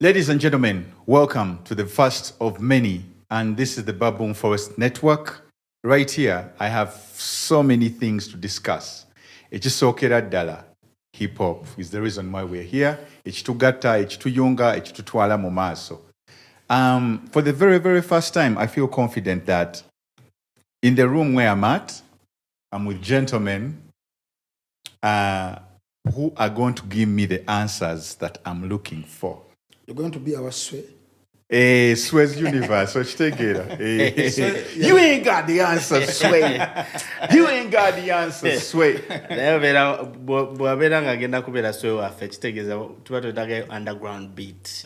Ladies and gentlemen, welcome to the first of many, and this is the Baboon Forest Network. Right here, I have so many things to discuss. Ekisokera ddala, hip hop is the reason why we're here. Ekitugatta, ekituyunga, ekitutwala mu maaso. For the very, very first time, I feel confident that in the room where I'm at, I'm with gentlemen who are going to give me the answers that I'm looking for. You're going to be our sway. Sway's universe, so take it. You ain't got the answer, Sway. You ain't got the answer, Sway. Underground beat.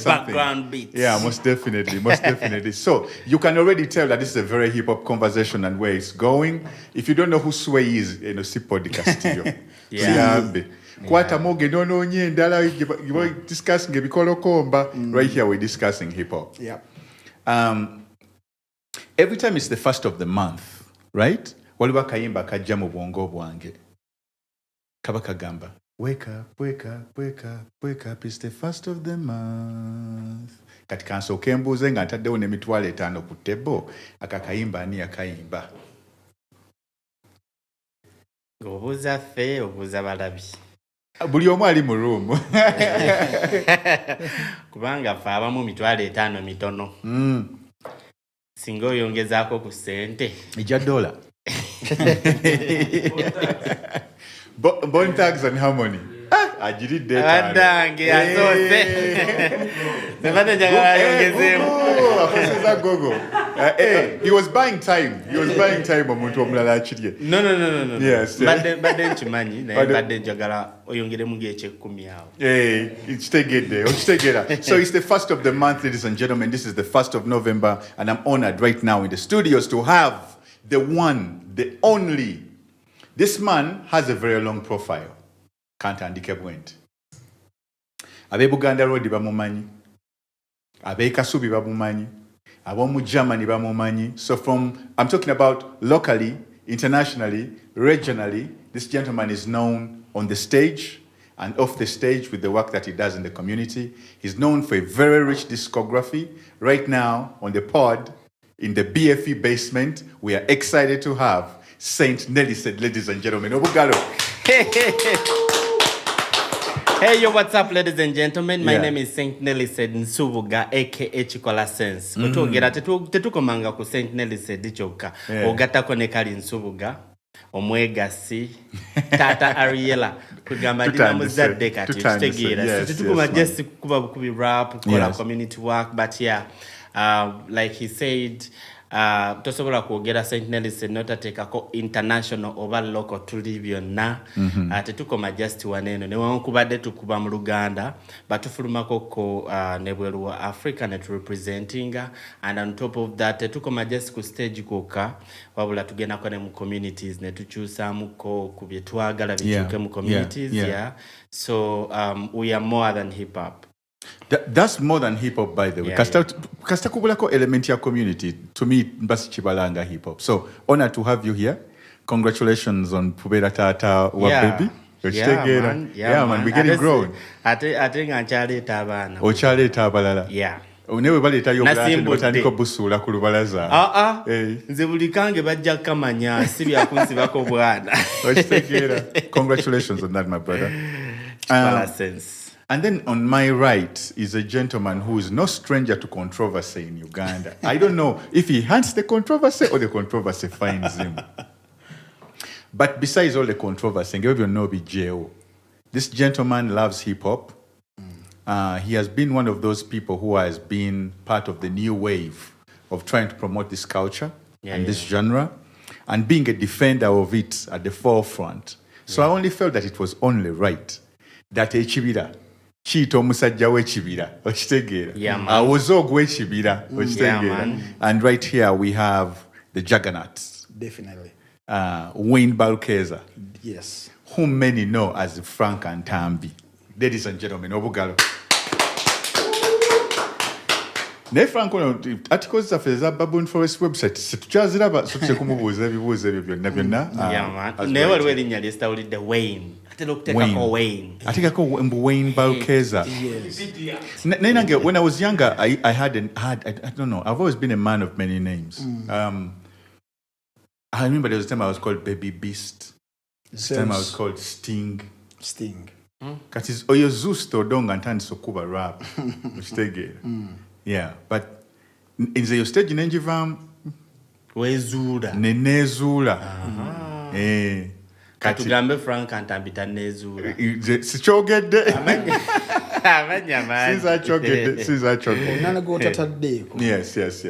Background beats. Yeah, most definitely. So you can already tell that this is a very hip hop conversation and where it's going. If you don't know who Sway is, see Podcast. Yeah. Kwata moge no nye ndala you discussing ebikolo komba. Right here we're discussing hip hop. Yeah. Every time it's the first of the month, right? Waliwa kayimba kajja mu bwongo bwange. Kabaka gamba. Wake up, it's the first of the month. Kati kansoke mbuuze nga ntaddewo n'emitwalo 5 ku tebo akakayimba ani akayimba. Obuuza ffe obuuza balabi. Buli omu ali mu room. Kubanga ffe abamu 5,000 mitono. Singa oyongezaako ku ssente. Ija $1. Bone tags and harmony. Ajiridde etaano. Adange azoose. Nebadde njagala yongezeemu. Akoseza gogo. He was buying time. Omuntu omulala akirye. No. Yes. Badde nkimanyi naye badde njagala oyongeremu ng'ekyekumi awo. So it's the first of the month, ladies and gentlemen. This is the 1st of November, and I'm honored right now in the studios to have the one, the only. This man has a very long profile. Kantandike bwenti. Abe Uganda Road bamumanyi. Abe Kasubi bamumanyi. Abomu Germany bamumanyi. So I'm talking about locally, internationally, regionally, this gentleman is known on the stage and off the stage with the work that he does in the community. He's known for a very rich discography. Right now, on the pod, in the BFE basement, we are excited to have Saint Nelly-Sade, ladies and gentlemen. Obugalo. Hey, yo, what's up, ladies and gentlemen? My name is Saint Nelly-Sade Nsubuga, aka Chikola Sense. Kutogera tetukomanga ku Saint Nelly-Sade choka. Ogatako ne kali Nsubuga, omwegasi, Tata Ariela, kugamba dina muzadde kati tutegeera. Tetukoma just kuba kubi rap, kola community work, but yeah, like he said, tosobola kwogera Saint Nelly-Sade notateekako international oba local tuli byonna tetukoma just waneeno newankubadde tukuba mu Luganda batufulumako ko nebweru wa Africa net representing, and on top of that tetukoma just ku stage koka wabula tugendako ne mu communities ne tukyusaamuko ku bye twagala bikyuke mu communities. So we are more than hip hop. That's more than hip hop, by the way. Kasta kubulako element ya community. To me, mbasi chibalanga hip hop. So honored to have you here. Congratulations on Pubera Tata wa baby. Man, we're getting grown. Ate nchaleeta abaana. Ochaleeta abalala. Yeah. Onewe baleeta yobulate batandika busuula ku lubalaza. Nze buli kange bajja kamanya si bya kunsibako bwana. Ochitegeera. Congratulations on that, my brother. Sense. And then on my right is a gentleman who is no stranger to controversy in Uganda. I don't know if he hunts the controversy or the controversy finds him. But besides all the controversy, this gentleman loves hip-hop. He has been one of those people who has been part of the new wave of trying to promote this culture and this genre, and being a defender of it at the forefront. So I only felt that it was only right that Echibira Chito omusajja w'ekibira okitegeera awoze ogw'ekibira okitegeera. And right here we have the juggernauts, Definitely. Wayne Balkeza, Yes. whom many know as Frank Ntambi. Ladies and gentlemen, obugalo. naye Frank ono articles zaffe eza Baboon Forest website situkyaziraba so tuse kumubuuza ebibuuzo ebyo byonna naye waliwo erinnya lyesitawulidde Wayne atera okuteekako Wayne ateekako mbu Wayne Balkeza naye nange when I was younger I had I don't know, I've always been a man of many names. I remember there was a time I was called Baby Beast. This time I was called Sting. Kati oyo Zeus todonga ntandise okuba rap mukitegeera. Yeah, but nze yo stage nenjivaamu wezuula nenezuula katugambe Frank Ntambi tanezuula sikyogedde amanya maanyi sizakyogedde Nana go tataddeeko.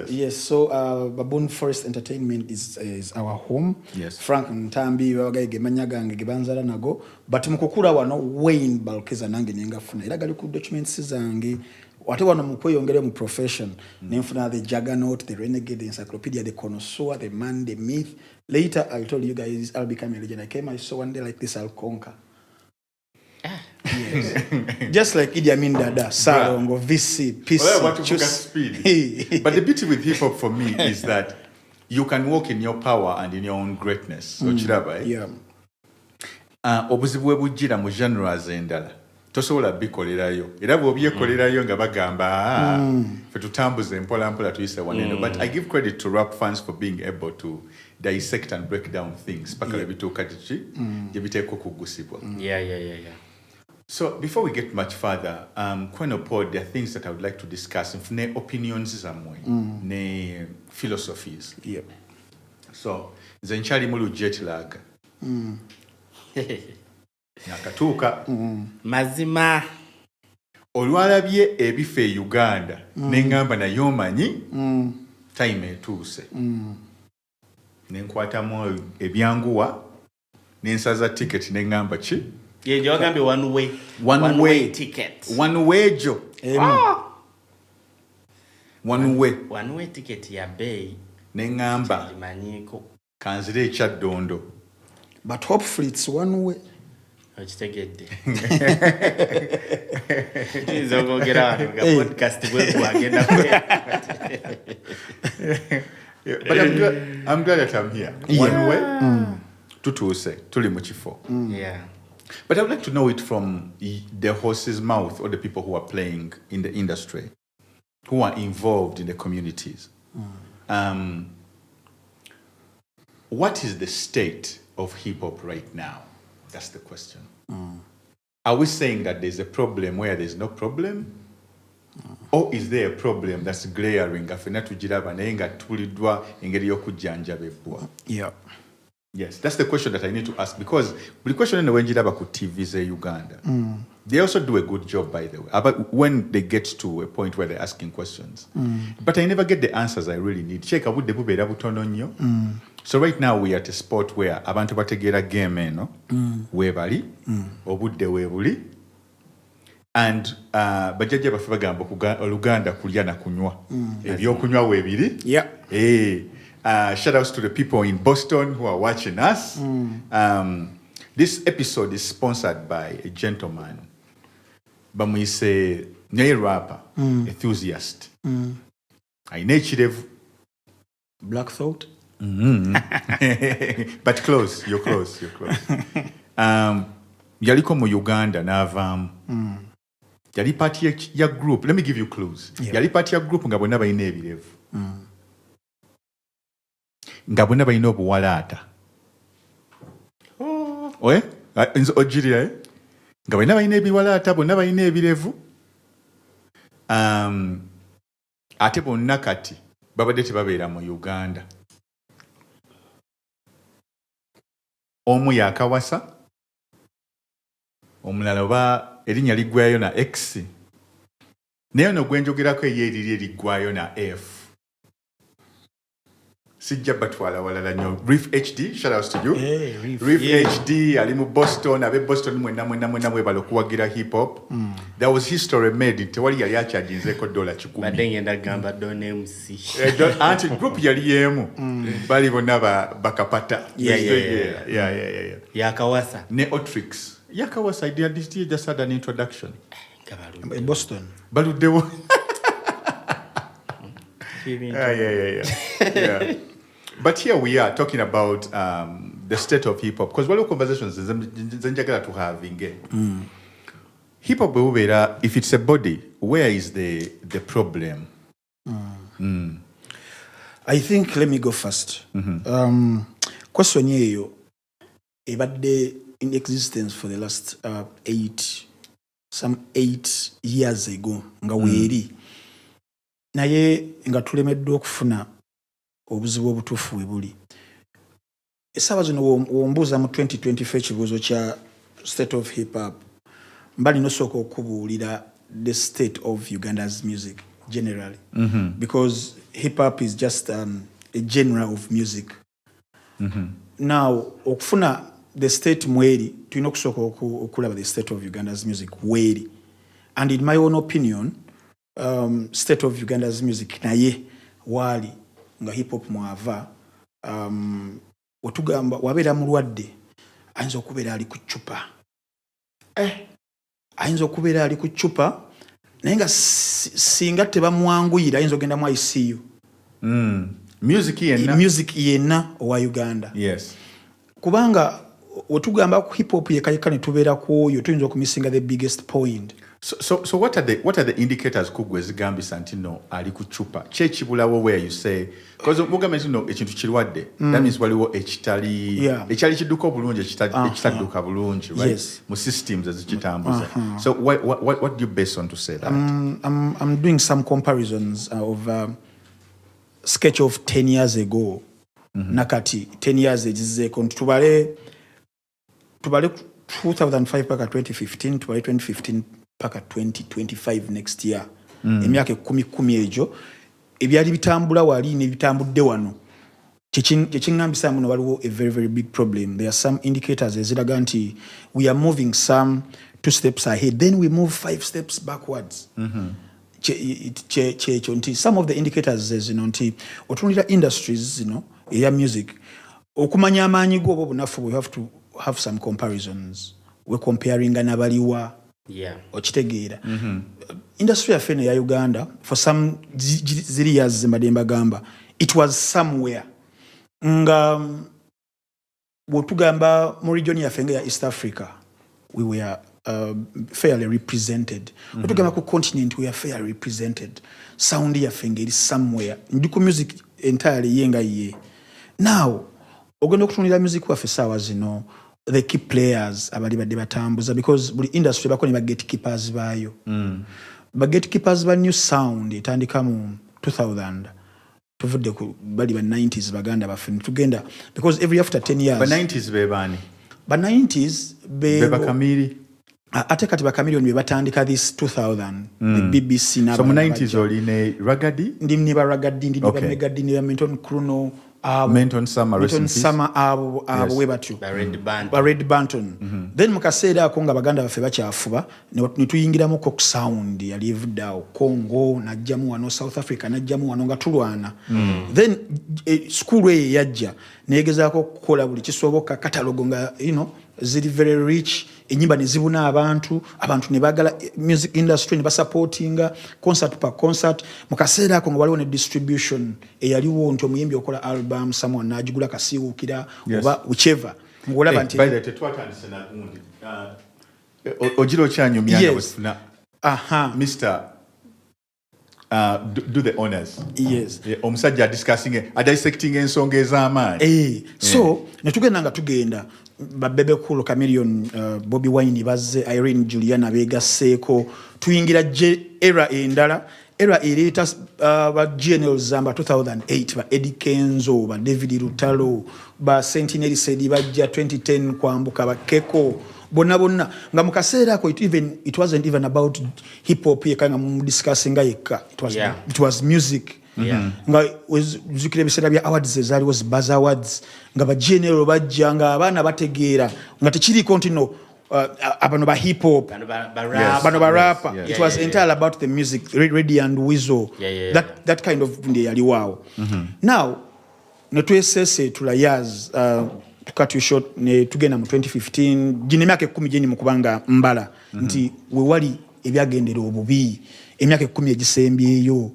Yes. So Baboon Forest Entertainment is our home. Yes. Frank Ntambi babagaye gemanya gange gebanzala nago but mukukula wano Wayne Balkeza nange nengafuna era gali ku documents zange wate wano mukweyongere mu profession nenfuna the juggernaut, the renegade, the encyclopedia, the connoisseur, the man, the myth. Later I told you guys I'll become a legend. I saw one day like this I'll conquer. Yes. Just like Idi Amin Dada, Sarongo, VC, PC, speed. But the beauty with hip hop for me is that you can walk in your power and in your own greatness. So yeah. Obuzibu bwe bujjira mu genres endala tosobola bikolerayo era bw'obyekolerayo nga bagamba fe tutambuze mpola tuyise waneno. But I give credit to rap fans for being able to dissect and break down things paka bituuka kiki gye biteekwa okugusibwa. Yeah. So before we get much further, Kweno Pod, there are things that I would like to discuss. Ne opinions zammwe, ne philosophies. Yep. So nze nkyali mu jet lag. Nakatuuka. Mazima. Olwalabye ebife e Uganda, nengamba naye omanyi time etuuse. Nenkwatamu ebyanguwa, nensaza ticket nengamba ki? Yeah, you can one way ticket. One way jo. One way ticket ya bay. Nengamba. Kanzire ekyadondo. But hopefully it's one way. Okitegedde. Tizogogera podcast gwagenda. But I'm glad that I'm here. One way. Tutuuse tuli mu kifo. Yeah. But I would like to know it from the horse's mouth or the people who are playing in the industry, who are involved in the communities. What is the state of hip-hop right now? That's the question. Are we saying that there's a problem where there's no problem? Or is there a problem that's glaring? Yeah. Yes, that's the question that I need to ask because the question in the Wenjidaba ku TV's Uganda. They also do a good job, by the way, but when they get to a point where they're asking questions. But I never get the answers I really need. So right now we are at a spot where abantu bategera game no webali obudde webuli and bajjajja baffe bagamba Oluganda kulya na kunywa ebyokunywa webiri. Shout outs to the people in Boston who are watching us. This episode is sponsored by a gentleman. Bamwise nye rapper, enthusiast. Ainechirevu. Black Thought. But close, you're close. Yaliko mu Uganda n'avaamu. Yali party ya group. Let me give you clues. Yali party ya group nga bonna balina ebirevu. Nga bonna balina obuwalaata. Nze ojjirira nga balina balina ebiwalaata bonna balina ebirevu. Ate bonna kati babadde tebabeera mu Uganda. Omu yakawasa, omulala oba erinnya liggwayo na X. Naye ono gwe njogerako ye eriri eriggwayo na F. Sijja batwala walala nnyo. Reef HD, shout outs to you. Hey, Reef HD, ali mu Boston, abe Boston mwenna mwebala okuwagira hip hop. There was history made, tewali yali akyajinzeeko $10. Badde ngenda gamba Don MC. Anti group yali yemu. Bali bonna bakapata. Yeah. Yakawasa. Ne Otrix. Yakawasa, I just had an introduction. In Boston. Baluddewo. Yeah. But here we are talking about the state of hip hop, because one of the conversations to having hip hop, if it's a body, where is the problem? I think, let me go first. Question yeyo ebadde in existence for the last 8 years ago nga weeri naye nga tulemeddwa okufuna obuzibu obutuufu we buli. Essaawa zino wombuuza mu 2024 ekibuuzo kya state of hip hop mbali nosooka okubuulira the state of Uganda's music generally, because hip hop is just a genre of music. Now okufuna the state mweri tulina okusooka okulaba the state of Uganda's music weri, and in my own opinion state of Uganda's music naye wali nga hip hop mwava wetugamba wabeera mulwadde ayinza okubeera ali ku ccupa ayinza okubeera ali ku ccupa naye nga singa tebamwanguyira ayinza ogenda mu ICU. Music yenna owa Uganda. Yes. Kubanga wetugamba ku hip hop yekayeka ne tubeera ku oyo tuyinza okumisinga the biggest point. So what are the indicators kugwe zigambisa nti no ali ku chupa kyekibulawo where you say, because mugamba nti no ekintu kirwadde, that means waliwo ekitali kidduka obulungi ekitadduka bulungi, right? Yes. Mu systems ezikitambuza. So what do you base on to say that? I'm doing some comparisons of sketch of 10 years ago. Nakati 10 years egizeeko tubale 2005 paka 2015, tubale 2015 paka 2025 next year. Emyaka 10 ejo ebyali bitambula wali ne bitambudde wano. Kyekingambisa muno waliwo a very very big problem. There are some indicators eziraga nti we are moving some 2 steps ahead, then we move 5 steps backwards. Some of the indicators nti otunulira industries eya music okumanya amaanyi go obo bunafu, we have to have some comparisons. We're comparing n'abaliwa. Yeah. Okitegeera. Industry yaffe ya Uganda for some ziri years mbadde gamba it was somewhere nga bwotugamba mu region yaffe ya East Africa we were fairly represented. Bwotugamba ku continent we are fairly represented. Sound yaffe ngeri somewhere ndi ku music entirely yenga ye. Now ogenda okutunira music waffe saawa zino the key players abali badde batambuza, because buli industry bako ne ba gatekeepers bayo. Ba gatekeepers ba new sound etandika mu 2000 tuvudde ku bali ba 90s baganda baffe tugenda, because every after 10 years ba 90s bebani ba 90s be bakamiri ate kati bakamiri be batandika this 2000 the BBC na so mu 90s oli ne Ragadi ndi ne ba Ragadi ndi ne ba Megadi ne ba Menton Kruno Menton Summer abo we batyo ba Red Banton. Then mukaseera ako nga baganda baffe bakyafuba ne tuyingiramu ku sound yali evuddawo Congo najjamu wano South Africa najjamu wano nga tulwana. Then school eyo yajja negezaako okukola buli kisoboka katalogo nga ziri very rich, enyimba ne zibuna abantu ne bagala music industry ne basupportinga concert per concert. Mukaseera ako nga waliwo ne distribution eyaliwo nti omuyimbi okola album someone najigula kasiwukira oba whichever ngolaba nti by the tetwatandise na gundi ojiro kyanyumya nga bwefuna Mr. Do the honors. Yes. Omusajja discussing dissecting ensonga ez'amaanyi. So netugenda nga tugenda babebe cool Chameleon Bobby Wine bazze Irene Juliana begasseeko tuyingira era endala era ereta ba GNL Zamba 2008 ba Eddy Kenzo ba David Lutalo ba Nelly-Sade bajja 2010 kwambuka ba Keko bonna nga mukaseera ko it wasn't even about hip hop yekanga mu discussing yekka, it was music. Nga zikire biseera bya awards ezali was Buzz Awards nga ba GNL bajja nga abaana bategeera nga tekiri continue abano ba hip hop bano ba rap. It was entirely about the music, Ready and Weasel, that kind of nde yali waawo. Now netwesese tulayaz to cut you short ne tugenda mu 2015 gine myaka 10 gye mu kubanga mbala nti we wali ebyagendera obubi emyaka 10 egisembyeyo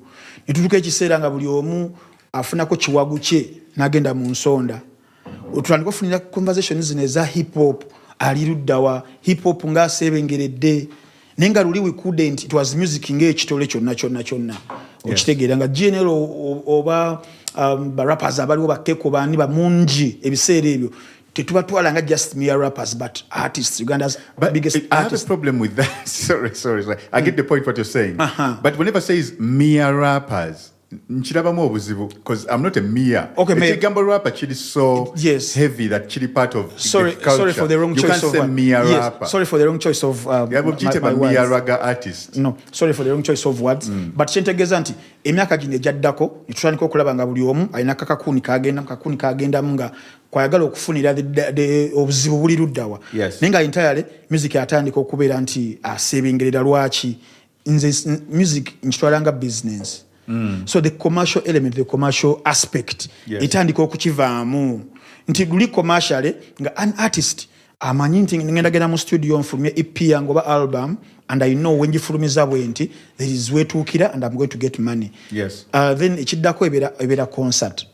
ne tutuka ekiseera nga buli omu afunako kiwagu kye n'agenda mu nsonda otandika ofunira conversations zino eza hip hop ali luddawa hip hop ng'aseebengeredde naye nga luli we couldn't it was music ng'ekitole kyonna okitegeera nga GNL oba barappers abaliwo bakeko bani bamungi ebiseera ebyo tetubatwala nga just mere rappers but artists Uganda's biggest I have artists. a problem with that. sorry. I get the point what you're saying. But whenever says mere rappers, nchirabamu obuzibu because I'm not a mere. Okay, Gambo rapper chili so yes. heavy that chili part of sorry the culture. sorry for the wrong you choice can't of say mere yes, rapper. sorry for the wrong choice of my mere raga artist. No, sorry for the wrong choice of words. But kyentegeeza nti emyaka gino egyaddako netutandika okulaba nga buli omu alina kakuni kagenda nga kwayagala okufunira obuzibu buli luddawa naye nga entirely music yatandika okubeera nti aseebengerera lwaki nze music nkitwala nga business. So the commercial element, the commercial aspect etandika okukivaamu nti luli commercial nga an artist amanyi nti ngenda genda mu studio nfulumye EP yange oba album and I know when ngifulumiza bwenti there is wetuukira and I'm going to get money. Then ekiddako ebeera concert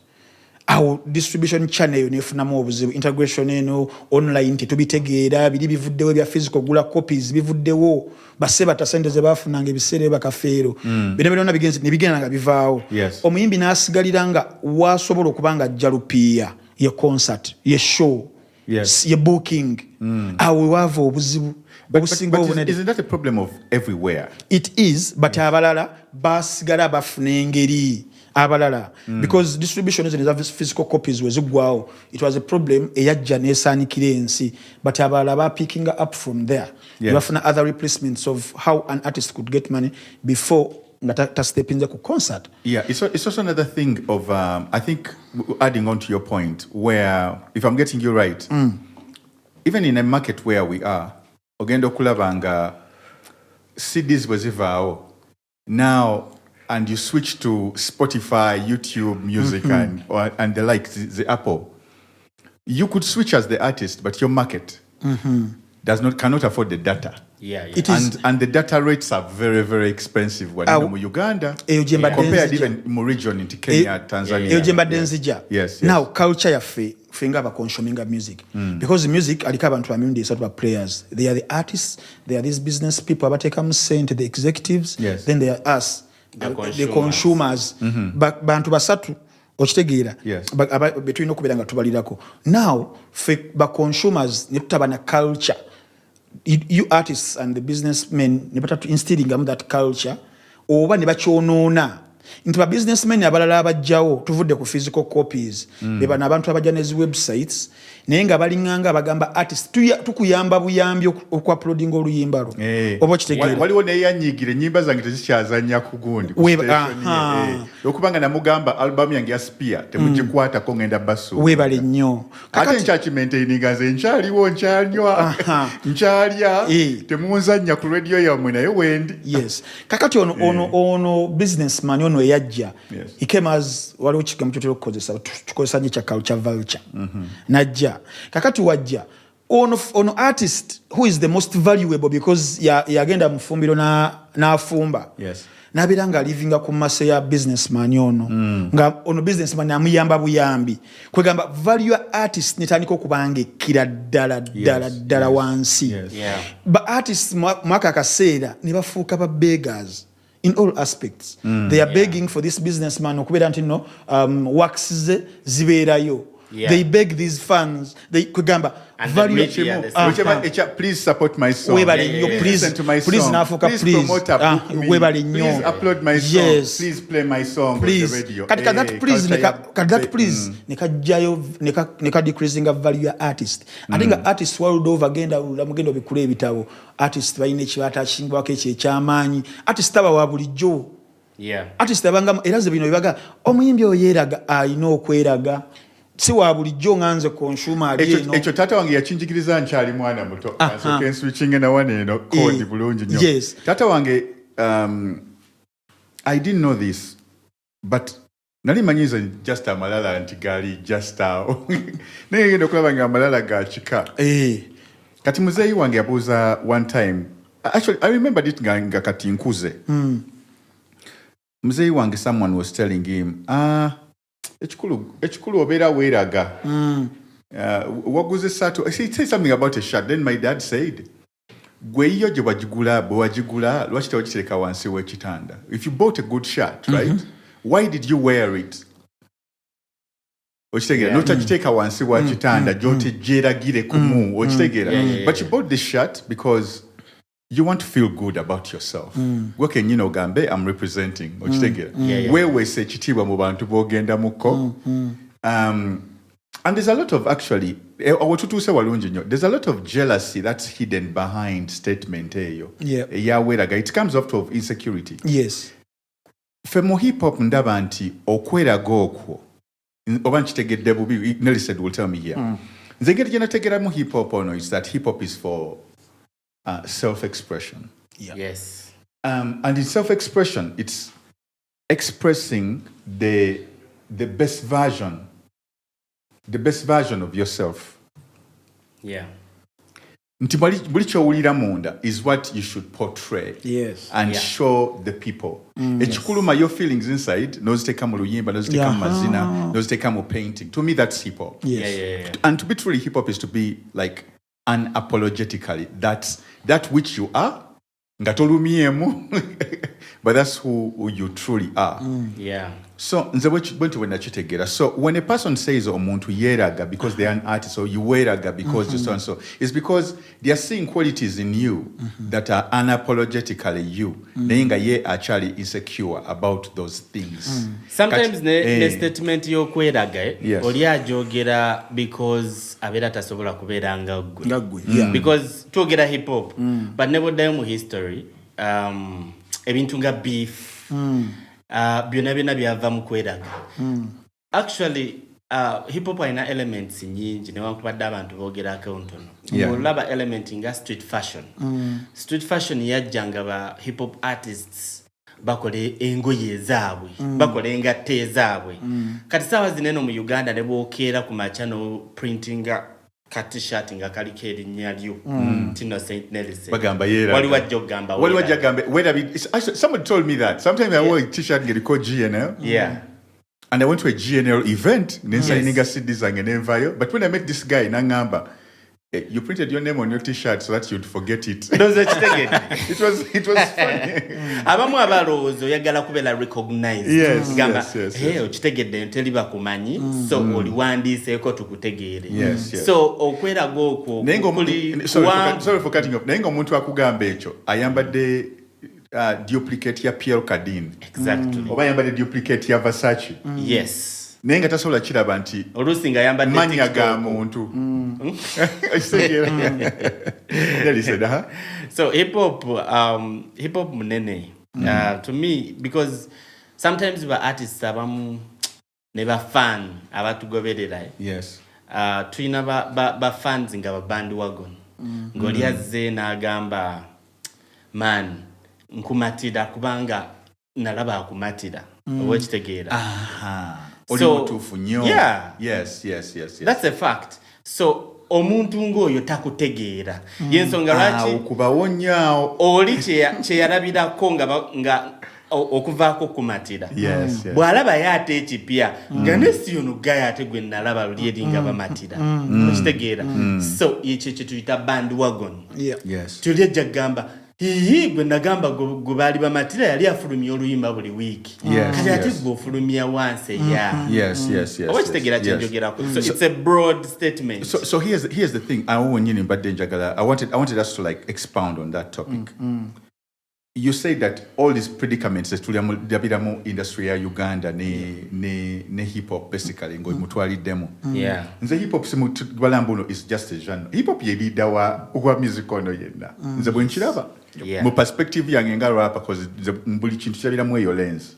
awo distribution channel nefunamu obuzibu integration eno online tetubitegeera biri bivuddewo bya physical gula copies bivuddewo basse batasente ze bafunanga ebiseera bakafeero bino byonna bigenda nga bivaawo omuyimbi n'asigalira nga wasobola okubanga ajja Lupia ye concert ye show ye booking awo wava obuzibu. But isn't that a problem of everywhere? It is, but abalala basigala bafuna engeri abalala because distribution is physical copies wezigwawo. It was a problem eyajja nesanikira ensi, but abalala ba picking up from there. Bafuna other replacements of how an artist could get money before ta step in the concert. It's also another thing of I think adding on to your point where if I'm getting you right, even in a market where we are ogenda okulabanga CDs bwezivaawo now and you switch to Spotify, YouTube music and the like, the Apple, you could switch as the artist, but your market cannot afford the data. It is, and the data rates are very, very expensive when in Uganda compared even more region into Kenya, Tanzania. Yes. Now culture yafe finga ba consuming music because music aliko abantu bamirundi sort of players. They are the artists, they are these business people abateka musente, the executives, then they are us, the consumers. Bantu basatu okitegeera between okubeera nga tubalirako. Now ba consumers ne tutabana culture. You artists and the businessmen ne batatu instilling that culture oba ne bakyonoona nti ba businessmen abalala abajjawo tuvudde ku physical copies beba n'abantu abajja nezi websites naye nga balinganga abagamba artist tukuyamba buyambi okuploading oluyimba lwo oba kitegeera waliwo neyanyiigire ennyimba zange tezikyazanya ku gundi okubanga namugamba album yange ya Spear temugikwatako ngenda basu webale nnyo ate nkyakimaintaininga nze nkyaliwo nkyanywa nkyalya temunzanya ku radio yammwe naye wendi kakati ono businessman ono eyajja he came as waliwo kigambo kyotera okukozesa tukozesa nyo kya culture vulture najja kakati wajja ono artist who is the most valuable because yagenda mufumbiro n'afumba n'abeera nga livinga ku maso ya businessman ono nga ono businessman amuyamba buyambi kwegamba value artist netandika okubanga ekkira ddala wansi ba artists mwaka akaseera ne bafuuka ba beggars in all aspects. They are begging for this businessman okubeera nti no works ze zibeerayo. They beg these fans. They kugamba value please support my song. Please listen to my song. Please nafuka please please upload my song. Please play my song on the radio. That please nekajjayo neka decreasing of value artist. I think artists world over agenda bikula ebitabo. Artists balina ekibata kingwako ekyamanyi. Artists aba wa bulijjo. Artists abanga eraze bino bibaga omuyimbi oyeraga alina okweraga. Si wa bulijjo nganze consumer ali eno ekyo tata wange yakinjigiriza nkyali mwana muto asoke switching na one eno code bulungi nnyo tata wange I didn't know this but nali manyiza just amalala anti gali just awo naye ngenda okulaba nga amalala ga kika kati muzeeyi wange yabuuza one time actually I remember it nga kati nkuze Mzee wange, someone was telling him, ekikulu obeera weeraga. Waguze sato. He said something about a shirt. Then my dad said, gwe iyo gye wagigula, bwe wagigula, lwaki tewagitereka wansi w'ekitanda? If you bought a good shirt, right? Why did you wear it? Ochitegera, notagiteeka wansi wa kitanda, gy'otegeragire kumu, ochitegera. But you bought this shirt because you want to feel good about yourself. Gwe kennyini ogambe, I'm representing, ochitegera. Weeweesa ekitiibwa mu bantu b'ogenda muko. And there's a lot of there's a lot of jealousy that's hidden behind statement eyo. It comes out of insecurity. Yes. Fe mu hip hop ndaba nti okweraga okwo oba nkitegedde bubi. Nelly-Sade will tell me here. Nze engeri gye nategeramu hip hop ono is that hip hop is for self-expression. Yes. And in self-expression, it's expressing the best version of yourself. Yeah. Nti buli ky'owulira munda is what you should portray. Yes. And show the people. Ekikuluma your feelings inside, noziteeka mu luyimba, noziteeka mu mazina, noziteeka mu painting. To me, that's hip hop. Yes. And to be truly hip hop is to be like unapologetically that which you are. Nga tolumyemu, but that's who you truly are. Yeah. So when a person says omuntu yeeraga because they are an artist, or you weeraga because you so and so, it's because they are seeing qualities in you that are unapologetically you. Naye nga ye actually insecure about those things. Sometimes the statement y'okweraga oli ajogera because abeera tasobola kubeera nga ggwe. Because twogera hip hop, but never oddayo mu history, ebintu nga beef, byonna byava mu kweraga. Actually, hip hop alina elements nyingi newankubadde abantu boogerako ntono. Olaba element nga street fashion. Street fashion yajjanga ba hip hop artists bakola engoye ezaabwe, bakola engatte ezaabwe. Kati saawa zineno mu Uganda ne bookeera ku machano printing t-shirt nga kaliko erinnya lyo. Tino Saint Nelly-Sade. Bagamba yeeraga. Wali wajja ogamba weeraga. Somebody told me that. Sometimes I wore a t-shirt called GNL. Yeah. And I went to a GNL event. Nensayininga CDs zange nenvayo. But when I met this guy, nangamba, you printed your name on your t-shirt so that you'd forget it. It was funny. Abamu abalowooza oyagala kubeera recognized. Yes. Hey, okitegedde nteli bakumanyi, so oliwandiiseeko tukutegeere. Yes. So okweraga okwo sorry for cutting off. Naye ng'omuntu akugamba ekyo ayambadde duplicate ya Pierre Cardin. Exactly. Oba ayambadde duplicate ya Versace. Yes. Naye nga tasobola kiraba nti oluusi nga ayambadde mannya ga muntu. So hip hop munene. To me, because sometimes the artists abamu ne ba fan abatugoberera. Yes. Tuyina ba fans nga ba bandwagon. Ng'oli azze n'agamba, man, nkumatira kubanga nalaba akumatira. Oba kitegeera. So, yeah. Yes. That's a fact. So, omuntu ng'oyo takutegeera. Yensonga lwaki okubawonyaawo oli kye yalabirako nga okuvaako kumatira. Yes. Bw'alaba y'ate ekipya nga nesi ono gaya ate gwe nalaba luli eri nga bamatira. Okitegeera. So, ekyo kye tuyita bandwagon. Yes. Tuli ejja kugamba gwe nagamba gwe baali bamatira yali afulumya oluyimba buli wiiki. Kati ate gwe ofulumya once a year. Yes. Oba kitegeera kye njogerako. So it's a broad statement. So here's the thing. I wanted us to like expound on that topic. You say that all these predicaments tulabira mu industry ya Uganda ne hip hop basically ngo mutwaliddemu. Nze hip hop simubalambuno is just a genre. Hip hop ye leader wa music ono yenna. Nze bwe nkiraba mu perspective yange nga rapper cause buli kintu kyabiramu eyo lens.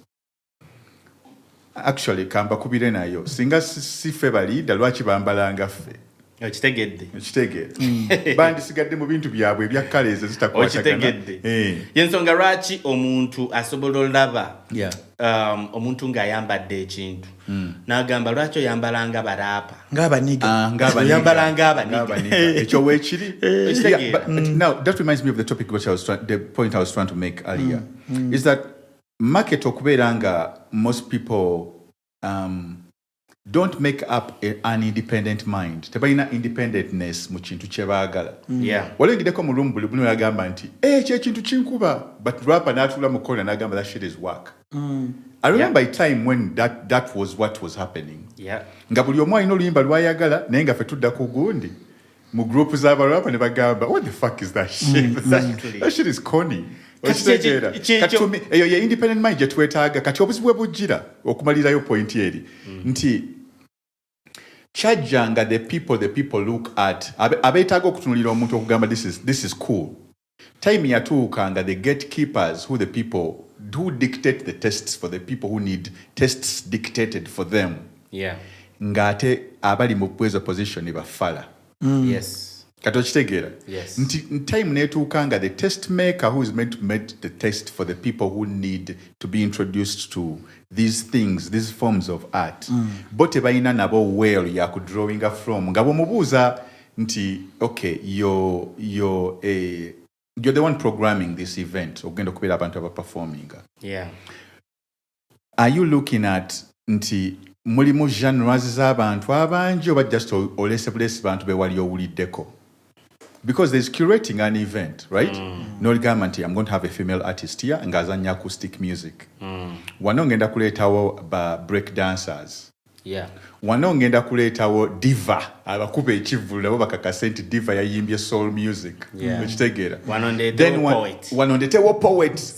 Actually kamba kubire nayo singa sife balida lwaki bambalanga ffe. Okitegedde. Bandisigadde mu bintu byabwe ebya colors ezitakwatagana. Yensonga lwaki omuntu asobola olaba omuntu ng'ayambadde ekintu n'agamba lwaki oyambalanga barapa ng'abaniga oyambalanga abaniga ekyo weekiri. Now that reminds me of the topic the point I was trying to make earlier is that market okubeera nga most people don't make up an independent mind. Tebalina independentness mu kintu kye baagala. Walengideko mu lumu buli buno yagamba nti kye kintu kinkuba, but rapper n'atuula mu corner n'agamba that shit is work. I remember a time when that was what was happening. Nga buli omu alina oluyimba lwayagala naye nga ffe tudda ku gundi mu group z'abarapa ne bagamba what the fuck is that shit? That shit is corny. Eyo ye independent mind gye twetaaga kati obuzibu bwe bujjira okumalirayo point eri nti kyajjanga the people look at abeetaaga okutunulira omuntu okugamba this is cool. Time yatuukanga the gatekeepers who dictate the tests for the people who need tests dictated for them. Ngate abali mu pwezo position ne bafala. Kato kitegeera. Nti time netuukanga the test maker who is meant to make the test for the people who need to be introduced to these things, these forms of art. Bo tebalina nabo well ya kudrawinga from. Nga bw'omubuuza nti okay, you're the one programming this event. Ogenda okubeera abantu abaperforming. Are you looking at nti mulimu genres z'abantu abangi oba just olese bulesi bantu bewali owuliddeko? Because there's curating an event, right? N'oligamba nti I'm going to have a female artist here ng'azannya acoustic music. Wano ngenda kuleetawo ba break dancers. Wano ngenda kuleetawo diva abakuba ekivvulu nabo bakakase nti diva yayimbye soul music. Ekitegeera. Wano ndetewo poet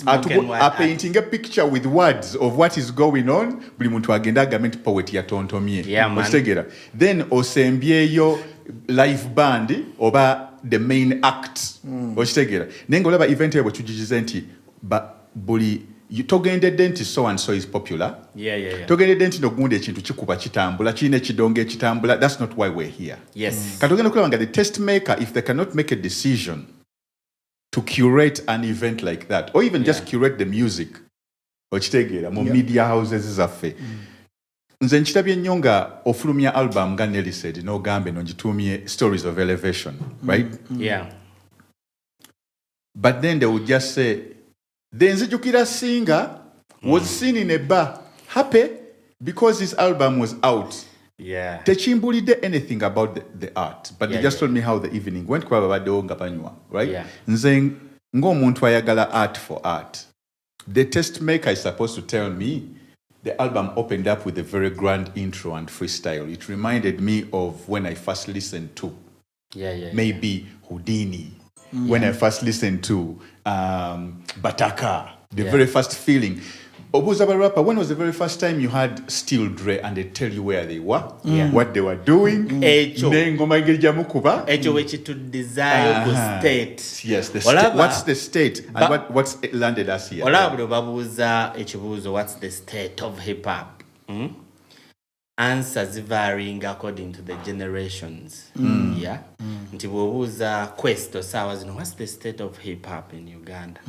painting a picture with words of what is going on. Buli muntu agenda agambe nti poet yatontomye. Ekitegeera. Then osembyeyo live band oba the main act. Okitegeera. Naye ng'olaba event eyo bwe tugigize nti buli togendedde nti so and so is popular. Togendedde nti nogundi ekintu kikuba kitambula kirina ekidongo ekitambula. That's not why we're here. Katogenda kulaba nga the test maker, if they cannot make a decision to curate an event like that or even just curate the music okitegeera mu media houses zaffe. Nze nkitabye nnyo nga ofulumya album nga Nelly-Sade n'ogambe nogituumye Stories of Elevation, right? But then they would just say the Nzijukira singer was seen in a bar happy because his album was out. Techimbulidde anything about the art, but they just told me how the evening went kuba babaddewo nga banywa, right? Nze ng'omuntu ayagala art for art. The test maker is supposed to tell me the album opened up with a very grand intro and freestyle. It reminded me of when I first listened to maybe Houdini. When I first listened to Bataka, the very first feeling. Obuza rapper, when was the very first time you had Still Dre and they tell you where they were, what they were doing? N'engoma engeri gye mukuba. Ekyo wekitu desire ku state. Yes, the state. What's the state and what's landed us here? Olaba bwe babuuza ekibuuzo what's the state of hip hop? Answers varying according to the generations. Nti bw'obuuza Quest osaawa zino what's the state of hip hop in Uganda?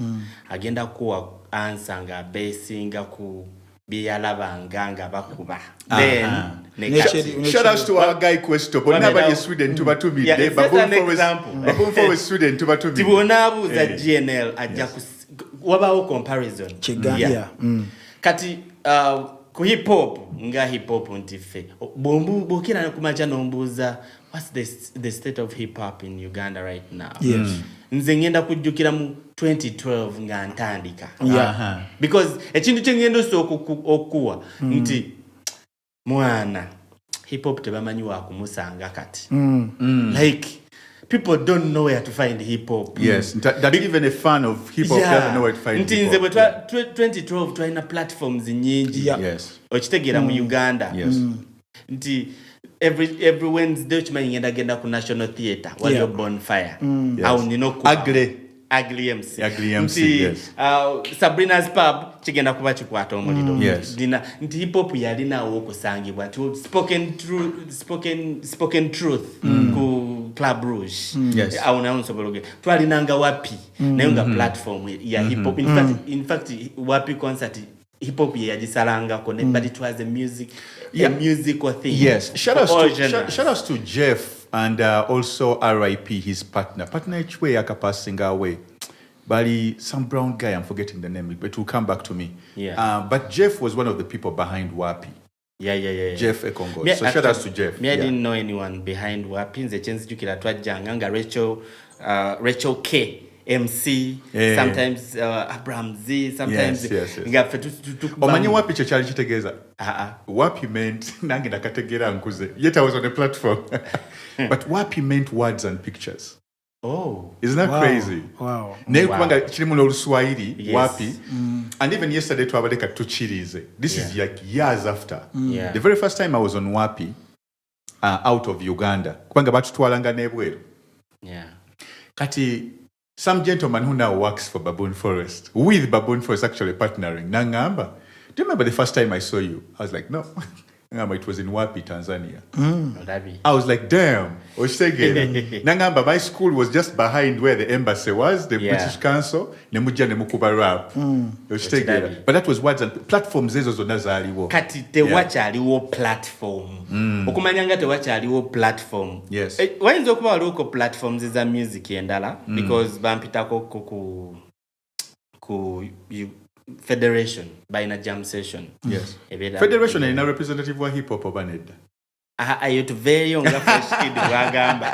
Agenda kuwa answer nga basinga ku byeyalabanga nga bakuba. Then shout out to our guy Quest. Bonna bali Sweden tubatumidde. Baboon for Sweden tubatumidde. Tibonaabuuza GNL ajja wabawo comparison. Kati ku hip hop nga hip hop ntife bw'okira kumacha nombuuza what's the state of hip hop in Uganda right now? Nze ngenda kujjukira mu 2012 nga ntandika. Because ekintu kye ngenda okuwa nti mwana hip hop tebamanyi wa kumusanga kati. Like people don't know where to find hip hop. That even a fan of hip hop doesn't know where to find hip hop. 2012 twaina platforms nyingi. Okitegeera mu Uganda. Nti every Wednesday uchimanyi ngenda ku National Theatre waliyo bonfire. Au ninokuba Ugly MC. Sabrina's Pub kigenda kuba kikwata omuliro. Nti hip hop yalinawo okusangibwa nti spoken truth ku Club Rouge. Au nayo nsobola okugenda twalinanga wapi nayo nga platform ya hip hop. In fact wapi concert hip hop yagisalangako but it was a musical thing. Shout out to Jeff and also RIP his partner echiwe yakapasinga away. Bali, some brown guy, I'm forgetting the name, but it will come back to me. Yeah. But Jeff was one of the people behind Wapi. Yeah. Jeff Ekongo. So shout out to Jeff. I didn't know anyone behind Wapi. The chance jukira twajjanga Rachel K. MC, sometimes Abraham Z, sometimes ngaffe omanyi Wapi kye kyali kitegeeza Wapi meant nange nakategeera nkuze yet I was on a platform but Wapi meant words and pictures. Oh, isn't that crazy? Wow. Naye kubanga kirimu n'Oluswahili Wapi and even yesterday twabadde katuchirize. This is like years after. The very first time I was on Wapi out of Uganda kubanga batutwalanga n'ebweru. Kati some gentleman who now works for Baboon Forest, with Baboon Forest actually partnering, Nangamba. Do you remember the first time I saw you? I was like, no. Nangamba, it was in Wapi, Tanzania. I was like, damn. Nangamba, my school was just behind where the embassy was, the British Council. Nemuja nemukuba rap. But that was words and platforms ezo zonna zaaliwo. Kati tewakyaliwo platform. Okumanya nga tewakyaliwo platform. Yes. Wayinza okuba waliwo platforms za music endala because bampitako ku Federation by a jam session. Yes. Federation is a representative of hip hop or nedda. Ayo tuveeyo nga fresh kid wagamba.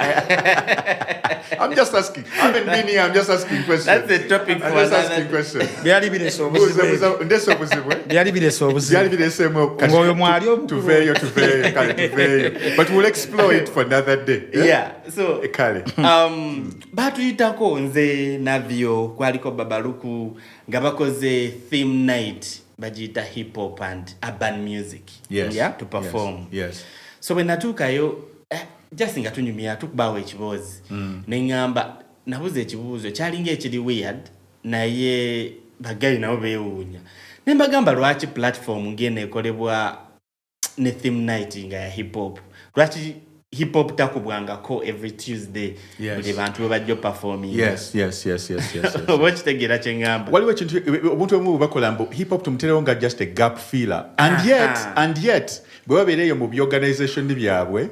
I'm just asking. I haven't been here. I'm just asking questions. That's the topic for I'm just asking questions. Byali bireso obuzibu. Ndeso obuzibu. Byali bireso obuzibu. Byali bireso ngoyo mwali obuzibu. Tuveeyo. But we'll explore it for another day. Yeah. So kale. Batuyitako nze navyo kwaliko babaluku nga bakoze theme night bajita hip hop and urban music. Yes. Yeah, to perform. Yes. So when natuukayo just nga tunyumya tukubawo ekibuuzi neŋŋamba nabuze ekibuuzo kyalinga ekiri weird naye bagayi nabo beewuunya ne mbagamba lwaki platform ng'eno ekolebwa ne theme night nga ya hip hop lwaki hip hop takubwangako every Tuesday buli bantu bwe bajja performing. Yes. Oba kitegeera kye ŋŋamba waliwo ekintu obuntu obumu bakola mbu hip hop tumuterewo nga just a gap filler and yet bwe babeereyo mu byorganization byabwe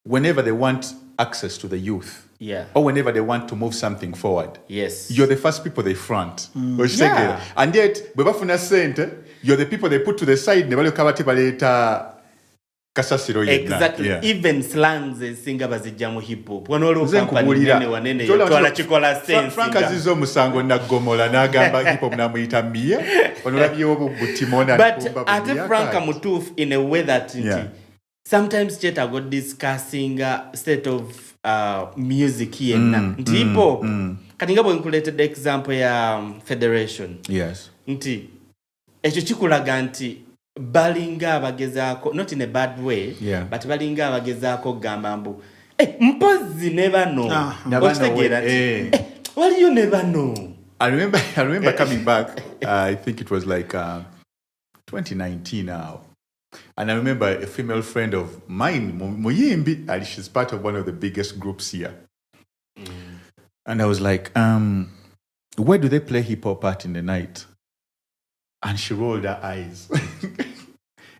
whenever they want access to the youth or whenever they want to move something forward, you're the first people they front. And yet bwe bafuna sente, you're the people they put to the side ne balyoka bati baleeta kasasiro yenna. Exactly. Even slangs ezinga bazijja mu hip hop wano company nene wanene yotwala kikola sense Frank Azizo musango nagomola n'agamba hip hop namuyita miye wano labyewo butimona but ate Frank mutuufu in a way that sometimes cheta go discussing state of music yenna nti hip hop kati nga bwe nkuleetedde example ya Federation nti ekyo kikulaga nti balinga abagezaako not in a bad way but balinga abagezaako kugamba mbu mpozi never know okitegeera nti waliyo never know. I remember coming back I think it was like 2019 now. And I remember a female friend of mine, Muyimbi, and she's part of one of the biggest groups here. And I was like, where do they play hip hop at in the night? And she rolled her eyes.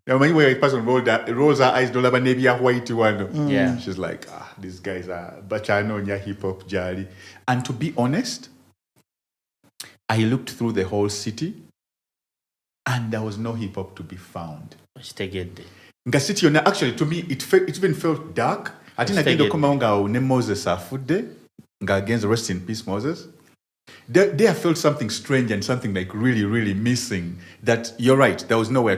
Now, when a person rolls her eyes, don't have maybe a white one. She's like, these guys are bachano hip hop jali. And to be honest, I looked through the whole city, and there was no hip hop to be found. Nga city yonna actually to me it even felt dark. Ati nagenda okoma nga ne Moses afudde nga against rest in peace Moses. There I felt something strange and something like really missing. That you're right. There's nowhere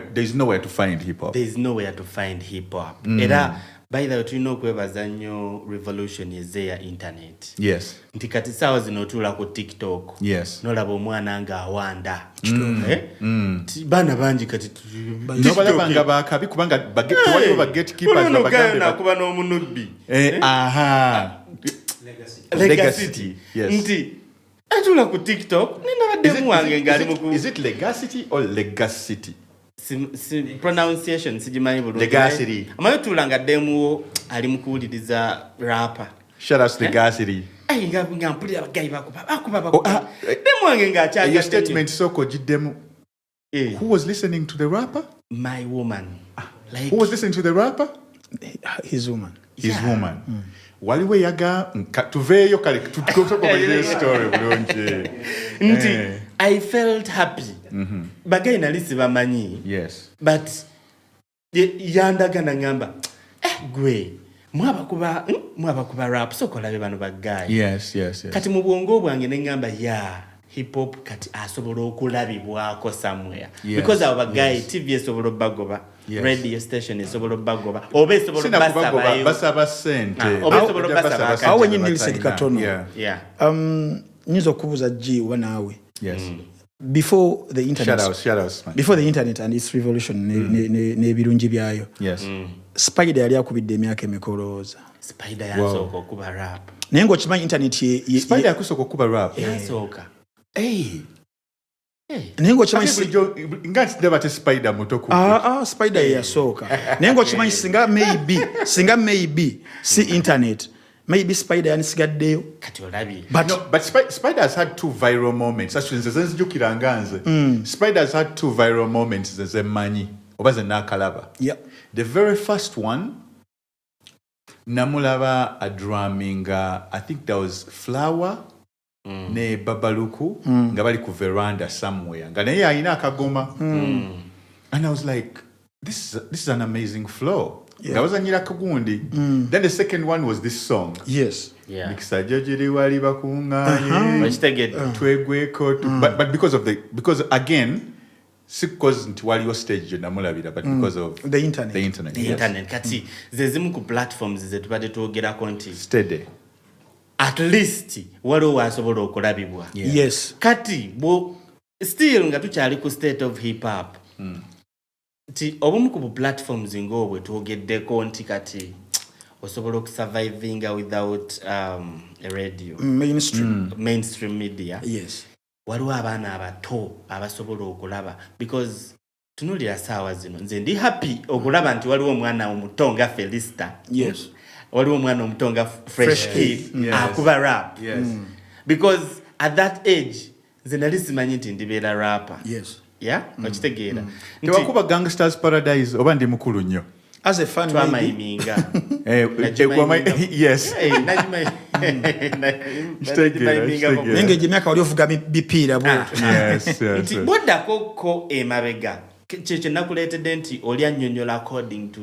to find hip hop. There's nowhere to find hip hop. Era by the way tulina okwebaza nnyo revolution ez'eya internet. Yes. Nti kati saawa zino otuula ku TikTok. Yes. Nolaba omwana nga awanda. Baana bangi kati nobalabanga bakabi kubanga waliwo ba gatekeepers babagambe nakuba n'omunubbi. Legacy. Yes. Nti atula ku TikTok ninabadde muwange ngali muku. Is it Legacy or Legacity? Pronunciation sijimanyi bulungi. Legacy. Amayo tulanga demu ali mukuwuliriza rapper. Shout out to Legacy. Ayi nga mpulira bagayi bakuba. Demu wange nga akyaga. Your statement soko jiddemu. Who was listening to the rapper? My woman. Who was listening to the rapper? His woman. His woman. waliwo yaga tuveeyo kale tukomeje story bulungi nti I felt happy bagay nali sibamanyi yes but yandagana ngamba gwe mwabakuba rap sokolabe bano bagay yes kati mu bwongo bwange ne ngamba hip hop kati asobola okulabibwako somewhere because abo bagay TV esobola bagoba radio station esobola bagoba oba esobola basaba sente oba esobola basaba awo nyine Nelly-Sade katono nizo kubuza G wa nawe yes before the internet shout out before the internet and its revolution ne birungi byayo yes Spider yali akubidde emyaka emikoloza Spider yasoka okuba rap naye ng'okimanyi internet Spider yakusoka okuba rap yasoka naye ng'okimanyi nga ndaba te Spider muto ku Spider yasooka naye ng'okimanyi singa maybe si internet maybe Spider yanisigaddeyo kati olabi but Spider has had two viral moments actually nze nzijukira nganze Spider has had two viral moments nze manyi oba ze nakalaba the very first one namulaba a drumming I think that was Flower ne Babaluku nga bali ku veranda somewhere nga naye ayina akagoma and I was like this is an amazing flow nga wazanyira kagundi then the second one was this song mikisajja giri wali bakunganye twegweko but because again because nti waliwo stage namulabira but because of the internet kati zezimu ku platforms ze tubadde twogerako nti steady at least waliwo wasobola okulabibwa kati still nga tukyali ku state of hip hop ti obumu ku platforms ng'obwe twogeddeko nti kati osobola okusurvivinga without a radio mainstream media waliwo abaana abato abasobola okulaba because tunulira saawa zino nze ndi happy okulaba nti waliwo omwana omuto nga Felista waliwo omwana omuto nga Fresh Kid akuba rap because at that age nze nali simanyi nti ndibeera rapper okitegeera tewakuba Gangsters Paradise oba ndi mukulu nnyo as a fan twamayiminga yes nenge jemyaka wali ovuga bipiira nti boddako emabega kyekyo nakuleetedde nti oli annyonnyola according to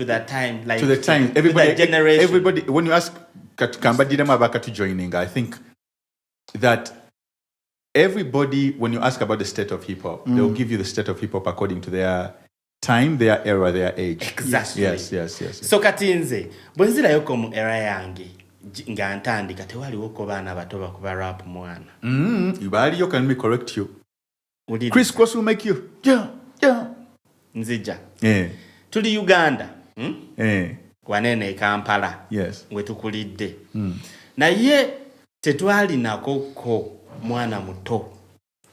the time like to the time everybody when you ask kambaddiremu abakatu joining I think that everybody when you ask about the state of hip hop they'll give you the state of hip hop according to their time, their era, their age. Exactly. Yes. So katinze, bwenzira mu era yange nga ntandika tewaliwo ko baana bato bakuba rap mwana. Ibali can me correct you. Chris Cross will make you. Yeah. Nzija. Tuli Uganda. Wanene Kampala. Yes. Wetukulidde. Na ye tetwali nakoko mwana muto.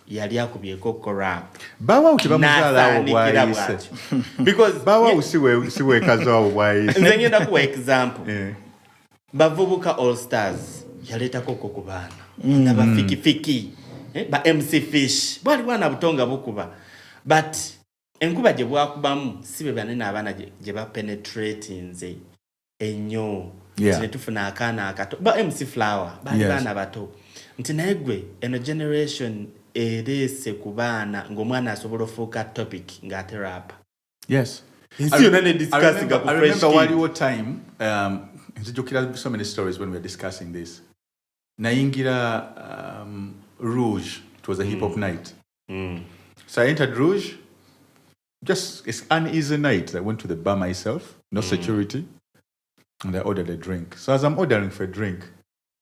Yali akubyeko ko rap bawa utibamuzala awo bwayise because bawa usiwe kazo awo bwayise nze ngenda ku example bavubuka all stars yaleta koko kubana na bafiki ba MC Fish bali bwana butonga bukuba but enkuba je bwakubamu sibe banene abana je ba penetrate nze enyo tine tufuna akana akato ba MC Flower bali bana bato nti naegwe eno generation erese kubana ngomwana asobola ofuuka topic nga ate rap. Yes. I remember waliwo time nzijukira so many stories when we were discussing this. Nayingira Rouge, it was a hip hop night. So I entered Rouge. Just it's an easy night. I went to the bar myself, no security, and I ordered a drink. So as I'm ordering for a drink,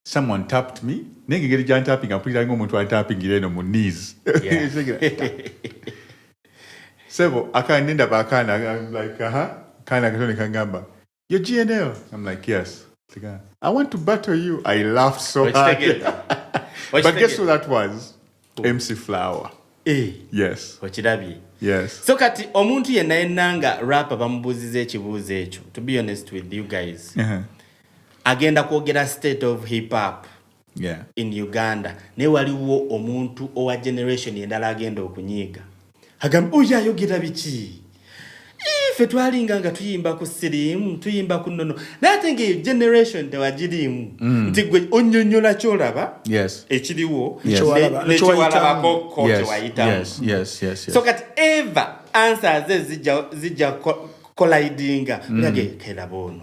someone tapped me. Nengigeri jan tapping. I'm putting on tapping on my knees. So I can't end up. I'm like, Kangamba. You're GNL. I'm like, yes. I want to battle you. I laughed so hard. But guess who that was? MC Flower. Yes. Yes. So kati omuntu yenna rapper bamubuziza ekibuuzo ekyo. To be honest with you guys. Agenda kwogera state of hip hop in Uganda ne waliwo omuntu owa generation endala agenda okunyiga agamba oyayogera biki ife twalinga nga tuyimba ku sirimu tuyimba ku nnono naye ate nga generation tewagirimu nti gwe onnyonnyola kyolaba ekiriwo nekiwalabako kote wayitamu so kati eva answers zijja collidinga lage kelaba ono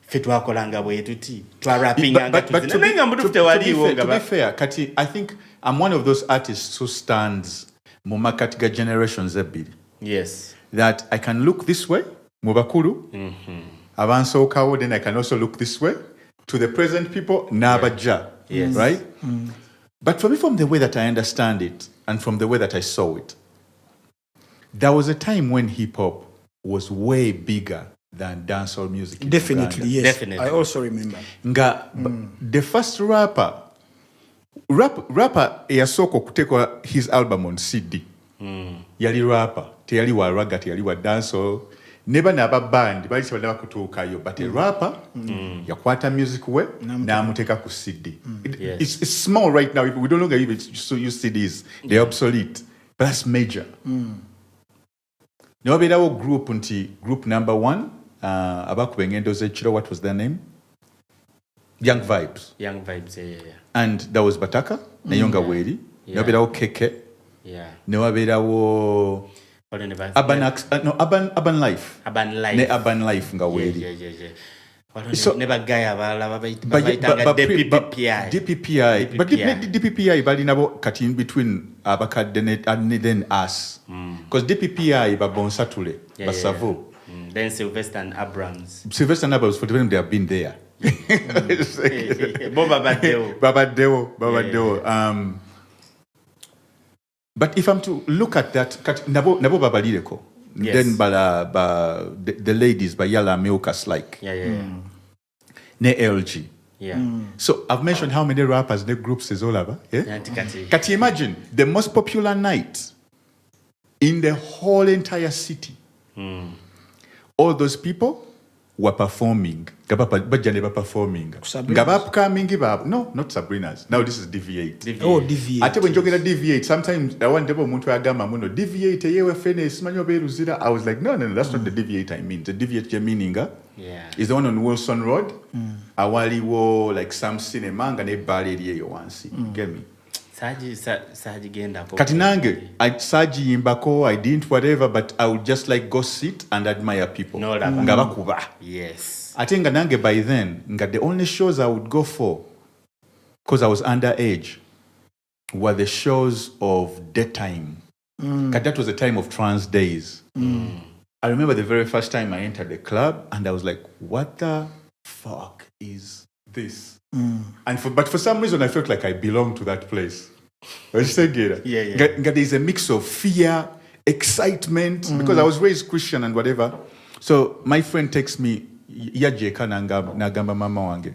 ffe twakolanga bwe tuti twarapinganga tuzinanenga mbutu tewaliwo to be fair kati I think I'm one of those artists who stands mu makati ga generations ebbiri that I can look this way mu bakulu abansookawo then I can also look this way to the present people n'abajja right but for me from the way that I understand it and from the way that I saw it there was a time when hip-hop was way bigger than dancehall music. Definitely, yes. Definitely. I also remember. The first rapper eyasooka okuteekwa his album on CD. Yali rapper. Teyali wa raga, teyali wa dancehall. Neba n'aba band, bali tebanaba kutuukayo. But a rapper, yakwata music we, n'amuteeka ku CD. It's small right now. We don't longer even use CDs. They're obsolete. But that's major. Newabeerawo group number 1 abakuba engendo z'ekiro, what was their name? Young Vibes, and there was Bataka Nayonga Weri, newabeerawo Keke, newabeerawo Urban Life ne Urban Life nga Weri. So nebagaya abalala babayitanga DPPI but DPPI bali nabo kati in between abakadde and then us because DPPI babonsatule basavo then Sylvester and Abrams for them they have been there Babadeo but if I'm to look at that nabo babalireko then the ladies by Yala Milkas like ne LG so I've mentioned how many rappers the groups is all over Can you imagine the most popular night in the whole entire city all those people were performing performing no not Sabrina's now this is DV8 DV8 ate when jogera DV8 sometimes I want debo muntu agamba muno DV8 yewe fene simanyo beruzira I was like no that's not the DV8 I mean the DV8 meaning is the one on Wilson Road awaliwo like some cinema nga ne bar area yo wansi get me Saji genda kati nange Saji yimbako I didn't whatever but I would just like go sit and admire people nga bakuba ate nga nange by then nga the only shows I would go for because I was underage were the shows of daytime because that was the time of trans days I remember the very first time I entered the club and I was like what the fuck is this but for some reason I felt like I belonged to that place. There's a mix of fear, excitement, because I was raised Christian and whatever. So my friend texts me, Yajeka nagamba mama wange.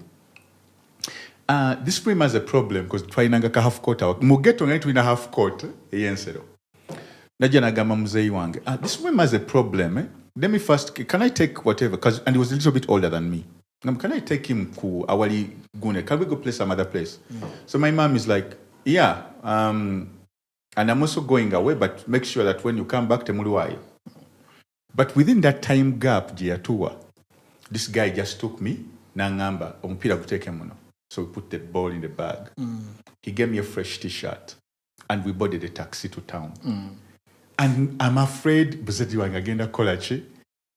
This film has a problem because twainanga ka half court mugeto ngai twina half court eyensero. Najja nagamba muzei wange. This film has a problem. Let me first, can I take whatever? And he was a little bit older than me. Can I take him ku awali gune? Can we go play some other place? So my mom is like, yeah, and I'm also going away, but make sure that when you come back to Muluwai. But within that time gap, this guy just took me, nangamba, omupira kuteke muno. So we put the ball in the bag. He gave me a fresh t-shirt, and we boarded a taxi to town. And I'm afraid, Buzeti wangagenda kolachi,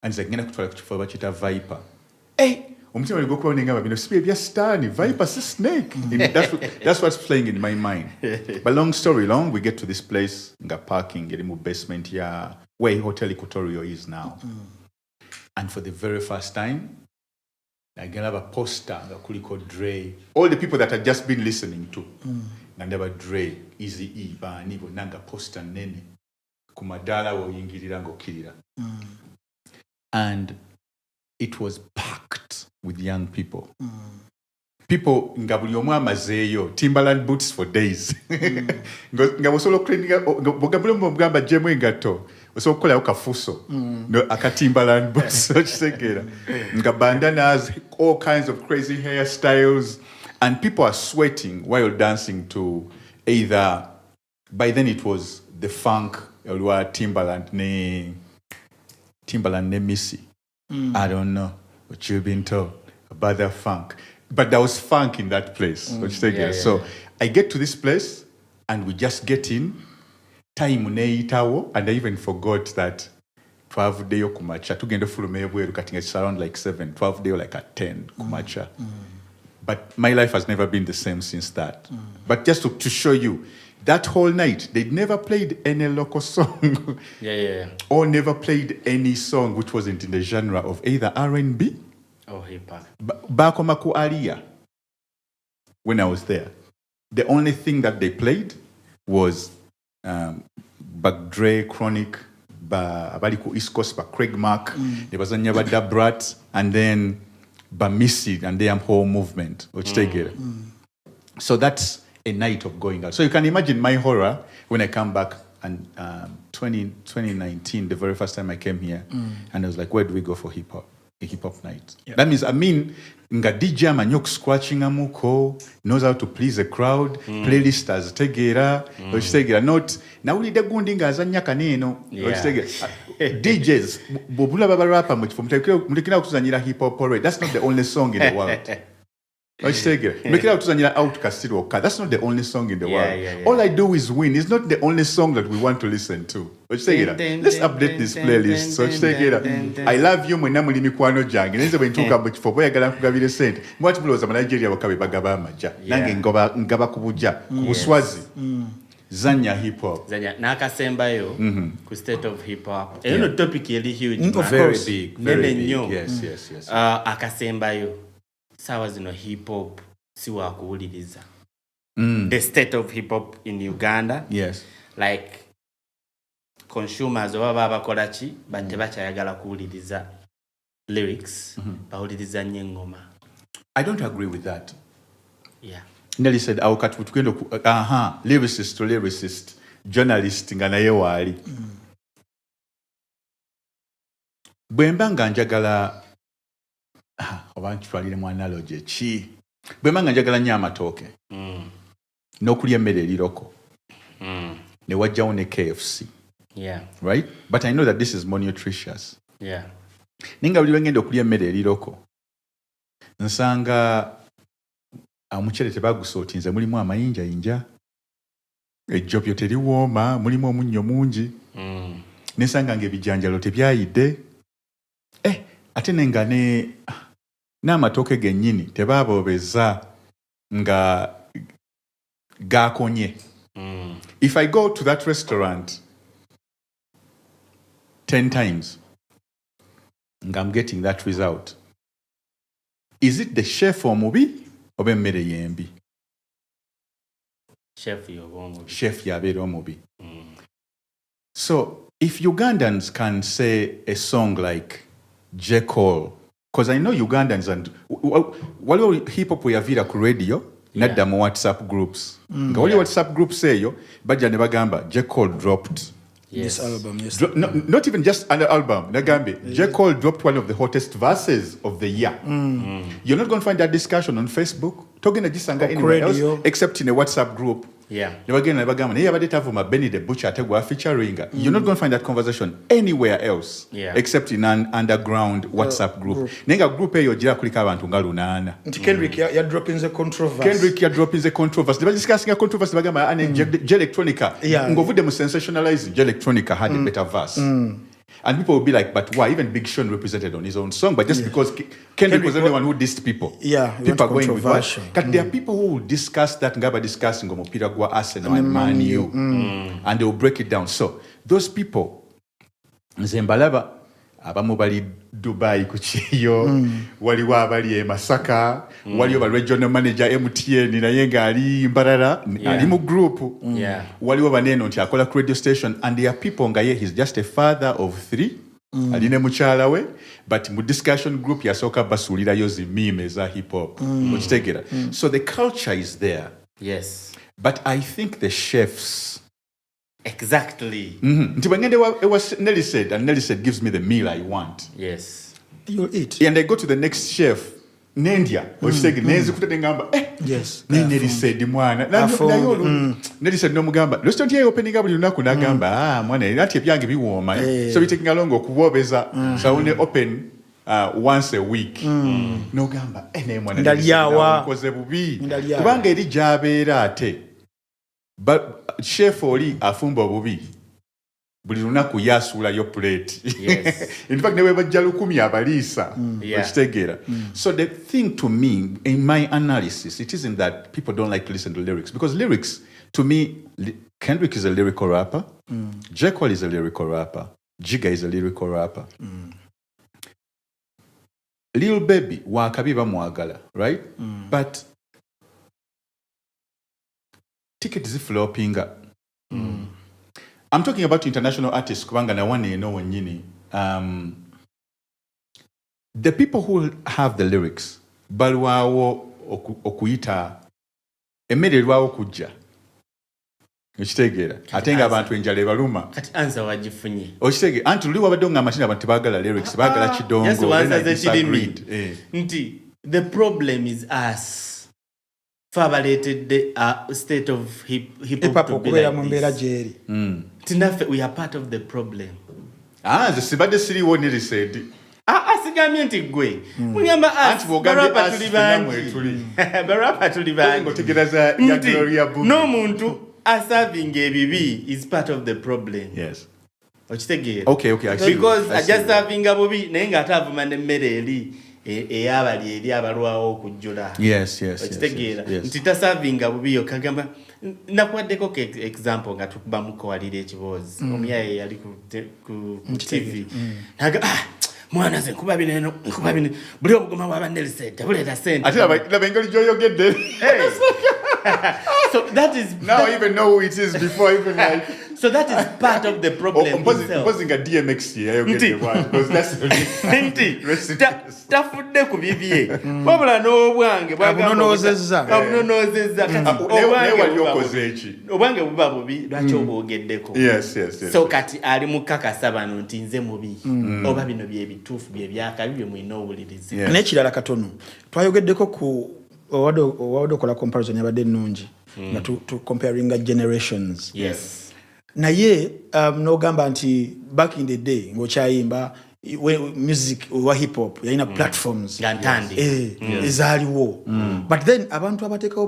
and he's like, ngenda kutwala kuchifaba chita Viper. Hey! Omutima ligokwa nengamba bino sibe bya star ni Viper si snake. That's what's playing in my mind. But long story long, we get to this place, nga parking, eri mu basement ya where Hotel Equatorio is now. And for the very first time, I get a poster nga kuliko Dre. All the people that had just been listening to. Nandaba Dre, Easy E, Banibo, nanga poster nene. Kumadala wo yingirira ngokirira. And it was packed with young people. People ngabuli omwa amazeeyo Timberland boots for days. Ngabosolo cleaning ngabuli omugamba jemwe ngato. So kola kafuso. No akatimberland boots so chisegera. Bandanas, all kinds of crazy hairstyles, and people are sweating while dancing to either, by then it was the funk or Timberland ne Timbaland ne Missy. I don't know what you've been told about that funk. But there was funk in that place. So I get to this place and we just get in. Time neitawo, and I even forgot that 12 day kumacha. Tugenda fulume ebweru cutting it's around like 7, 12 day like at 10 kumacha. But my life has never been the same since that. But just to show you, that whole night, they never played any local song. Or never played any song which wasn't in the genre of either R&B or hip-hop. Bakomaku Aria. When I was there, the only thing that they played was Dre, Chronic, Abaliku East Coast, Craig Mark, there was a Nyabada Brat, and then Missy and their whole movement, which they get. So that's a night of going out. So you can imagine my horror when I come back and 2019, the very first time I came here, and I was like, where do we go for hip hop? A hip hop night. That means, nga DJ amanyok scratching amuko, knows how to please the crowd, playlist as tegera, not na uli de gundi nga azanya kaneno, DJs, bobula baba rapper much from mtekina kutuzanyira hip hop already. That's not the only song in the world. That's not the only song in the world. All I do is win. It's not the only song that we want to listen to. Let's update this playlist. So I love you when I'm mikwano jang. And when talk about for boy agala kugabire sent. What blows am Nigeria wakabe bagaba maja. Nange ngaba kubuja. Kubuswazi. Zanya hip hop. Zanya nakasemba yo ku state of hip hop. You know topic really huge. Very big. Very big. Yes. Akasemba yo. Sawa zino hip hop siwa kuwuliriza. The state of hip hop in Uganda. Yes. Like consumers oba bakolachi bante bachayagala kuwuliriza lyrics bawuliriza nyengoma. I don't agree with that. Yeah. Nelly-Sade awukati tukendo lyricist to lyricist, journalist nga naye wali. Bwemba nga njagala obantu twalire mu analogy chi. Bwemba nga njagala nnyo amatooke. N'okulya emmere eriroko. Ne wajjawo ne KFC. Yeah. Right? But I know that this is more nutritious. Yeah. Ninga buli wengenda okulya emmere eriroko. Nsanga omukyere tebagusootinze mulimu amayinjayinja. Ejjobyo teriwooma, mulimu omunnyo mungi. Nesanga ng'ebijanjalo tebyayidde. Ate nenga n'amatooke gennyini tebaboobeza nga gakonye. If I go to that restaurant 10 times, I'm getting that result. Is it the chef omubi oba emmere yembi? Chef yabeera omubi. So if Ugandans can say a song like J. Cole, because I know Ugandans and waliwo hip hop yavira ku radio nadda mu WhatsApp groups. Nga wali WhatsApp groups eyo bajja ne bagamba J. Cole dropped this album. Yes. Not even just an album. Nagambi, J. Cole dropped one of the hottest verses of the year. You're not going to find that discussion on Facebook, talking to Jisanga anywhere else, except in a WhatsApp group. Yeah. You're not going to find that conversation anywhere else, except in an underground WhatsApp group. Nenga group eyo jira kulika abantu nga lunana. Kendrick ya dropping the controversy. They were discussing a controversy bagamba ane electronica. Ngovude mu sensationalize electronica had a better verse. And people will be like, but why? Even Big Sean represented on his own song, but just because Kendrick was the only one who dissed people. People are going with that. But there are people who will discuss that, ngaba discussing Mupira Gwa Arsenal and Man U. And they will break it down. So, those people, Zembalaba, abamu bali Dubai kuchiyo, waliwo abali Masaka, waliwo ba regional manager MTN naye nga ali Mbarara, ali mu group. Waliwo baneno nti akola radio station, and there are people nga ye he's just a father of 3. Aline mukyala we, but mu discussion group yasooka basulirayo zi meme za hip hop. So the culture is there. Yes. But I think the chefs. Exactly. It was Nelly-Sade, and Nelly-Sade gives me the meal I want. You'll eat. And I go to the next chef, Nendia oshitege nezi kutete ngamba yes Nelly-Sade mwana nayo Nelly-Sade no mugamba restaurant ye opening up lunaku nagamba mwana ati ebyange biwoma so bitaking along okubobeza so only open once a week no gamba ne mwana ndaliyawa koze bubi kubanga eri jabeera ate but chef oli afumba bubi buli lunaku yasula yo plate in fact newe bajja 10 abaliisa okitegera so the thing to me in my analysis it isn't that people don't like to listen to lyrics because lyrics to me Kendrick is a lyrical rapper J. Cole is a lyrical rapper Jigga is a lyrical rapper Lil Baby wakabi bamwagala right but tickets ziflopinga I'm talking about international artists kubanga na one eno wenyini the people who have the lyrics balwawo okuyita emmere lwawo kujja okitegera ate nga abantu enjala ebaluma kati answer wagifunye okitegera anti luli wabadde nga amashini abantu bagala lyrics bagala kidongo nti the problem is us fabulated the state of hip hop to be like this. Tinafe, we are part of the problem. The sibade siriwo Nelly-Sade. Asigamye nti gwe. Mugamba as barapa tulibangi. Barapa tulibangi. Ngotegereza ya Gloria Book. No muntu aserving ebibi is part of the problem. Yes. Okitegera. Okay, I see. Because just serving abubi naye nga atavuma n'emmere eri eyabali eri abalwawo okujjula. Yes. Okitegeera nti tasavinga bubiyo kagamba nakwaddeko example nga tukuba mukowalira ekibozi omuyaye yali ku TV naga mwana ze nkuba bino buli obugoma bwa Nelly-Sade buleeta sente ate laba engeri gy'oyogedde so that is now I even know who it is before even like so that is part of the problem composing a DMX here because that's tafudde ku bibye wabula n'obwange abunonozezza obwange buba bubi lwaki obwogeddeko so kati ali mukakasa bano nti nze mubi oba bino bye bituufu bye byakabi bye mulina owuliriza n'ekirala katono twayogeddeko ku owadde okola comparison yabadde ennungi nga tu comparing generations naye n'ogamba nti back in the day ng'okyayimba music wa hip hop yalina platforms ezaaliwo but then abantu abateekawo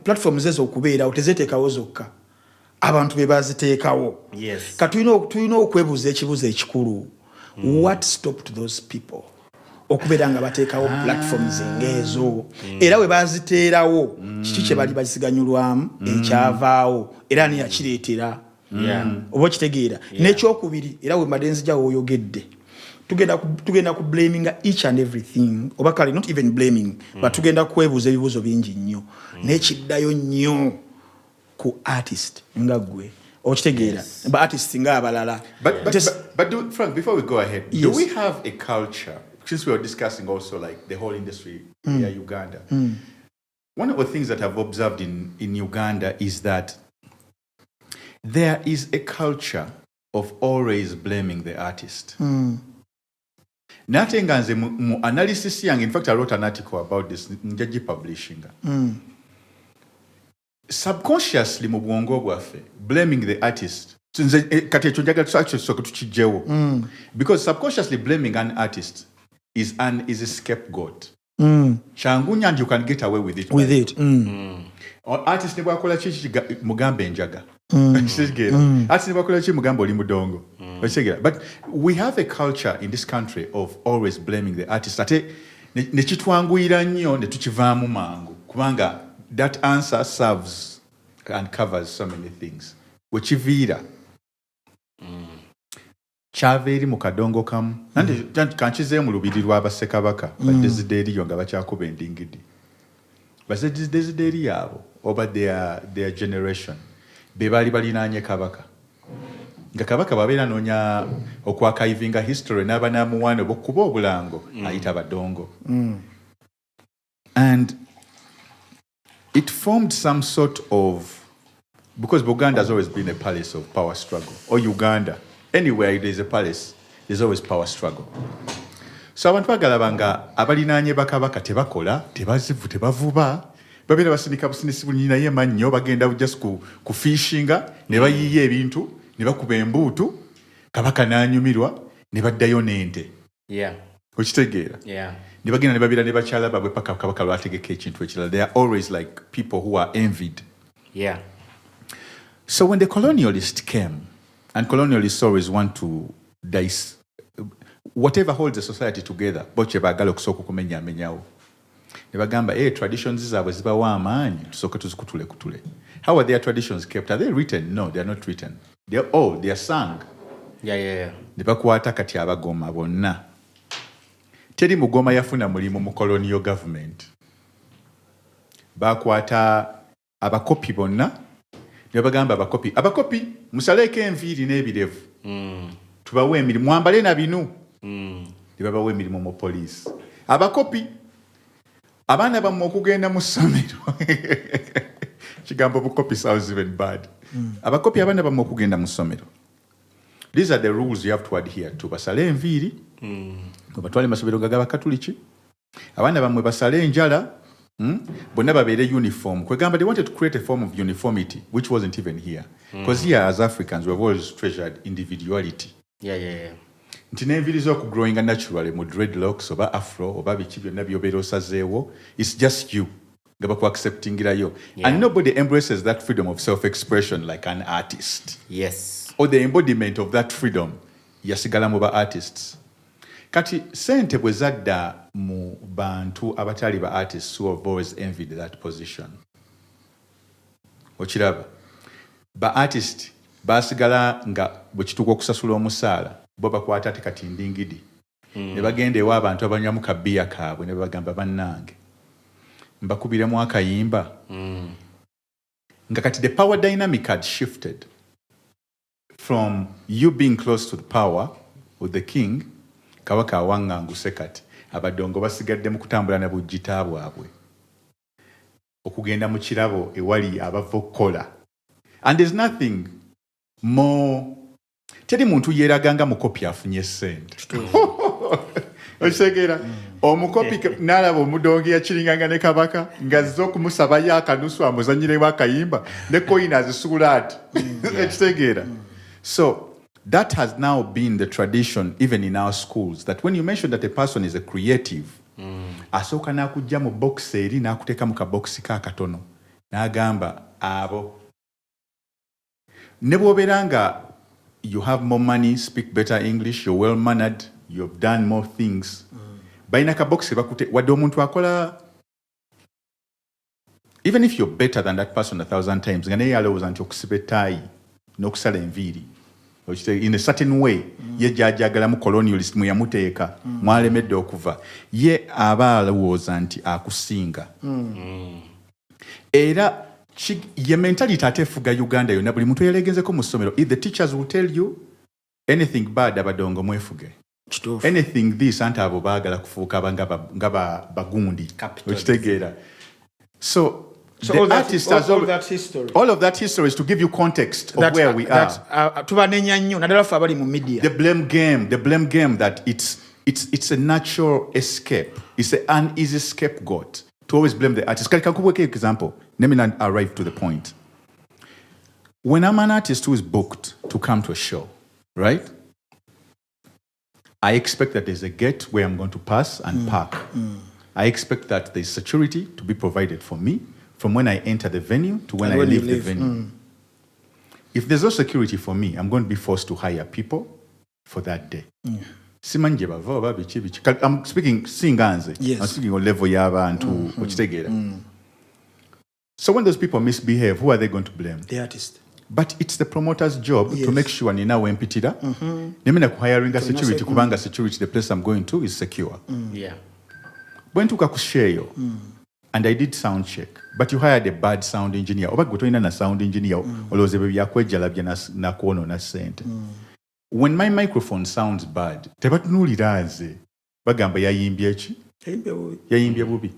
platforms ezo okubeerawo tezeteekawo zokka abantu be baziteekawo tulina okwebuuza ekibuuzo ekikulu what stopped those people okubeera nga bateekawo platforms ng'ezo era we baziteerawo kiki kye bali basiganyulwamu ekyavaawo era ani yakireetera oba kitegeera n'ekyokubiri era we mbadde nzijjawo oyogedde tugenda ku blaming each and everything oba kale not even blaming but tugenda kwebuuza ebibuuzo bingi nnyo n'ekiddayo nnyo ku artist nga gwe okitegeera ba artist nga abalala but Frank, before we go ahead do we have a culture since we are discussing also like the whole industry here Uganda one of the things that I've observed in Uganda is that there is a culture of always blaming the artist. Nate nganze mu analysis yange, in fact I wrote an article about this njaji publishing. Subconsciously mu bwongo bwaffe blaming the artist. Kati ekyo tukijewo. Because subconsciously blaming an artist is a scapegoat. Changunya and you can get away with it. Artist ne bwakola kiki mugambe enjaga. But we have a culture in this country of always blaming the artist. Ate nekitwanguyira nnyo ne tukivaamu mangu kubanga that answer serves and covers so many things. Wekiviira kyava eri mu kadongo kamu nandi kankize mu lubiri lw'abasekabaka badezideriyo nga bakyakuba endingidi bazedezideri abo oba their generation bebali balinaanye kabaka nga kabaka babeera noonya okwakaivinga history n'abanamuwane bokkuba obulango ayita badongo and it formed some sort of, because Buganda has always been a palace of power struggle, or Uganda, anywhere there's a palace, there's always power struggle. So abantu bagalabanga abalinaanye bakabaka tebakola, tebazivu, tebavuba. Babeera basindika businisi bunyina ye mannyo bagenda just ku fishinga ne bayiye ebintu ne bakuba embuutu kabaka n'anyumirwa ne baddayo n'ente. Yeah. Okitegeera? Yeah. Ne bagenda ne babeera ne bakyala babwe paka kabaka lwategeka ekintu ekirala. They are always like people who are envied. Yeah. So when the colonialists came, and colonialists always want to dice whatever holds the society together, boche bagala okusooka okumenyaamenyawo. Ne bagamba, traditions zaabwe zibawa amaanyi, tusooke tuzikutule. How are their traditions kept? Are they written? No, they are not written. They are old, they are sung. Yeah. Ne bakwata kati abagoma bonna. Teri mugoma yafuna mulimu mu colonial government. Bakwata abakopi bonna. Ne bagamba abakopi musaleeko enviiri n'ebirevu. Tubawe emirimu mwambale na binu. Ne babawa emirimu mu police. Abakopi abaana bammwe okugenda mu ssomero. Kigambo bukopi sounds even bad. Abakopi abaana bammwe okugenda mu ssomero. These are the rules you have to adhere to. Basale enviiri. Batwale masomero gagaba Katuliki. Abaana bammwe basale enjala. Bonna babeere uniform. Kwegamba they wanted to create a form of uniformity which wasn't even here. Because here as Africans we've always treasured individuality. Yeah. Nti n'enviiri z'okugrowinga naturally mu dreadlocks oba afro oba biki byonna by'obeera osazeewo, it's just you nga baku-acceptingirayo. And nobody embraces that freedom of self-expression like an artist. Yes. Or the embodiment of that freedom yasigala mu ba artists. Kati sente bwe zadda mu bantu abatali ba artists who have always envied that position. Okiraba. Ba artist basigala nga bwe kituuka okusasula omusaala bo bakwata ate kati ndingidi. Ne bagenda ewa abantu abanywamu kabiya kaabwe ne bagamba bannange mbakubiremu akayimba. Nga kati the power dynamic had shifted from you being close to the power with the king, kabaka awanganguse kati abadongo basigadde mu kutambula na bujjita bwabwe okugenda mu kirabo ewali abava okukola. And there's nothing more. Teri muntu yeeraganga mukopi afunye ssente. Okitegeera? Omukopi n'alaba omudongo yakiringanga ne kabaka ng'azze okumusabayo akanusu amuzanyirewo akayimba ne koyini azisuula ati. Okitegeera? So that has now been the tradition even in our schools, that when you mention that a person is a creative, asooka n'akujja mu box eri n'akuteeka mu kaboksi kaakatono n'agamba abo. Ne bw'obeera nga you have more money, speak better English, you're well mannered, you've done more things. Baina ka box bakute wadde omuntu akola, even if you're better than that person 1,000 times, nga naye alowooza nti okusiba ettaayi n'okusala enviiri in a certain way, ye gy'ajagalamu colonialist mwe yamuteeka mwalemedde okuva, ye aba alowooza nti akusinga. Era ye mentality ate efuga Uganda yonna, buli muntu yelegenzeko mu ssomero. If the teachers will tell you anything bad, abadongo mwefuge. Anything this, anti abo baagala kufuuka nga bagundi. Okitegeera? So the artist has all that history. All of that history is to give you context of where we are. Tubanenya nnyo naddala ffe abali mu media. The blame game that it's a natural escape. It's an easy scapegoat to always blame the artist. Can I give an example? Let me arrive to the point. When I'm an artist who is booked to come to a show, right? I expect that there's a gate where I'm going to pass and park. I expect that there's security to be provided for me from when I enter the venue to when I leave the venue. If there's no security for me, I'm going to be forced to hire people for that day. I'm speaking singanze. Yes. I'm speaking on level y'abantu okitegeera. So when those people misbehave, who are they going to blame? The artist. But it's the promoter's job to make sure nina wempitira. Nemina kuhiring a security kubanga security, the place I'm going to is secure. Yeah. When tuka kusheyo, and I did sound check, but you hired a bad sound engineer. Oba gotoina na sound engineer, oloze bebi yakwejala bya na kuono na sente. When my microphone sounds bad, tebatunulira nze bagamba yayimbye ki? Yayimbye bubi.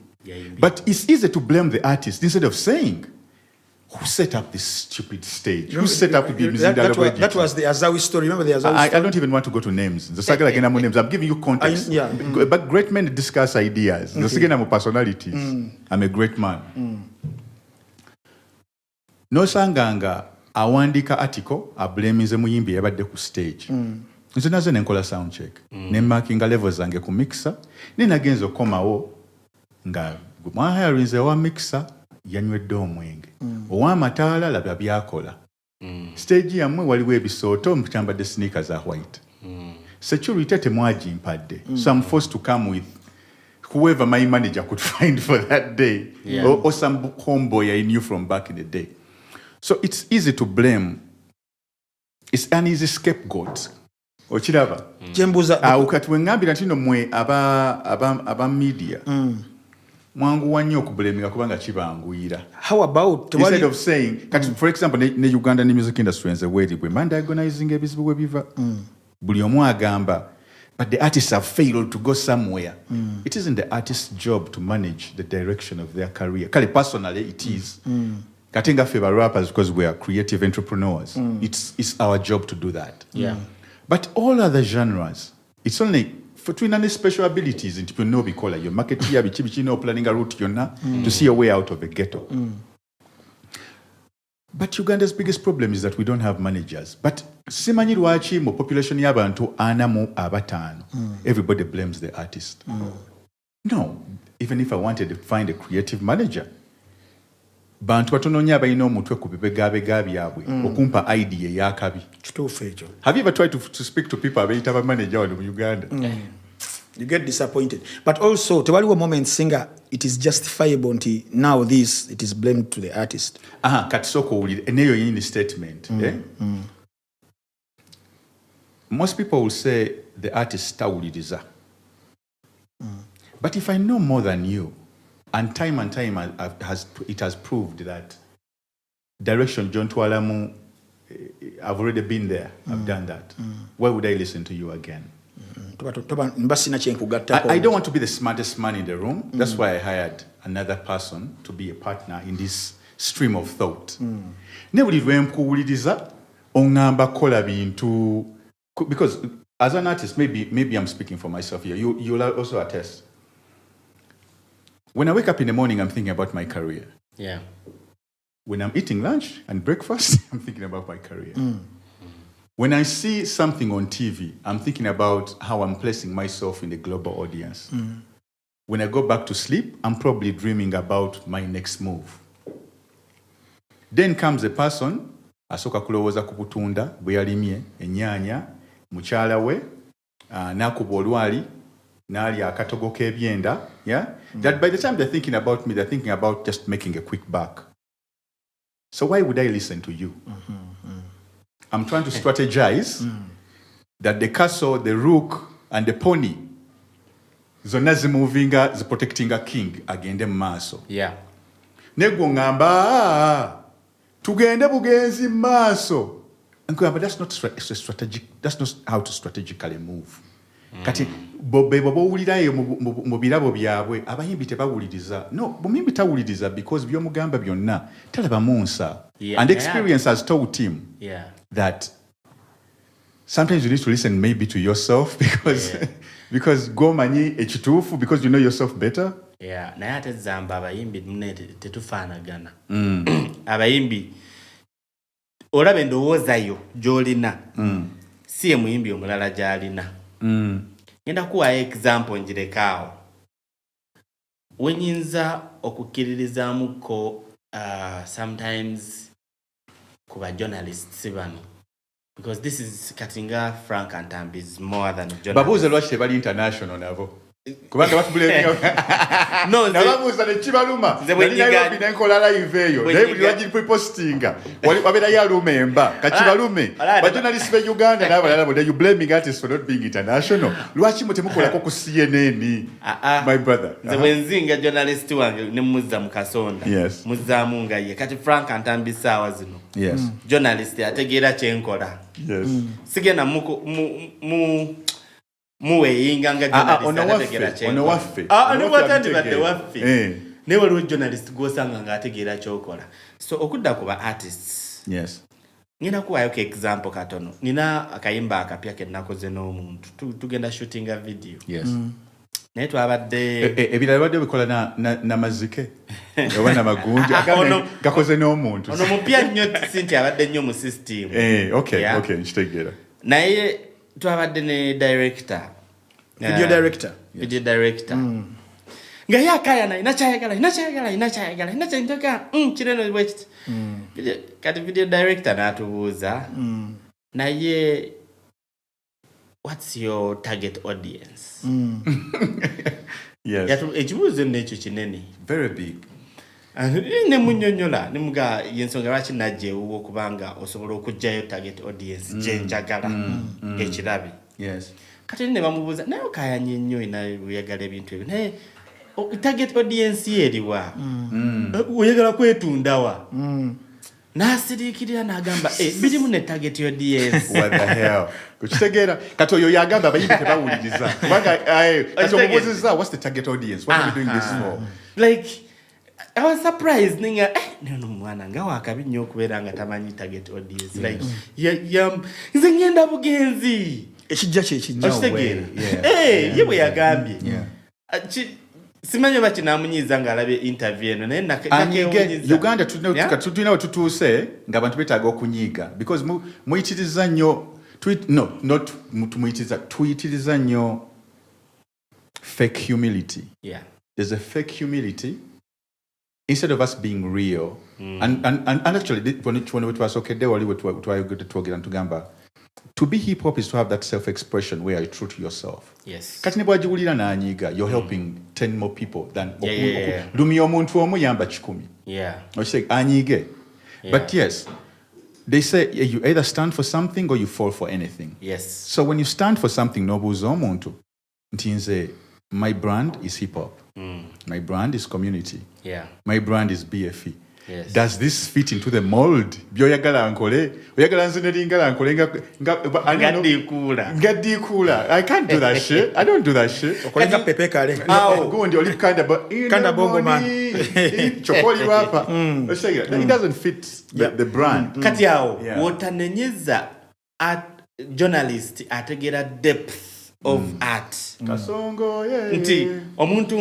But it's easy to blame the artist instead of saying, who set up this stupid stage? Who set up the that was the Azawi story. Remember the Azawi story? I don't even want to go to names. I'm giving you context. But great men discuss ideas. Okay. Personalities. I'm a great man. No sanganga awandika article ablemize muyimbi yabadde ku stage. Nze nazo nenkola sound check. Ne marking levels zange ku mixer. Ninagenza okomawo nga mwahayarinze wa mixer yanywedde omwenge. Ow'amataala labya byakola. Stage yammwe waliwo ebisooto mukyambadde sneakers za white. Security temwagimpadde. So I'm forced to come with whoever my manager could find for that day. Or some homeboy I knew from back in the day. So it's easy to blame. It's an easy scapegoat. Ochiraba. Ukati wengambira ntino mwe aba media. Mwangu wanyo okubulemika kubanga kibanguyira. How about instead of saying for example ne Uganda music industry nze weri bwe man diagnosing ebizibu bwe biva buli omu agamba but the artists have failed to go somewhere. It isn't the artist's job to manage the direction of their career. Kale personally it is. Katinga favor rappers because we are creative entrepreneurs. It's our job to do that. But all other genres, it's only for twin special abilities in people know bikola your marketeer bichi no planning a route yonna to see a way out of the ghetto. But Uganda's biggest problem is that we don't have managers. But simanyi lwaki mu population y'abantu ana mu abatano. Everybody blames the artist. No, even if I wanted to find a creative manager, bantu batononya abalina omutwe ku bibegabega byabwe okumpa idea yakabi. Have you ever tried to speak to people abayita ba manager in Uganda? You get disappointed. But also, tewaliwo moment singer, it is justifiable until now this, it is blamed to the artist. Katisoko uli, eneyo yini statement. Most people will say the artist tawuliriza. But if I know more than you, and time it has proved that direction John Twalamu, I've already been there. I've done that. Why would I listen to you again? I don't want to be the smartest man in the room. That's why I hired another person to be a partner in this stream of thought. Because as an artist, maybe I'm speaking for myself here. You'll also attest. When I wake up in the morning, I'm thinking about my career. When I'm eating lunch and breakfast, I'm thinking about my career. When I see something on TV, I'm thinking about how I'm placing myself in the global audience. When I go back to sleep, I'm probably dreaming about my next move. Then comes a person, asoka kulowooza ku butunda, bwe yalimye, ennyaanya, mukyala we, n'akuba olwali, n'alya akatogo k'ebyenda, that by the time they're thinking about me, they're thinking about just making a quick buck. So why would I listen to you? I'm trying to strategize that the castle, the rook, and the pony, zonna zimuvinga, protecting a king agende maaso. Negwo ngamba, tugende bugenzi maaso. But that's not strategic. That's not how to strategically move. Kati bebo bowulirayo mu birabo byabwe abayimbi tebawuliriza. No, bumimbi tawuliriza because byomugamba byonna talaba munsa. And experience has taught him that sometimes you need to listen maybe to yourself because go manyi ekituufu because you know yourself better. Naye ate Zamba abayimbi mune tetufaanagana. Abayimbi olaba endowoozayo gy'olina si ye muyimbi omulala gy'alina. Ngenda kuwa example njirekawo. Wenyinza okukkiririzaamuko sometimes kuba journalists bano. Because this is Katinga, Frank and Ntambi is more than a journalist. Babuze lwaki tebali international nabo. Kubanga batubulenya. No, nababuza ne kibaluma. Nali nenkola live eyo. Naye buli lwagi postinga. Wabera ya lumemba. Kakibalume. Ba journalists be Uganda n'abalala bo you blaming artists for not being international. Lwaki mutemukola ko ku CNN. My brother. Nze wenzinga journalist wange ne muzza mukasonda. Muzzamu nga ye. Kati Frank and Ntambi sawa zino. Journalist ategeera kyenkola. Sigenda muwe inganga journalist ategera kyenkola. Waffe. ne waliwo journalist gw'osanga ng'ategeera ky'okola. So okudda ku ba artists. Yes. Ngenda kuwaayo ka example katono. Nina akayimba akapya ke nakoze n'omuntu. Tugenda shootinga video. Yes. Naye twabadde ebirala badde bikola na mazike oba na magunju gakoze n'omuntu. Ono mupya nnyo sinti abadde nnyo mu system. Okay, nkitegeera. Naye twabadde ne director. Video director. Video director. Nga yakayana inakyayagala kireno bwekiti. Kati video director n'atubuuza. Naye what's your target audience? Yes. Ekibuuzo n'ekyo kinene. Very big. Ne munyonyola nemuga yensonga lwaki najjeewo okubanga osobola okugjayo target audience gye njagala ekirabi. Yes. Kati ne bamubuuza naye okayanye nnyo oyagala ebintu ebyo naye target audience ye eriwa oyagala kwetundawa n'asiriikirira n'agamba birimu ne target audience. What the hell? Kukitegera kati oyo yagamba abayimbi tebawuliriza kubanga kati omubuuzizza what's the target audience, what are you doing this for? Like I was surprised ninga no mwana nga wakabi nnyo okubeera nga tamanyi target audience. Like nze ngenda bugenzi ekijja ekitegeera ye bwe yagambye simanyi baki namunyiiza ng'alabye interview eno naye nakewunyiza Uganda tulina we tutuuse ng'abantu beetaaga okunyiiga because muyitiriza nnyo tuyitiriza nnyo fake humility. There's a fake humility instead of us being real. And actually when we twasokedde wali twayogedde twogera ntugamba to be hip hop is to have that self-expression where you're true to yourself. Yes. Kati ne bwagiwulira n'anyiiga you're helping 10 more people than lumya omuntu omu yamba 10. Okitegeera anyiige. But yes, they say you either stand for something or you fall for anything. Yes. So when you stand for something n'obuuza omuntu nti nze my brand is hip hop. My brand is community. My brand is BFE. Yes. Does this fit into the mold? Byoyagala nkole oyagala nze neringala nkole ngadikula. I can't do that shit. I don't do that shit. Okolenga pepe kale. Gundi oli kanda bongo man. Chokoli rapa. It doesn't fit the brand. Kati awo wotanenyeza journalist ategera depth of art. Kasongo nti omuntu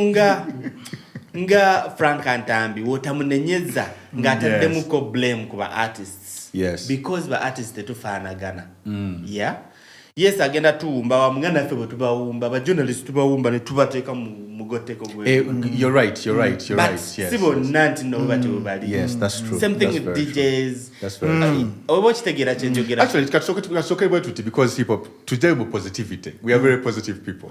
nga Frank Ntambi wotamunenyeza ng'ataddemuko blame ku ba artists. Because ba artists tetufaanagana. Yes, agenda tuwumba wamuganda ffe bwe tubawumba ba journalists tubawumba ne tubateeka mu mugoteko gwe. You're right. Yes. Si bonna nti no batubali. Yes, that's true. Same thing with DJs. That's very true. Oba kitegeera kyenjogera. Actually kasoke bwe tuti because hip hop today with positivity. We are very positive people.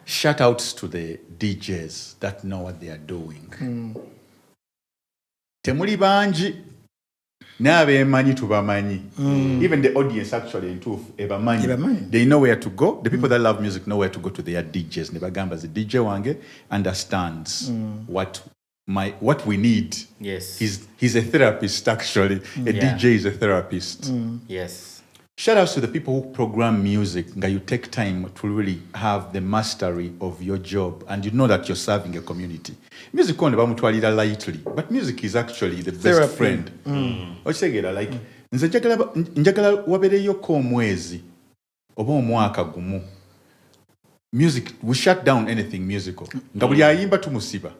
Shout outs to the DJs that know what they are doing. Temuli banji n'abeemanyi tubamanyi. Even the audience actually ntuufu ebamanyi. They know where to go. The people that love music know where to go to their DJs. Ne bagamba the DJ wange understands what we need. Yes. He's a therapist actually. A DJ is a therapist. Yes. Shout outs to the people who program music. You take time to really have the mastery of your job and you know that you're serving a community. Music on bamutwalira lightly, but music is actually the best friend. Okitegeera like nze njagala wabeereyoko omwezi oba omwaka gumu. Music, we shut down anything musical. Nga buli ayimba tumusiba.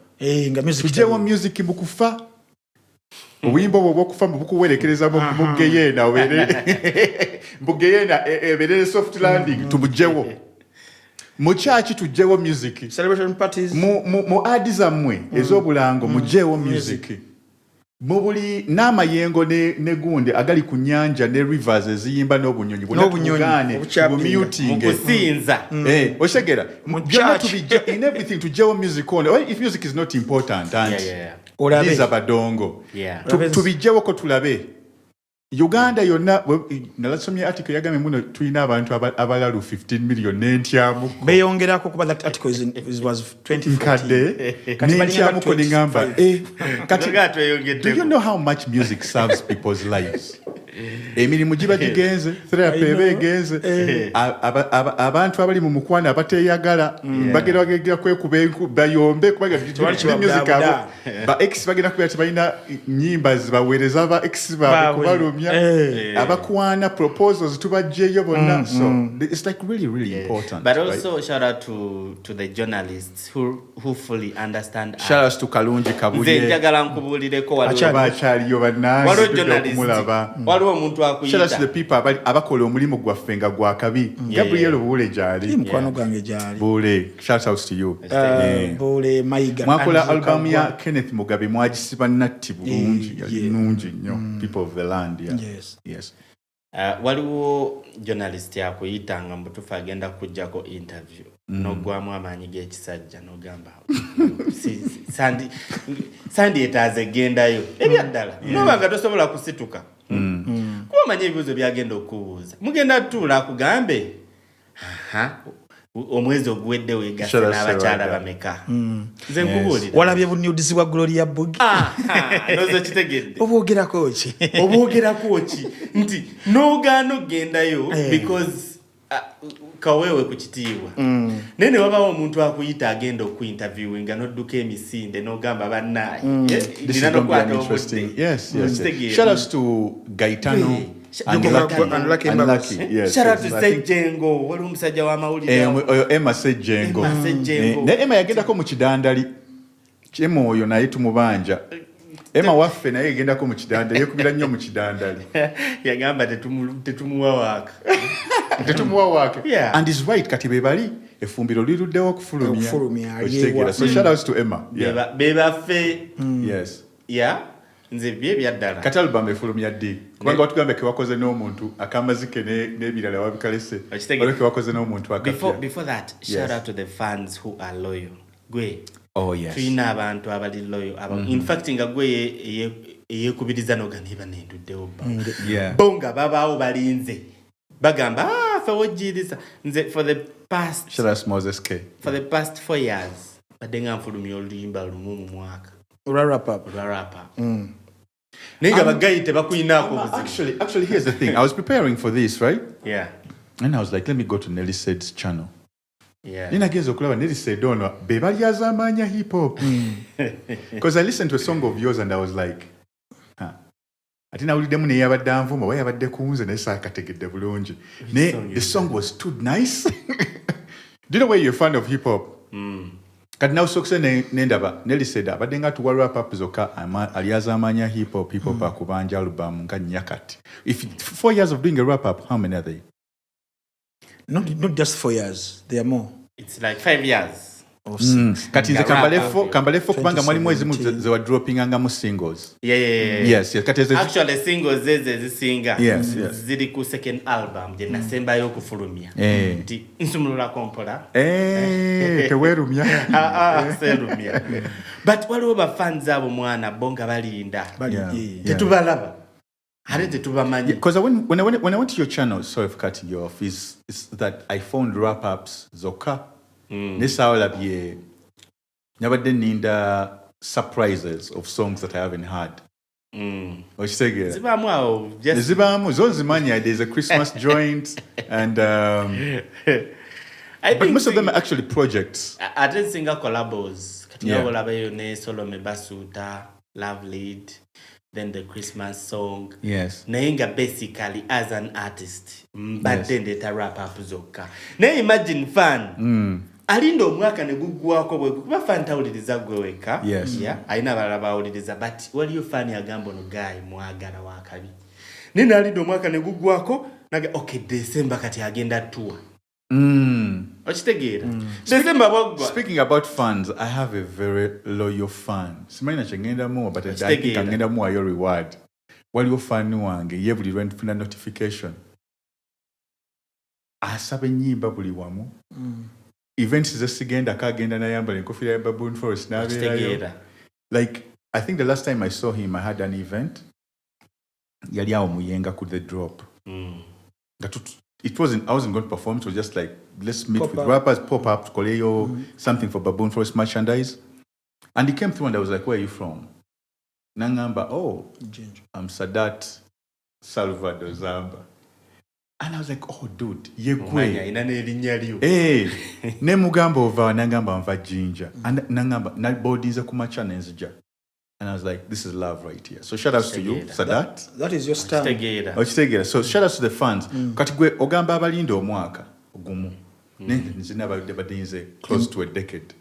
Tujewo music bukufa. Obuyimba obwo bwokufa bukuwerekereza mugeyeena mbugeyeena ebeerere soft landing tubujewo. Mu church tujewo music. Celebration parties. Mu adi zammwe ez'obulango mujewo music. Mu buli n'amayengo ne gunde agali ku nnyanja ne rivers eziyimba n'obunyonyi bunatugane muting okusinza. Oshegera byonna tubijja in everything tujewo music on. If music is not important and these are badongo. Tubijjewo ko tulabe. Uganda yonna nalasomye article yagamye muno tulina abantu abalalu 15 million n'entyamu. Beyongerako kuba that article was 2014. N'entyamu ko ningamba kati do you know how much music serves people's lives? emirimu giba gigenze therapy eba egenze abantu abali mu mukwano abateeyagala bagera kwekuba bayombe kubanga music abo ba ex bagenda kubeera tebalina nnyimba zibaweereza aba ex baabwe kubalumya abakwana proposals tubajjeeyo bonna so it's like really important, but also right? Shout out to the journalists who fully understand. Shout out to Kalungi Kabulye. Njagala nkubulireko waliwo bannansi tukumulaba. Waliwo omuntu akuyita. Shout out to the people abakola omulimu gwaffe nga gwa kabi. Gabriel Buule gyali. Mukwano gwange gyali. Buule, shout out to you. Buule Mayiga. Mwakola album ya Kenneth Mugabe mwagisiba natti bulungi nungi nnyo. People of the land. Yes. Waliwo journalist yakuyitanga mbutufu agenda kujjako interview nogwamu amaanyi g'ekisajja nogamba sandi etaaze gendayo ebyaddala nobanga tosobola kusituka kuba omanyi ebibuuzo byagenda okubuuza mugenda tuula akugambe omwezi oguwedde weegase n'abakyala bameka nze nkubuulira walabye bunyudizi bwa Gloria Bugi nozo kitegedde obwogerako ki nti noogaana okgendayo because kawewe ku kitiibwa nene wabawo omuntu akuyita agenda okuinterviewinga n'odduka emisinde n'ogamba bannaaye ndina n'okwata obudde. Yes. Shout out to Gaetano Unlucky. Yes. Shout out to Sejjengo wali omusajja w'amawulire Emma Sejjengo ne Emma yagendako mu kidandali Emma oyo naye tumubanja Emma waffe naye yagendako mu kidandali yekubira nnyo mu kidandali yagamba tetumuwa waaka and is right kati be bali efumbiro liruddewo okufulumya so shout out to Emma bebaffe nze bye byaddala kati album efulumya ddi kubanga watugambe kewakoze n'omuntu akamazike n'ebirala wabikalese waliwo kewakoze n'omuntu akapya. Before that, shout out to the fans who are loyal. Gwe tulina abantu abali loyal in fact nga gwe eyekubiriza n'oganiba n'enduddewo bonga babaawo balinze bagamba fe wojjiriza nze for the past 4 years badde nga nfulumya oluyimba lumu mu mwaka Rapa. Ninga bagayite bakuyinaako buzibu. Actually, here's the thing. I was preparing for this, right? Yeah. And I was like, let me go to Nelly-Sade's channel. Yeah. Nina genzo okulaba Nelly-Sade ono bebalyaza amaanya hip hop. Because I listened to a song of yours and I was like, ati nawuliddemu naye yabadde anvuma oba yabadde kunze naye saakategedde bulungi. The song was too nice. Do you know why you're a fan of hip hop? Kati nawe sokuse nendaba Nelly-Sade abadde nga tuwa rap up zokka alyaza amaanya hip hop akubanja album nga nnya kati. If 4 years of doing a rap up, how many are they? Not just 4 years, there are more. It's like 5 years. Kati nze kambalefo kubanga mwalimu ezimu ze wa dropping anga mu singles. Yes. Actually singles zisinga ziri ku second album je nasembayo okufulumya. Nti nsumulula kompola. Tewerumya. Serumya. But waliwo ba fans abo mwana bonga balinda. Tetubalaba. Because when I went to your channel, sorry for cutting you off, is that I found wrap ups zoka. This labye nyabadde ninda surprises of songs that I haven't heard. Zibamu zonzimanya there's a Christmas joint and but most of them are actually projects. I didn't sing collabos. Katinga labayo ne Solome Basuta, Love Lead. Then the Christmas song. Yes. Nainga basically as an artist. But then they rap up zoka. Now imagine fan. Alindo omwaka ne guggwako bwe kuba fan tawuliriza gwe weka. Yeah. Aina balaba awuliriza but wali yo fan agamba no guy mwagala wakabi. Nina alindo omwaka ne guggwako naga okay December kati agenda tour. Speaking about fans, I have a very loyal fan. Simanya chengenda mo, but I think ngenda mo ayo reward. Wali yo fan wange yebuli rentfuna notification. Asabe nyimba buli wamu. Events zesigenda kagenda na yamba nkofira ya Baboon Forest na bera. Like I think the last time I saw him I had an event. Yali awo muyenga ku the drop. I wasn't going to perform, it was just like, let's meet with rappers, pop up, Koleo, something for Baboon Forest merchandise. And he came through and I was like, where are you from? Nangamba, I'm Sadat. Salvador Zamba. And I was like, oh, dude, ne mugamba ova nangamba nva jinja. And nangamba na bodies kumacha nenzija. And I was like, this is love right here. So shout out to you, Sadat. That is your star. So shout out to the fans. Kati gwe ogamba abalinda omwaka ogumu. Nzina badinze close to a decade.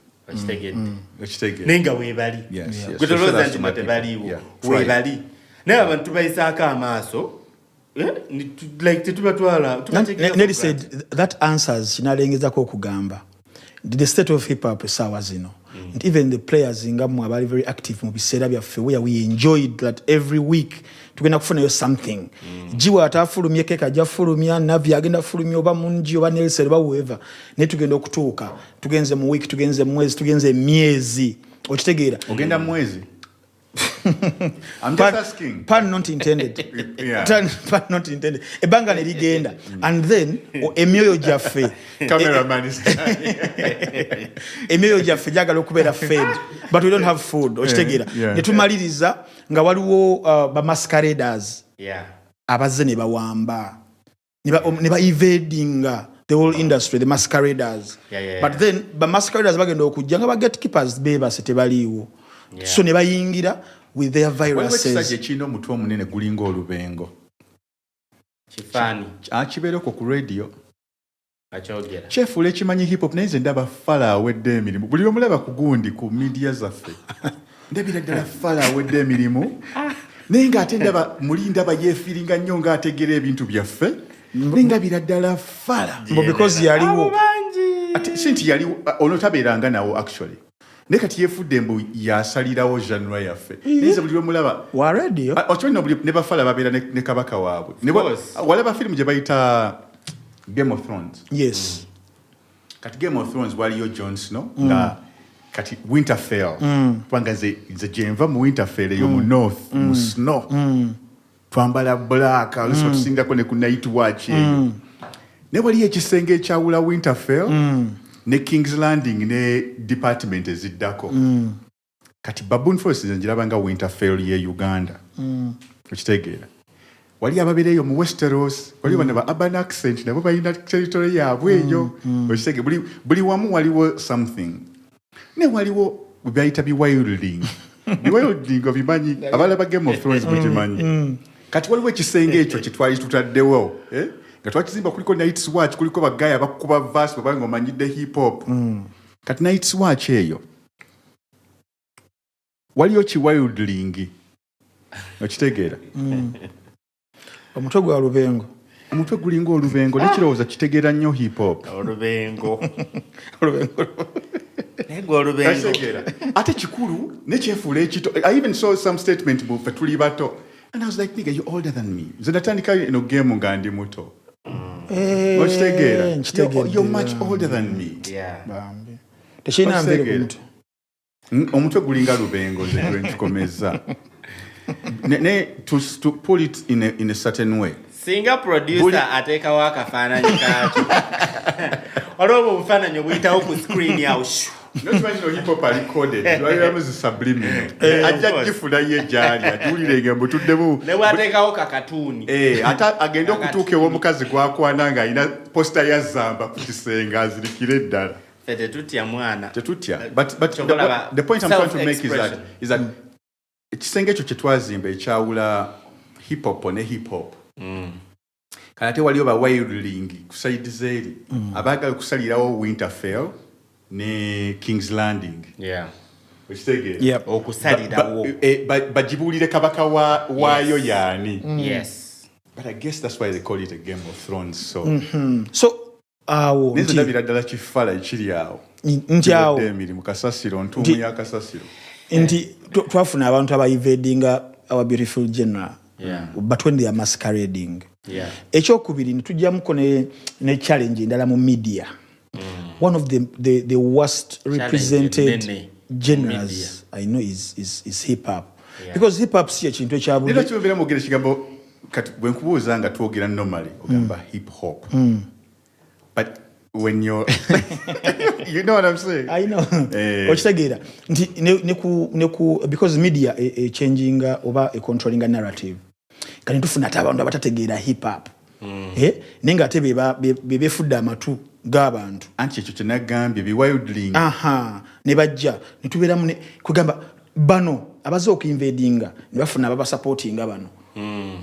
Nenga webali. Yes. Gutoloza nti matebaliwo. Webali. Naye abantu bayisaka amaaso. Like tetubatwala. Nelly said that answers kinalengezako okugamba. The state of hip hop sawa zino. And even the players ngamu abali very active mu biseera byaffe where we enjoyed that every week tugenda kufunayo something. Jiwa atafulumye keka jafulumya navi agenda fulumya oba munji oba Nelson oba whoever ne tugenda okutuuka tugenze mu week tugenze mwezi tugenze myezi okitegeera ogenda mwezi. I'm just asking. Pun not intended. Pun not intended. Ebanga ne ligenda and then emyoyo gyaffe cameraman is emyoyo gyaffe jagala okubeera fed but we don't have food okitegeera ne tumaliriza nga waliwo ba masqueraders abazze ne bawamba ne ba evadinga the whole industry, the masqueraders. But then ba masqueraders bagenda okujja nga ba gatekeepers bebase tebaliiwo so ne bayingira with their viruses. Waliwo kino omutwe omunene gulinga olubengo. Kifani. Akibeera ku radio. Akyogera. Chefuula ekimanyi hip hop naye nze ndaba Fala awedde emirimu. Buli omulaba ku gundi ku media zaffe. Ndabira ddala Fala awedde emirimu. Naye ng'ate ndaba ndaba yeefiringa nnyo ng'ategeera ebintu byaffe. Naye ndabira ddala Fala. Because yaliwo. Ate sinti yaliwo onotabeeranga nawo actually. Ne kati yefudde mbu yasalirawo genre yaffe. Nize buli mulaba wa radio. Ocho buli ne bafala babeera ne kabaka waabwe. Ne walaba film gye bayita Game of Thrones. Yes. Kati Game of Thrones waliyo Jon Snow nga kati Winterfell. Panga ze jenva mu Winterfell yo mu North mu snow. Twambala black also tusingako ne ku night watch. Ne waliyo ekisenge ekyawula Winterfell. Ne King's Landing ne department eziddako. Kati Baboon Force njirabanga Winterfell ye Uganda. Okitegeera. Wali ababereyo mu Westeros, wali bana ba urban accent nabo bayina territory yabwe eyo. Okitegeera buli wamu waliwo something. Ne waliwo bayita wilding. Wilding obimanyi abala ba Game of Thrones mukimanyi. Kati waliwo ekisenge ekyo kitwali tutaddewo, Gatwakizimba kuliko Night's Watch kuliko bagaya bakuba verse babango omanyidde hip hop. Kati Night's Watch eyo. Waliyo wildling. Okitegeera. Omutwe gwa lubengo. Omutwe gulinga olubengo nekirowooza kitegeera nnyo hip hop. Olubengo. Ate kikulu nekyefuula ekito. I even saw some statement mu fe tuli bato. And I was like, nigga, you're older than me. Nze natandika ino game nga ndi muto. You're much older than me. Teshina mbere ku mutwe. Omutwe gulinga lubengo nze nkikomereza. To pull it in a certain way. Singa producer ateka wakafaananyi kacho. Olobo bufaananyi buyitawo ku screen yawo. Not when hip hop are recorded. Why am I subliminal? Ajja gifuna ye jali atulirenge mbutuddemu. Ne watekawo kakatuni. Ata agenda okutuuka omukazi gwakwana nga alina poster ya Zamba ku kisenge azirikire ddala. Fete tutya mwana. Tetutya. But the point I'm trying to make is that ekisenge ekyo kye twazimba ekyawula hip hop ne hip hop. Kanate waliyo ba wildling ku side zeri. Abaagala kusalirawo Winterfell ne King's Landing. Okitegeera. Okusalirawo. Bajibulire kabaka waayo yaani. Yes. But I guess that's why they call it a Game of Thrones. So awo nti ndabira ddala kifala ekiri awo. Nti awo emirimu kasasiro ntumu ya kasasiro. Nti twafuna abantu abayivadinga our beautiful general. But when they are masquerading. Ekyokubiri ntujjamuko ne challenge endala mu media. One of the worst represented genres I know is hip hop. Because hip hop si ekintu ekyabu. Nira kyobera mugere kigambo kati bwe nkubuuza nga twogera normally ogamba hip hop. But when you're you know what I'm saying? I know. Okitegeera nti neku because media changing over a controlling a narrative. kati tufuna ate abantu abatategeera hip hop naye nga ate bebefudde amatu g'abantu anti ekyo kyenagambye bewildling ne bajja ne tubeeramu kugamba bano abaze okuinvadinga ne bafuna ababasupportinga bano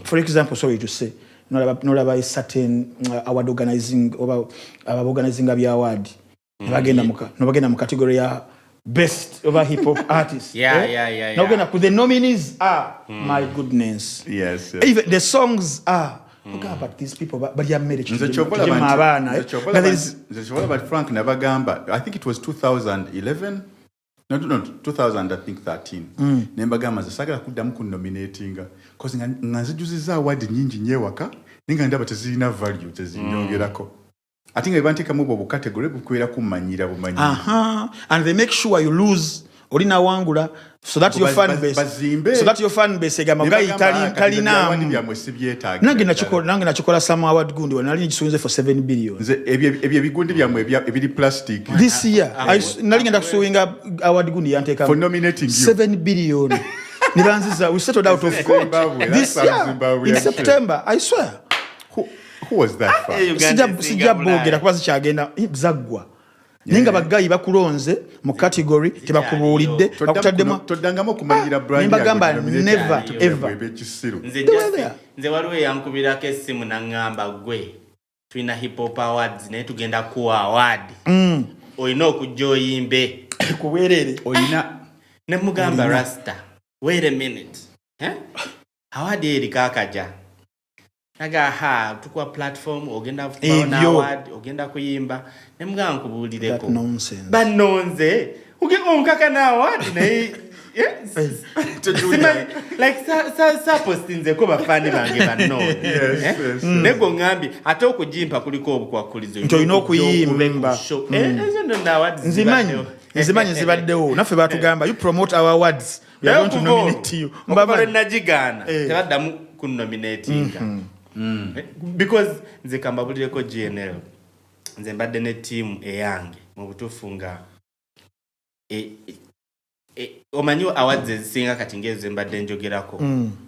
for example sorry to say nolaba certain award organizing oba organizing bya award nobagenda mu category ya best over hip hop artist nogenda ku the nominees are my goodness yes. Even the songs are but these people but you are married but Frank nabagamba I think it was 2011 no 2000 I think 13 nembagamba zasagala kuddamu ku nominatinga cause nganzijuziza award nyingi nyewaka ninga ndaba tezirina value tezinyongerako ati nga banteka mu bo category bukwera kumanyira bumanyi and they make sure you lose olina wangula so that your fan base egamba gayi talina nange nakikola some award gundi wanali ngisunze for 7 billion ebyo bigundi byamwe ebiri plastic this year nali ngenda kusuwinga award gundi yanteka for nominating you 7 billion nibanziza we settled out of court this year in September I swear who was that for sijabogera kuba zikyagenda zaggwa ninga bagayi bakulonze mu category tebakubuulidde bakutaddemu toddangamo okumanyira brand nimbagamba never ever nze waliwo yankubirako essimu naŋŋamba gwe tulina hip hop awards naye tugenda kuwa award olina okujja oyimbe kuweerere olina ne mugamba rasta wait a minute award eriko akaja naga tukwa platform ogenda kufauna award ogenda kuyimba ne mugamba nkubuulireko banonze onkaka na award naye like sa postinzeko bafani bange banone nego ngambi ate okujimpa kuliko obukwakulizo nti olina okuyimba nzimanyi zibaddewo naffe batugamba you promote our awards we are going to nominate you mbaba najigana tebaddamu kunominatinga because nze kambabulireko GNL nze mbadde ne team eyange mu butuufu nga omanyi awards ezisinga kati ngezo mbadde njogerako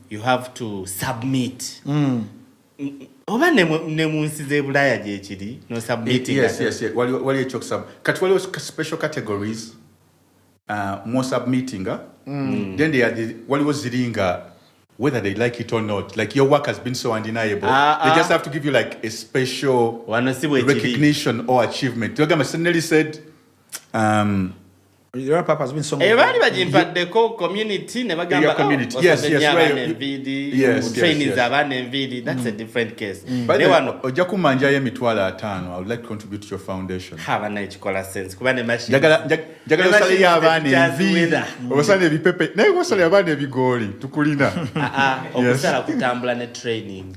you have to submit oba ne mu nsi z'ebulaya gyekiri no submitting yes wali ekyokusaba kati waliwo special categories more submitting then waliwo ziringa whether they like it or not, like your work has been so undeniable, they just have to give you like a special recognition or achievement. Nelly said, the rap has been so much. Community, never community. Yes. That's a different case. But Ojakumanja ye mitwala 5. I would like to contribute to your foundation. Have a nice color sense. Kubane machine. Jagala usali yabane envidi. Obasale bipepe. Na wasale yabane bigoli. Tukulina. Obusala kutambula ne training.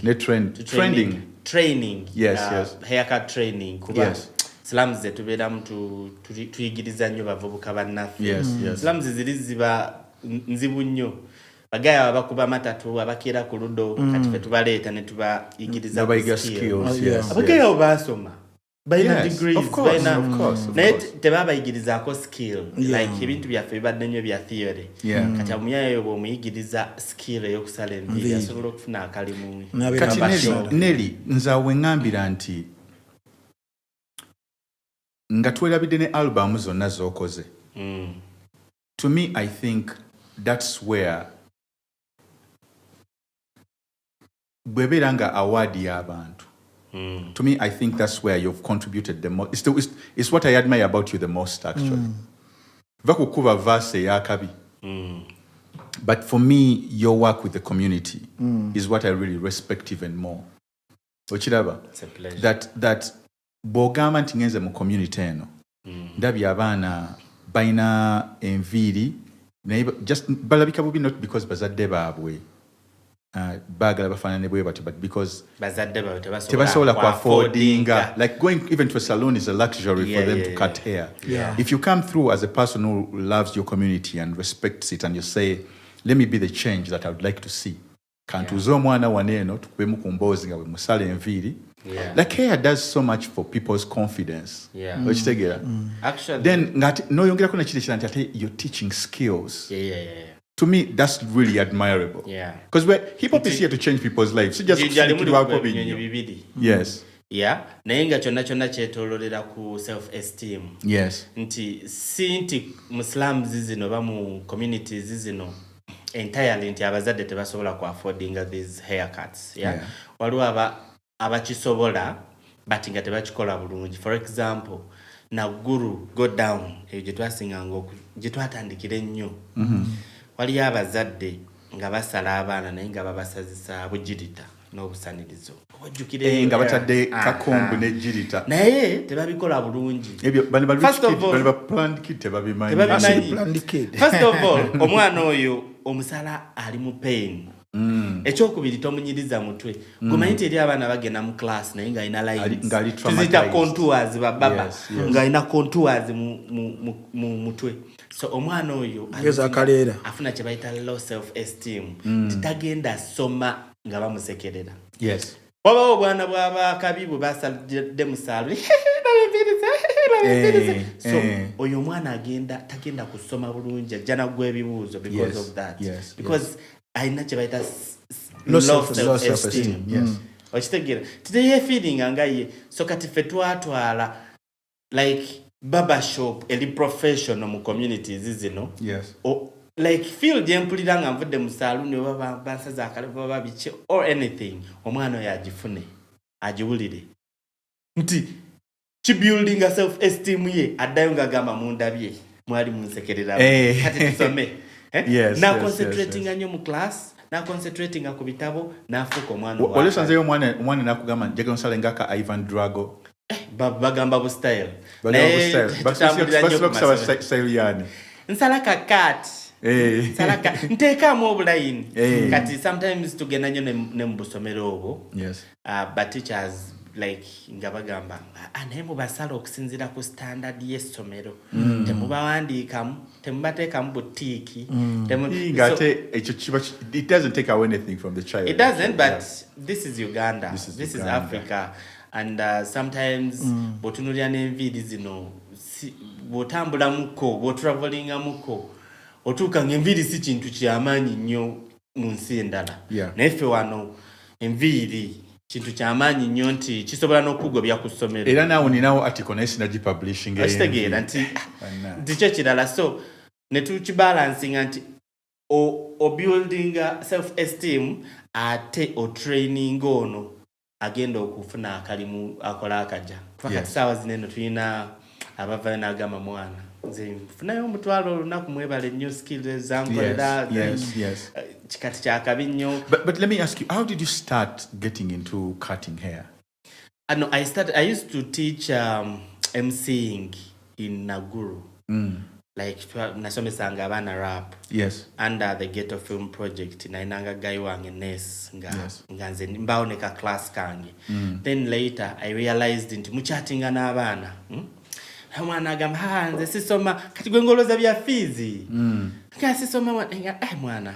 Training. Yes. Haircut training. Yes. Slums zetu bedamu tuyigiriza nnyo bavubuka bannaffe. Slums ziri ziba nzibu nnyo. Bagaya bakuba matatu abakira ku ludo kati fe tubaleeta ne tubayigiriza skills. Abagaya obasoma. Bayina degrees. Of course. Naye tebabayigirizaako skill. Like ebintu byaffe bibadde nnyo bya theory. Kati amuyayo bw'omuyigiriza skill ey'okusala enviiri asobola okufuna akalimu. Kati Nelly nzaawe ngambira nti nga twelabidde ne album zonna z'okoze. To me, I think that's where bwebeera nga award y'abantu. To me, I think that's where you've contributed the most. It's what I admire about you the most, actually. Vakukuba verse yakabi. But for me, your work with the community is what I really respect even more. Ochiraba? It's a pleasure. That bogamba nti ngenze mu community eno ndabye abaana baina enviiri just balabika bubi not because bazadde baabwe bagala bafaanane bwe batyo but because bazadde baabwe tebasobola ku affordinga like going even to a salon is a luxury for them to cut hair. If you come through as a person who loves your community and respects it and you say let me be the change that I would like to see kantuze omwana waneeno tukubemu ku mboozi nga bwe musala enviiri. Like hair does so much for people's confidence. Actually, then no yongera kuna chile chila nti you're teaching skills. To me, that's really admirable. Yeah. Because hip hop is here to change people's lives. So just yes. Yeah. Naye nga kyonna kyetoololera ku self esteem. Yes. Nti Muslims zino oba mu communities zino entirely nti abazadde tebasobola ku affordinga these haircuts. Yeah. Waliwo abakisobola but nga tebakikola bulungi. For example, Naguru go down eyo gye twatandikira ennyo. Waliyo abazadde nga basala abaana naye nga babasazisa bugirita n'obusanirizo. Nga batadde kakombu ne jirita. Naye tebabikola bulungi. First of all, planned kid tebabimanyi. First of all, omwana oyo omusala ali mu pain. Ekyokubiri tomunyiriza mutwe. Gumanyi nti eri abaana bagenda mu class naye nga alina lines. Tuzita contours bababa. Nga alina contours mu mutwe. So omwana oyo afuna kye bayita low self esteem. Titagenda soma nga bamusekerera. Yes. Wabawo obwana bw'abakabibu basalidde mu saalu. So oyo omwana tagenda kusoma bulungi ajja nagwa ebibuuzo because of that. Because alina kye bayita low self-esteem. Okitegeera titeye feeling nga ye. So kati ffe twatwala like barbershop eri professional mu communities zino. Like field yempulira nga nvudde mu saloon oba bansaza akalevu oba biche or anything omwana oyo agifune agiwulire nti building a self esteem ye addayo nga gamba mundabye mwali munsekerera kati tusome na concentrating nnyo mu class na concentrating ku bitabo nafuka omwana wa wale sanzeyo omwana nakugamba njagala nsale ngaka Ivan Drago bagamba bu style basaba style yani nsala kakati salaka ntekamu obulayini kati sometimes tugenda nnyo ne mbusomero obwo but teachers like nga bagamba naye mubasala okusinziira ku standard y'essomero temubawandiikamu temubateekamu butiiki it doesn't take away anything from the child. It doesn't, but this is Uganda. This is Africa. And sometimes botunulya n'enviiri zino bw'otambula muko bw'otravelinga muko otuuka ng'enviiri si kintu ky'amaanyi nnyo mu nsi endala. Naye ffe wano enviiri kintu ky'amaanyi nnyo nti kisobola n'okugobya ku ssomero. Era naawe ninawo article naye sinagipublishing. Okitegeera nti kyo kirala. So ne tukibalansinga nti obuildinga self-esteem ate otraining ono agenda okufuna akalimu akola akaja. Fakati saawa zineno tulina abavayo n'agamba mwana nze nfunayo omutwalo olunaku mwebale nnyo skills zankolera kikati kyakabi nnyo. But let me ask you, how did you start getting into cutting hair? No, I used to teach MCing in Naguru. Like nasomesanga abaana rap under the Ghetto Film Project nainanga guy wange Ernest nga nze mbaoneka class kange. Then later I realized nti muchatinga n'abaana mwana agamba nze sisoma kati gwe ngoloza bya fizi nga sisoma mwana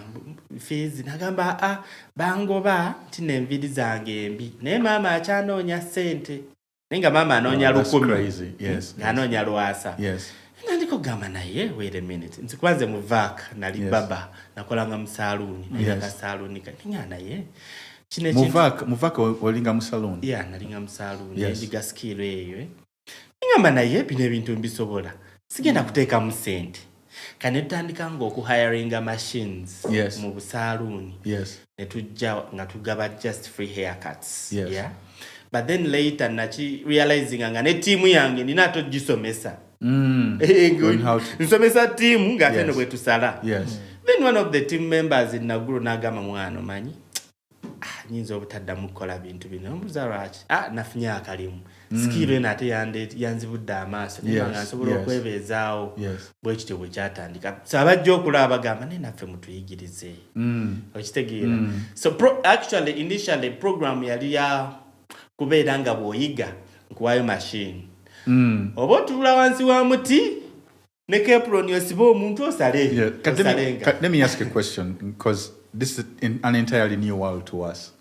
fizi nagamba bangoba nti n'enviri zange embi naye maama akyanoonya ssente naye nga maama anoonya 10,000 anoonya lwasa. Nandiko gamba naye wait a minute nti kwanze mu vac nali baba nakolanga mu saloon nalinga saloon kati naye mu vac walinga mu saloon nalinga mu saloon ndiga skill eyo ngamba naye bino ebintu mbisobola sigenda kuteeka mu sente kane tutandika ng'oku hiringa machines mu busaloon ne tujja nga tugaba just free haircuts. But then later nachi realizing nga ne team yange nina togisomesa nsomesa team nga teno bwe tusala. Then one of the team members in Naguru nagamba mwana manyi nyinza obutaddamu kukola bintu bino mbuza lwaki nafunya akalimu skill eno ate yanzibudde amaaso naye nga nsobola okwebeezaawo bwe kityo bwe kyatandika. So abajja okulaba bagamba naye naffe mutuyigirize okitegeera. So actually initially program yali ya kubeera nga bw'oyiga nkuwayo machine oba otuula wansi wa muti ne keproni osiba omuntu osale. Let me ask a question because this is an entirely new world to us.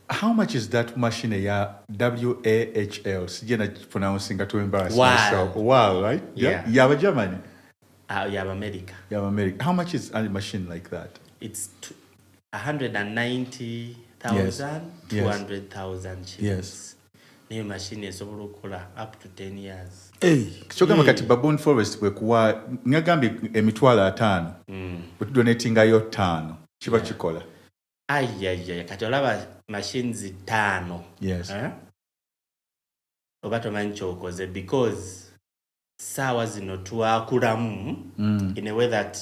How much is that machine WAHL? Sijena pronouncing to embarrass myself. Wow, right? Yaba Germany. Yeah, America. Yeah, America. How much is a machine like that? It's 190,000, Yes. 200,000 shillings. Yes. New machine is up to 10 years. Kyogamba kati Baboon Forest bwe kuwa ngagambye emitwalo 5 bwe tudonatingayo 5 kiba kikola. Ayayaya kati olaba machines 5. Yes. Oba tomanyi kyokoze because sawa zino twakulamu in a way that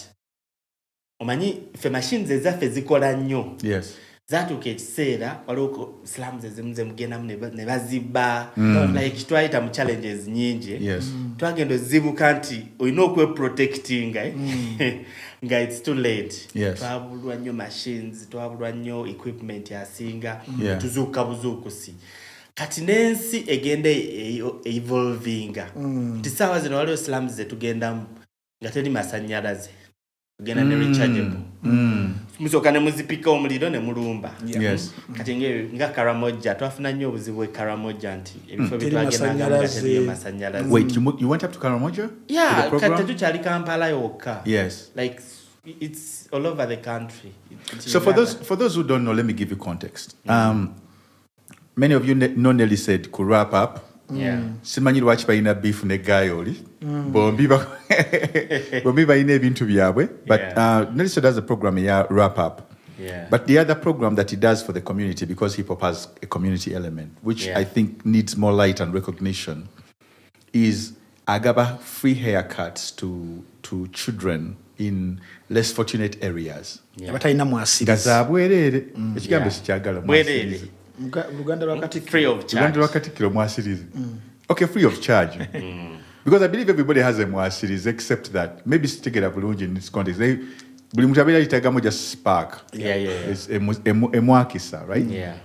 omanyi fe machines ezaffe zikola nnyo. Yes. Zatuuka ekiseera waliwo slums ezimu ze mugendamu ne bazibba like twayita mu challenges nyingi. Yes. Twagenda ozibuka nti olina okweprotectinga nga it's too late. Yes. Twabulwa nnyo machines, twabulwa nnyo equipment yasinga, tuzuuka buzuukusi. Kati n'ensi egenda evolvinga. Tisaawa zino waliwo slums zetugendamu nga teri masannyalaze. Tugenda ne rechargeable. Musooka ne muzipika omuliro ne mulumba. Yes. Kati nga Karamoja twafuna nnyo obuzibu e Karamoja nti ebifo bitwagendanga nga teriyo masannyalaze. Wait, you went up to Karamoja? Yeah, kati tukyali Kampala yokka. Yes. Like it's all over the country. So for those who don't know, let me give you context. Many of you know Nelly-Sade could wrap up. Yeah. Simanyi lwaki balina beef ne guy oli. Bombi balina ebintu byabwe. But Nelly-Sade does a program ya wrap up. Yeah. But the other program that he does for the community, because hip hop has a community element, which I think needs more light and recognition, is agaba free haircuts to children in less fortunate areas. Abatalina mwasirizi. Gazabwerere. Ekigambo sikyagala mwasirizi. Luganda lwakatikiro. Free of charge. Luganda lwakatikiro mwasirizi. Okay, free of charge. Because I believe everybody has a mwasirizi except that maybe sitegera bulungi in this context. Buli muntu abeera yitagamu just spark. Emwakisa, right? Yeah.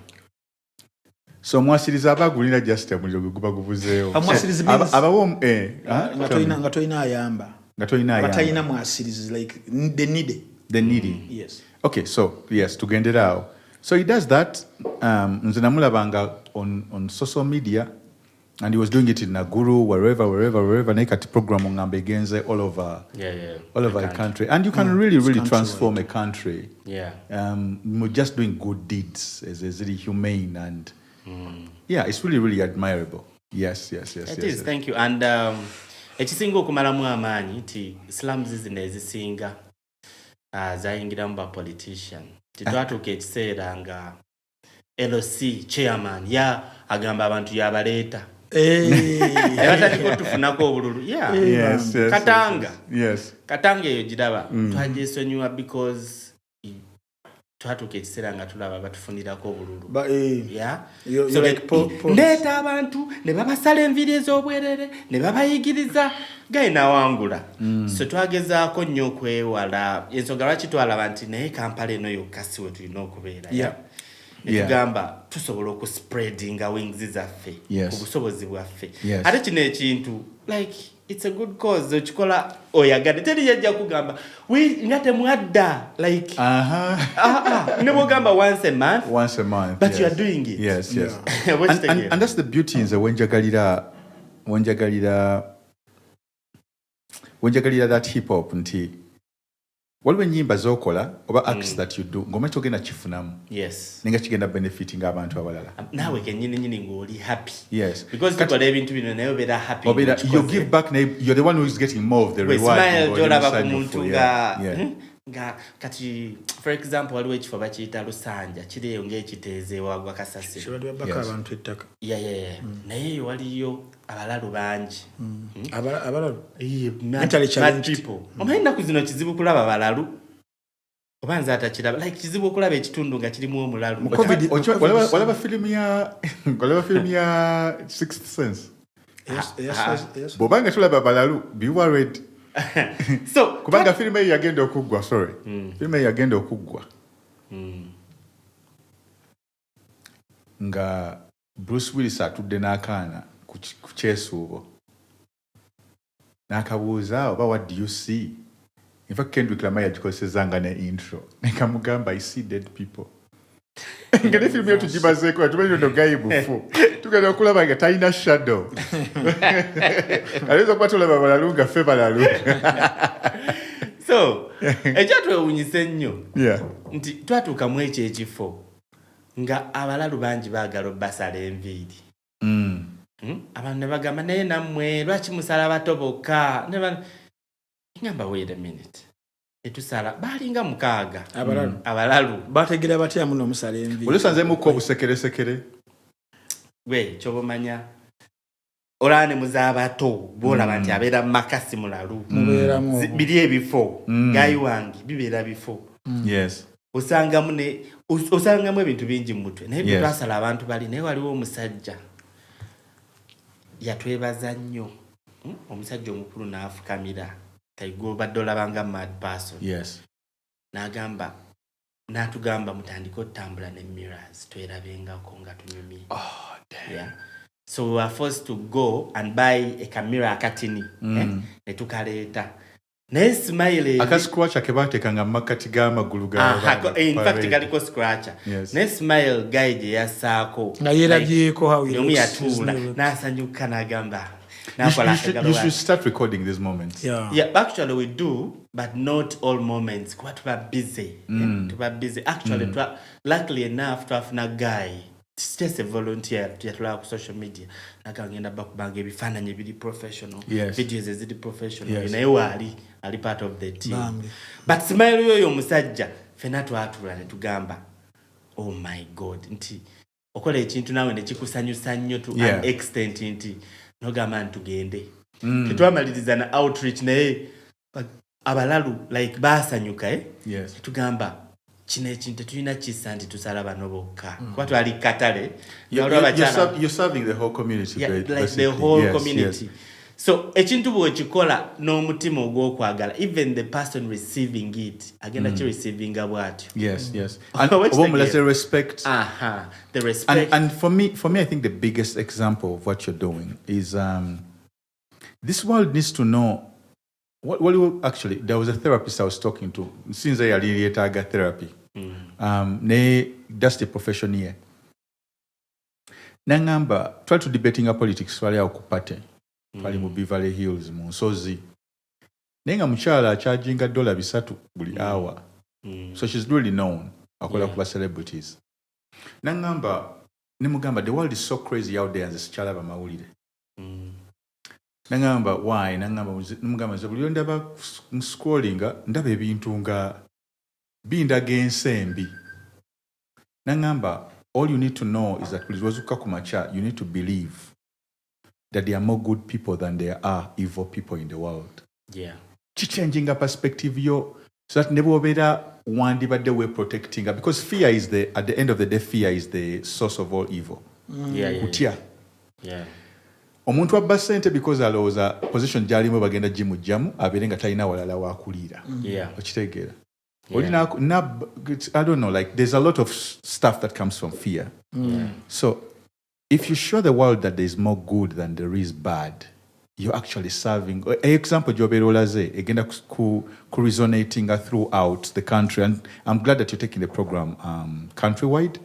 So mwasirizi abagulira just emuliro guba gubuzeewo. Mwasirizi means abawo nga toyina ayamba. Nga toyina ayamba. Abatayina mwasirizi like the needy. The needy. Yes. Okay, so yes, tugenderaawo. So he does that. Nze namulabanga on social media, and he was doing it in Naguru, wherever. Naye kati program ngambe egenze all over the country. And you can really transform a country. Yeah. Just doing good deeds is really humane and yeah, it's really admirable. Yes. It is. Thank you. And ekisinga okumalamu amaanyi nti slums zino ezisinga zayingiramu ba politician. Titwatuuka ekiseera nga LC chairman agamba abantu yabaleeta. Batandika tufunako obululu. Yes. Katanga. Yes. Katanga eyo giraba. Twajesonyiwa because twatuuka ekiseera nga tulaba batufunirako obululu. So ndeeta abantu ne babasala enviiri ez'obwerere ne babayigiriza gayina wangula. So twagezaako nnyo okwewala ensonga lwaki twalaba nti naye Kampala eno yokka si we tulina okubeera. Netugamba tusobola okuspreadinga wings zaffe ku busobozi bwaffe. Ate kino ekintu like it's a good cause okikola oyagadde teri yajja kugamba nga temwadda like ne bwogamba once a month but you are doing it. Yes. And that's the beauty in the wenjagalira that hip hop nti waliwo ennyimba z'okola oba acts that you do ng'omanyi togenda kifunamu nenga kigenda benefiting abantu abalala naawe kennyini ng'oli happy because tukola ebintu bino naye obeera happy you give back you're the one who is getting more of the reward gy'olaba ku muntu nga kati for example waliwo ekifo bakiyita Lusanja kiriyo ng'ekiteeze wagwa Kasase abantu ettaka naye eyo waliyo abalalu bangi abalalu mentally challenged people omanyi ennaku zino kizibu kulaba balalu oba nze atakiraba like kizibu okulaba ekitundu nga kirimu omulalu. Walaba filimu ya Sixth Sense. Yes. Bobanga tulaba balalu be worried. So kubanga filimu eyo yagenda okuggwa filimu eyo yagenda okuggwa nga Bruce Willis atudde n'akaana ku kyesuubo n'akabuuza oba what do you see. In fact, Kendrick Lamar yagikozesezanga ne intro nekamugamba I see dead people. Ngene filimu eyo tugimazeeko tumanyi no gayi bufu tugenda okulaba nga talina shadow ayinza okuba tulaba balalu nga ffe balalu So, ekyatwewuunyisa ennyo Yeah. nti twatuukamu ekyo ekifo nga abalalu bangi baagala obbasala enviiri. Abantu ne bagamba naye nammwe lwaki musala bato bokka? Ngamba wait a minute. Etusala balinga 6 abalalu bategera batya muno omusala enviiri. Olusanzemuko obusekeresekere. Gwe kyobomanya olane muzabato bolaba nti abeera makasi mulalu biri ebifo gayi wangi bibeera bifo. Yes. Osangamu ebintu bingi mu mutwe naye twasala abantu bali naye waliwo omusajja yatwebaza nnyo. Omusajja omukulu n'afukamira obadde olabanga mad person. Yes. N'atugamba mutandika otambula ne mirrors twerabengako nga tunyumye. Oh, damn. Yeah. So we were forced to go and buy a camera akatini. Ne tukaleeta. Ne smile. Akascratcher ke batekanga makati g'amagulu g'abantu. In fact galiko scratcher. Yes. Ne smile guy gye yasaako. Nga yerabyeko how he looks. Yatula n'asanyuka n'agamba. You should start recording these moments. Yeah, actually we do, but not all moments. Kuba tuba busy. Tuba busy. Actually, luckily enough, to have a guy, it's just a volunteer, to get social media. Nakangenda bakubanga ebifaananyi biri professional. Yes. Videos eziri professional. Yes. Naye ali part of the team. But smile yoyo omusajja, fena twatula ne tugamba, oh my God, nti okola ekintu nawe ne kikusanyusa nnyo to an extent nti nogamba ntugende. Tetwamaliriza na outreach naye abalalu like basanyuka Yes. tugamba kino ekintu tulina kisa nti tusala bano bokka kuba twali katale. You're serving the whole community. Yeah, like the whole community. Yes. So ekintu bwekikola n'omutima ogw'okwagala, even the person receiving it agenda ki receiving bwatyo. Yes. And the respect. The respect. And for me I think the biggest example of what you're doing is this world needs to know actually there was a therapist I was talking to since I yetaga therapy. That's the profession here. Nangamba try to debating a politics wali okupate. Pali mu Beverly Hills mu Nsozi. Nenga mukyala charginga $3 buli hour. So she's really known. Akola kuba celebrities. Nangamba nemugamba the world is so crazy out there as chala ba mawulire. Nangamba why? Nemugamba buli ndaba scrollinga ndaba ebintu nga bindaga ensembi. Nangamba all you need to know is that kuliwazuka kumacha you need to believe that there are more good people than there are evil people in the world. Yeah. Changing a perspective yo so that never better one the way protecting her because fear is at the end of the day fear is the source of all evil. Yeah. Omuntu abba sente because alowooza position gyalimu bagenda gimu jamu abeere nga talina walala wakulira. Okitegeera. I don't know, like there's a lot of stuff that comes from fear. So if you show the world that there is more good than there is bad, you're actually serving. An example, Joberolaze, again, resonating throughout the country, and I'm glad that you're taking the program countrywide.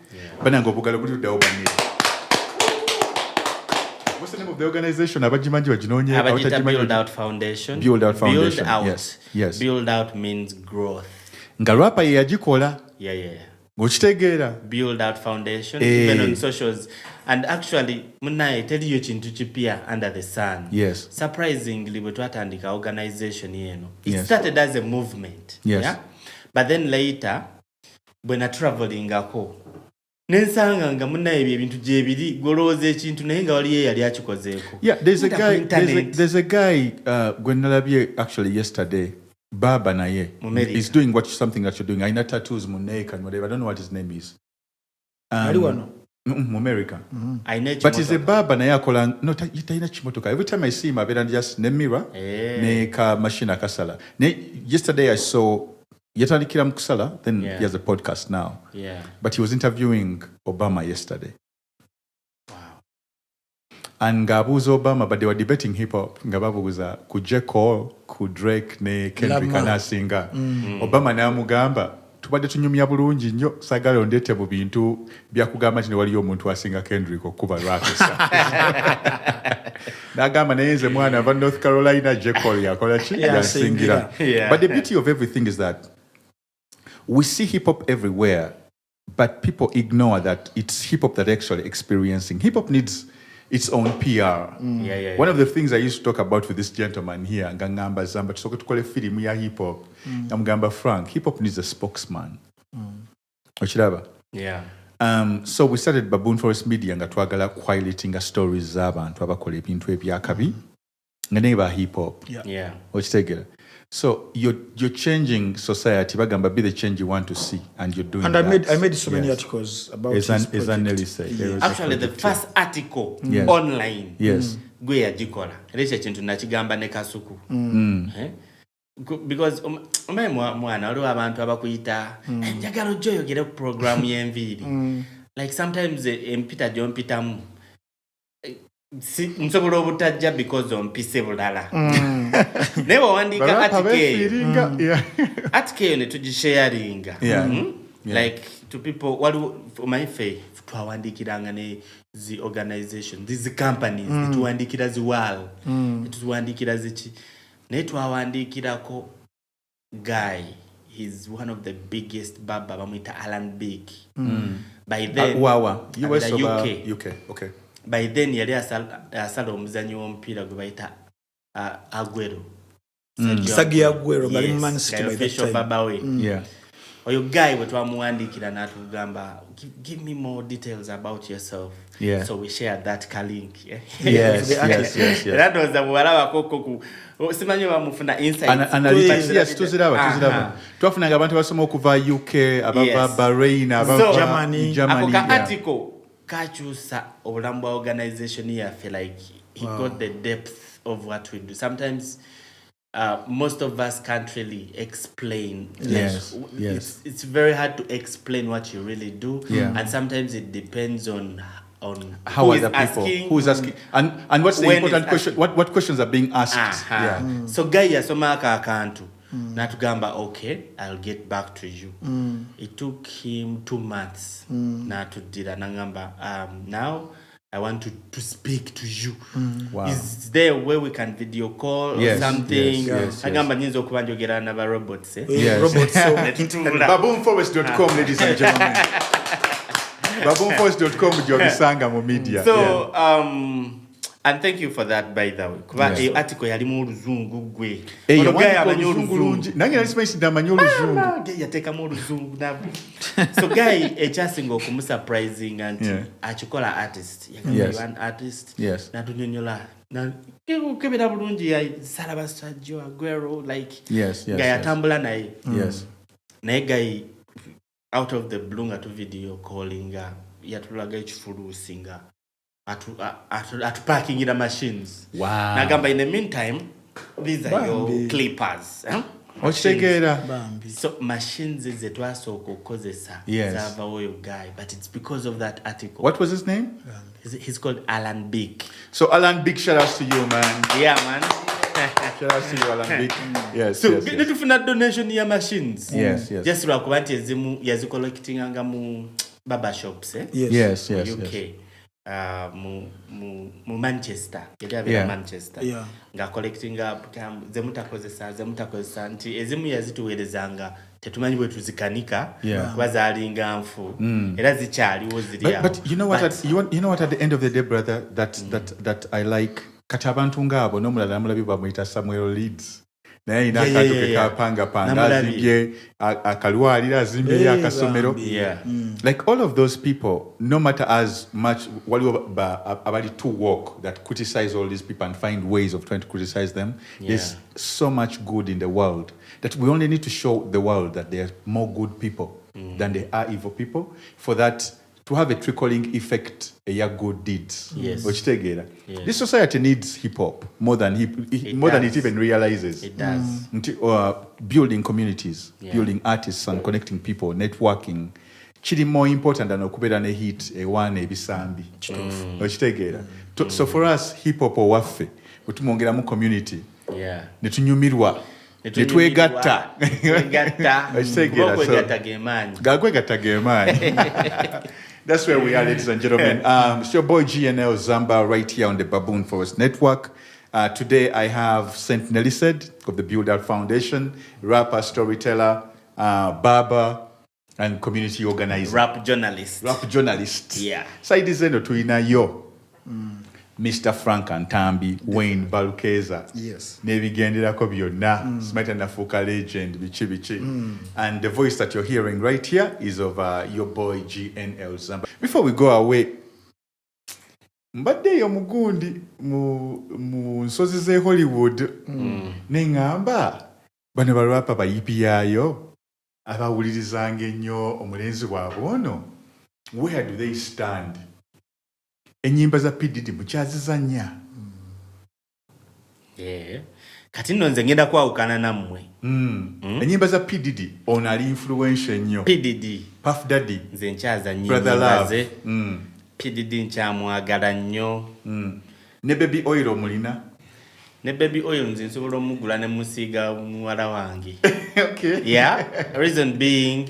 What's the name of the organization? Build Out Foundation. Build Out Foundation. Build Out. Yes. Build Out means growth. Ngarapa yagikola. Yeah. Build Out Foundation, even on socials. And actually, munaye teliyo chintu chipia under the sun. Yes. Surprisingly, we twatandika organization yeno. It started as a movement. Yes. Yeah? But then later, when I traveling ako, nensanga nga munaye ebintu jebiri goloze ekintu naye nga wali yali akikozeko. Yeah, there's a guy when nalabye actually yesterday. Baba naye is doing something that you're doing. Aina tattoos muneka and whatever. I don't know what his name is. America. But he's a Baba naye akola no taina chimotoka. Every time I see him, I just ne mirror ne ka machine akasala. Yesterday I saw yatandikira mukusala. Then he has a podcast now. Yeah. But he was interviewing Obama yesterday. And ngabuza Obama, but they were debating hip hop. Ngababuza ku J. Cole, ku Drake ne Kendrick anasinga. Obama na mugamba tubadde tunyumya bulungi nnyo sagala ondeete mu bintu byakugamba nti ne waliyo omuntu asinga Kendrick okuba lwakesa n'agamba naye nze mwana ava North Carolina Jekol yakola ki yansingira. But the beauty of everything is that we see hip-hop everywhere, but people ignore that it's hip-hop that actually experiencing. Hip-hop needs its own PR. One of the things I used to talk about with this gentleman here, Ngangamba Zamba, tusoke tukole film ya hip-hop. Namugamba Frank, hip-hop needs a spokesman. Ochiraba? Yeah. So we started Baboon Forest Media nga twagala highlighting stories z'abantu abakola ebintu ebyakabi nga naye ba hip-hop. Yeah. Okitegera? So you're changing society. Bagamba, be the change you want to see, and you're doing. And that. I made so many articles about his project. Nelly-Sade. Actually, the first article online. Yes. Gwe yagikola. Research into nakigamba ne kasuku. Because mwana waliwo abantu abakuyita njagala ojja oyogere ku program y'enviiri. Like sometimes empita gy'ompitamu nsobola obutajja because ompise bulala. Naye wawandiika article eyo ne tugisharinga. Like to people waliwo omanyi ffe twawandikiranga ne zi organization these companies tuwandikira zi wal tuwandikira ziki naye twawandikirako guy. He's one of the biggest baba bamwita Alan Big. By then US or UK. Okay. By then yali asala omuzanyi w'omupiira gwe bayita Aguero. Sagi Aguero bali mu Man City by that time. Baba we. Yeah. Oyo guy we twamuwandikira n'atugamba give me more details about yourself. Yeah. So we shared that link. Yes. That was the muwala wakoko ku simanyi bamufuna insights. Yes, tuziraba. Twafunanga abantu basoma okuva UK, abava Bahrain, abava Germany. Ako ka article kachusa obulamu bwa organization yaffe, like he got the depth of what we do. Sometimes most of us can't really explain. Yes. It's very hard to explain what you really do. And sometimes it depends on how other people who's asking and what's the important question, what questions are being asked. So guy yasoma aka akantu natugamba okay, I'll get back to you. It took him 2 months natudira nangamba now I want to speak to you. Wow. Is there a way we can video call or something? Agamba nyinza okuba njogera na ba robots. Robots. Baboonforest.com, ladies and gentlemen. Baboonforest.com gyobisanga mu media. So and thank you for that, by the way. Kuba article yalimu oluzungu gwe. Ono gaya oluzungu. Nange nali simanyi ndamanyi oluzungu. Yateekamu oluzungu nabo. So guy ekyasinga okumusurprising anti akikola artist. Yakaba one artist. Natunyonyola. Kebera bulungi ya Salaba Sergio Aguero like. Guy atambula naye. Naye guy out of the blue ngatu video calling yatulaga ekifuluusi nga atu parking in the machines. Wow. Nagamba in the meantime these are your clippers. So machines ze twasooka okukozesa zava oyo guy, but it's because of that article. What was his name? He's called Alan Big. So Alan Big, shout out to you, man. Yeah, man. Shout out to you, Alan Big. Yes. So netufuna donation ya machines. Yes. Just lwakuba nti ezimu yazicollectinganga mu barber shops. Yes. UK. Mu Manchester. Manchester. Nga collecting up zemutakozesa nti ezimu yazituweerezanga tetumanyi bwe tuzikanika kuba zaalinga nfu era zikyaliwo ziri awo. But you know what at the end of the day, brother, that I like kati abantu ngaabo n'omulala namulabi bamuyita Samuel Leeds. Naye ina akantu ke kapanga azibye akalwalira azimbe akasomero. Like all of those people, no matter as much waliwo abali too woke that criticize all these people and find ways of trying to criticize them, there's so much good in the world that we only need to show the world that there are more good people than there are evil people for that to have a trickling effect, good deeds. This society needs hip hop more than it even realizes. It does. Building communities, building artists and connecting people, networking. Chiri more important than okubeera ne hit ewana ebisambi. So for us, hip hop owaffe, wetumwongeramu community. Netunyumirwa. Netwegatta. Gakwegatta gemanyi. That's where we are, ladies and gentlemen. It's your boy GNL Zamba right here on the Baboon Forest Network. Today I have Saint Nelly-Sade of the Build Out Foundation, rapper, storyteller, barber, and community organizer. Rap journalist. Yeah. Side zeno tuina yo. Mr. Frank Ntambi, Wayne Balukeza. Yes. Nebigenderako byonna. Smart and Afuka legend, bichi. And the voice that you're hearing right here is of your boy GNL Zamba. Before we go away, mbadde yo mugundi mu nsozi ze Hollywood. Nengamba bano barapa ba EP yayo abawulirizanga ennyo omulenzi waabwe ono. Where do they stand? Enyimba za PDD mukyazizanya. Kati nno nze ngenda kwawukana nammwe. Enyimba za PDD ono ali influential nnyo. PDD. Puff Daddy. Nze nkyazanya Brother Love. PDD nkyamwagala nnyo. Ne Baby Oil omulina. Ne Baby Oil nze nsobola omugula ne musiiga muwala wange. Okay. Yeah. Reason being,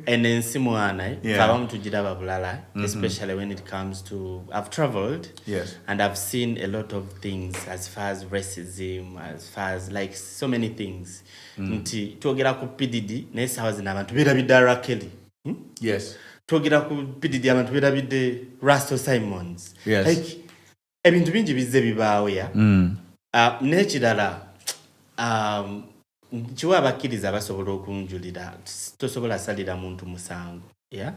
enensi mwana abamu tugiraba bulala, especially when it comes to, I've traveled, yes, and I've seen a lot of things as far as racism, as far as like so many things. Nti twogera ku PDD naye sawa zina abantu birabidde Rakeli. Yes. Twogera ku PDD abantu birabidde Rasto Simons. Yes. Like ebintu bingi bizze bibaawo ya. N'ekirala kiwa abakkiriza basobola okunjulira tosobola salira muntu musango. Yeah?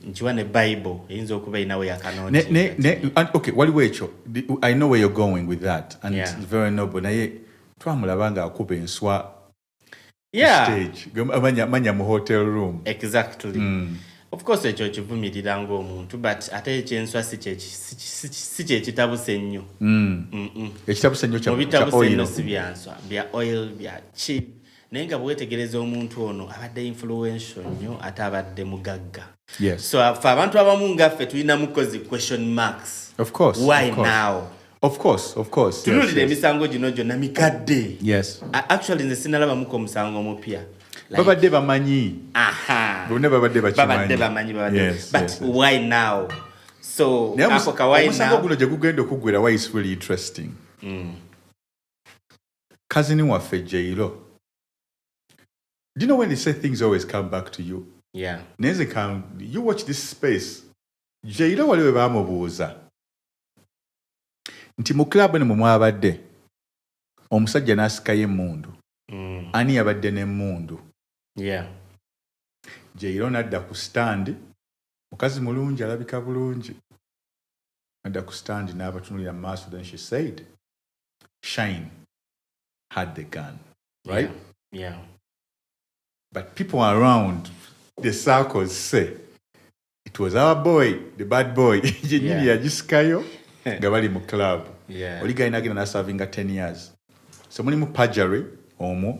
Nkiwa ne Bible eyinza okuba inawe yakanoni. Okay, waliwo ekyo. I know where you're going with that, and it's very noble. Naye twamulaba nga akuba enswa stage. Manya mu hotel room. Exactly. Of course ekyo kivumirira ng'omuntu, but ate ekyenswa si kyekitabuse nnyo. Ekitabuse nnyo kya oil. Mu bitabuse nnyo si byanswa, bya oil, bya cheap. Naye nga bwetegereza omuntu ono abadde influential nnyo ate abadde mugagga. Yes. So for abantu abamu ngaffe tulina mukozi question marks. Of course. Why now? Of course. Tululira emisango gino gyonna mikadde. Yes. Actually nze sinalaba muko omusango omupya. Babadde bamanyi. Bonna babadde bakimanyi. But why now? So ako kawai now. Omusango guno gye gugenda okuggwera, why is really interesting. Cousin waffe Jailo. Do you know when they say things always come back to you? Yeah. You watch this space. Jailo waliwe bamubuuza. Nti mu club ne mwabadde omusajja n'asikayo emmundu. Ani yabadde n'emmundu? Yeah. Jailo n'adda ku stand. Mukazi mulungi alabika bulungi. N'adda ku stand n'abatunulira mu maaso. Then she said, Shine had the gun. Right? Yeah. But people around the circles say, it was our boy, the bad boy. Jenyini yagisikayo nga bali mu club. Oli gayina agenda n'aservinga 10 years. So muli mu perjury omwo.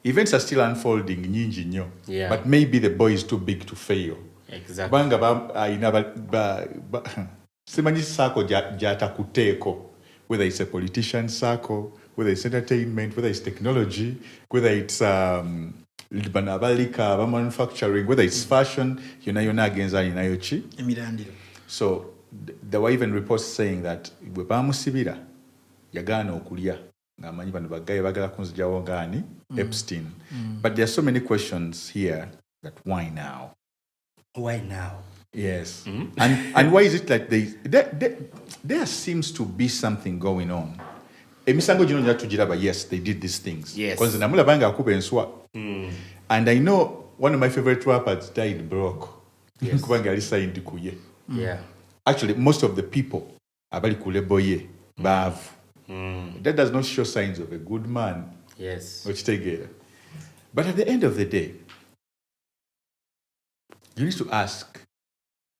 Events are still unfolding nyingi nnyo. But maybe the boy is too big to fail. Exactly. Banga simanyi circle gyatakuteeko. Whether it's a politician circle, whether it's entertainment, whether it's technology, whether it's banabalika, manufacturing, whether it's fashion, yona agenza alinayo ki? Emirandiro. So there were even reports saying that bwe bamusibira yagaana okulya ng'amanyi bano bagaye bagala kunzijawo ng'ani Epstein. But there are so many questions here that why now? Why now? Yes. And why is it like there seems to be something going on? Emisango gino nja tugiraba, yes, they did these things. Yes. Because namulabanga akuba enswa. And I know one of my favorite rappers died broke. Yes. Kubanga ali signed kuye. Yeah. Actually, most of the people abali ku label ye baavu. That does not show signs of a good man. Yes. But at the end of the day, you need to ask,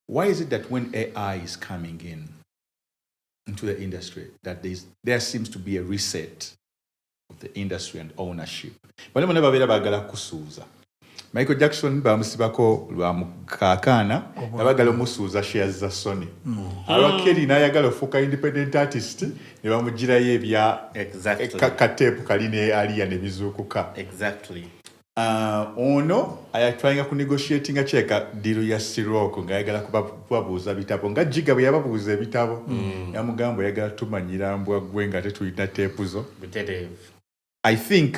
why is it that when AI is coming into the industry, that there seems to be a reset of the industry and ownership? Michael Jackson bamusibako lwa mukakana abagala omusuuza shares za Sony. Kelly n'ayagala ofuuka independent artist ne bamugirayo ebya kateepu kaline aliya ne bizuukuka. Exactly. Ono ayatwanga ku negotiating a cheka deal ya Siroko ngayagala kubabuuza bitabo nga Jiga bwe yababuuza ebitabo yamugambo yagala tumanyira mbwa gwe nga tetuyita teepu zo. I think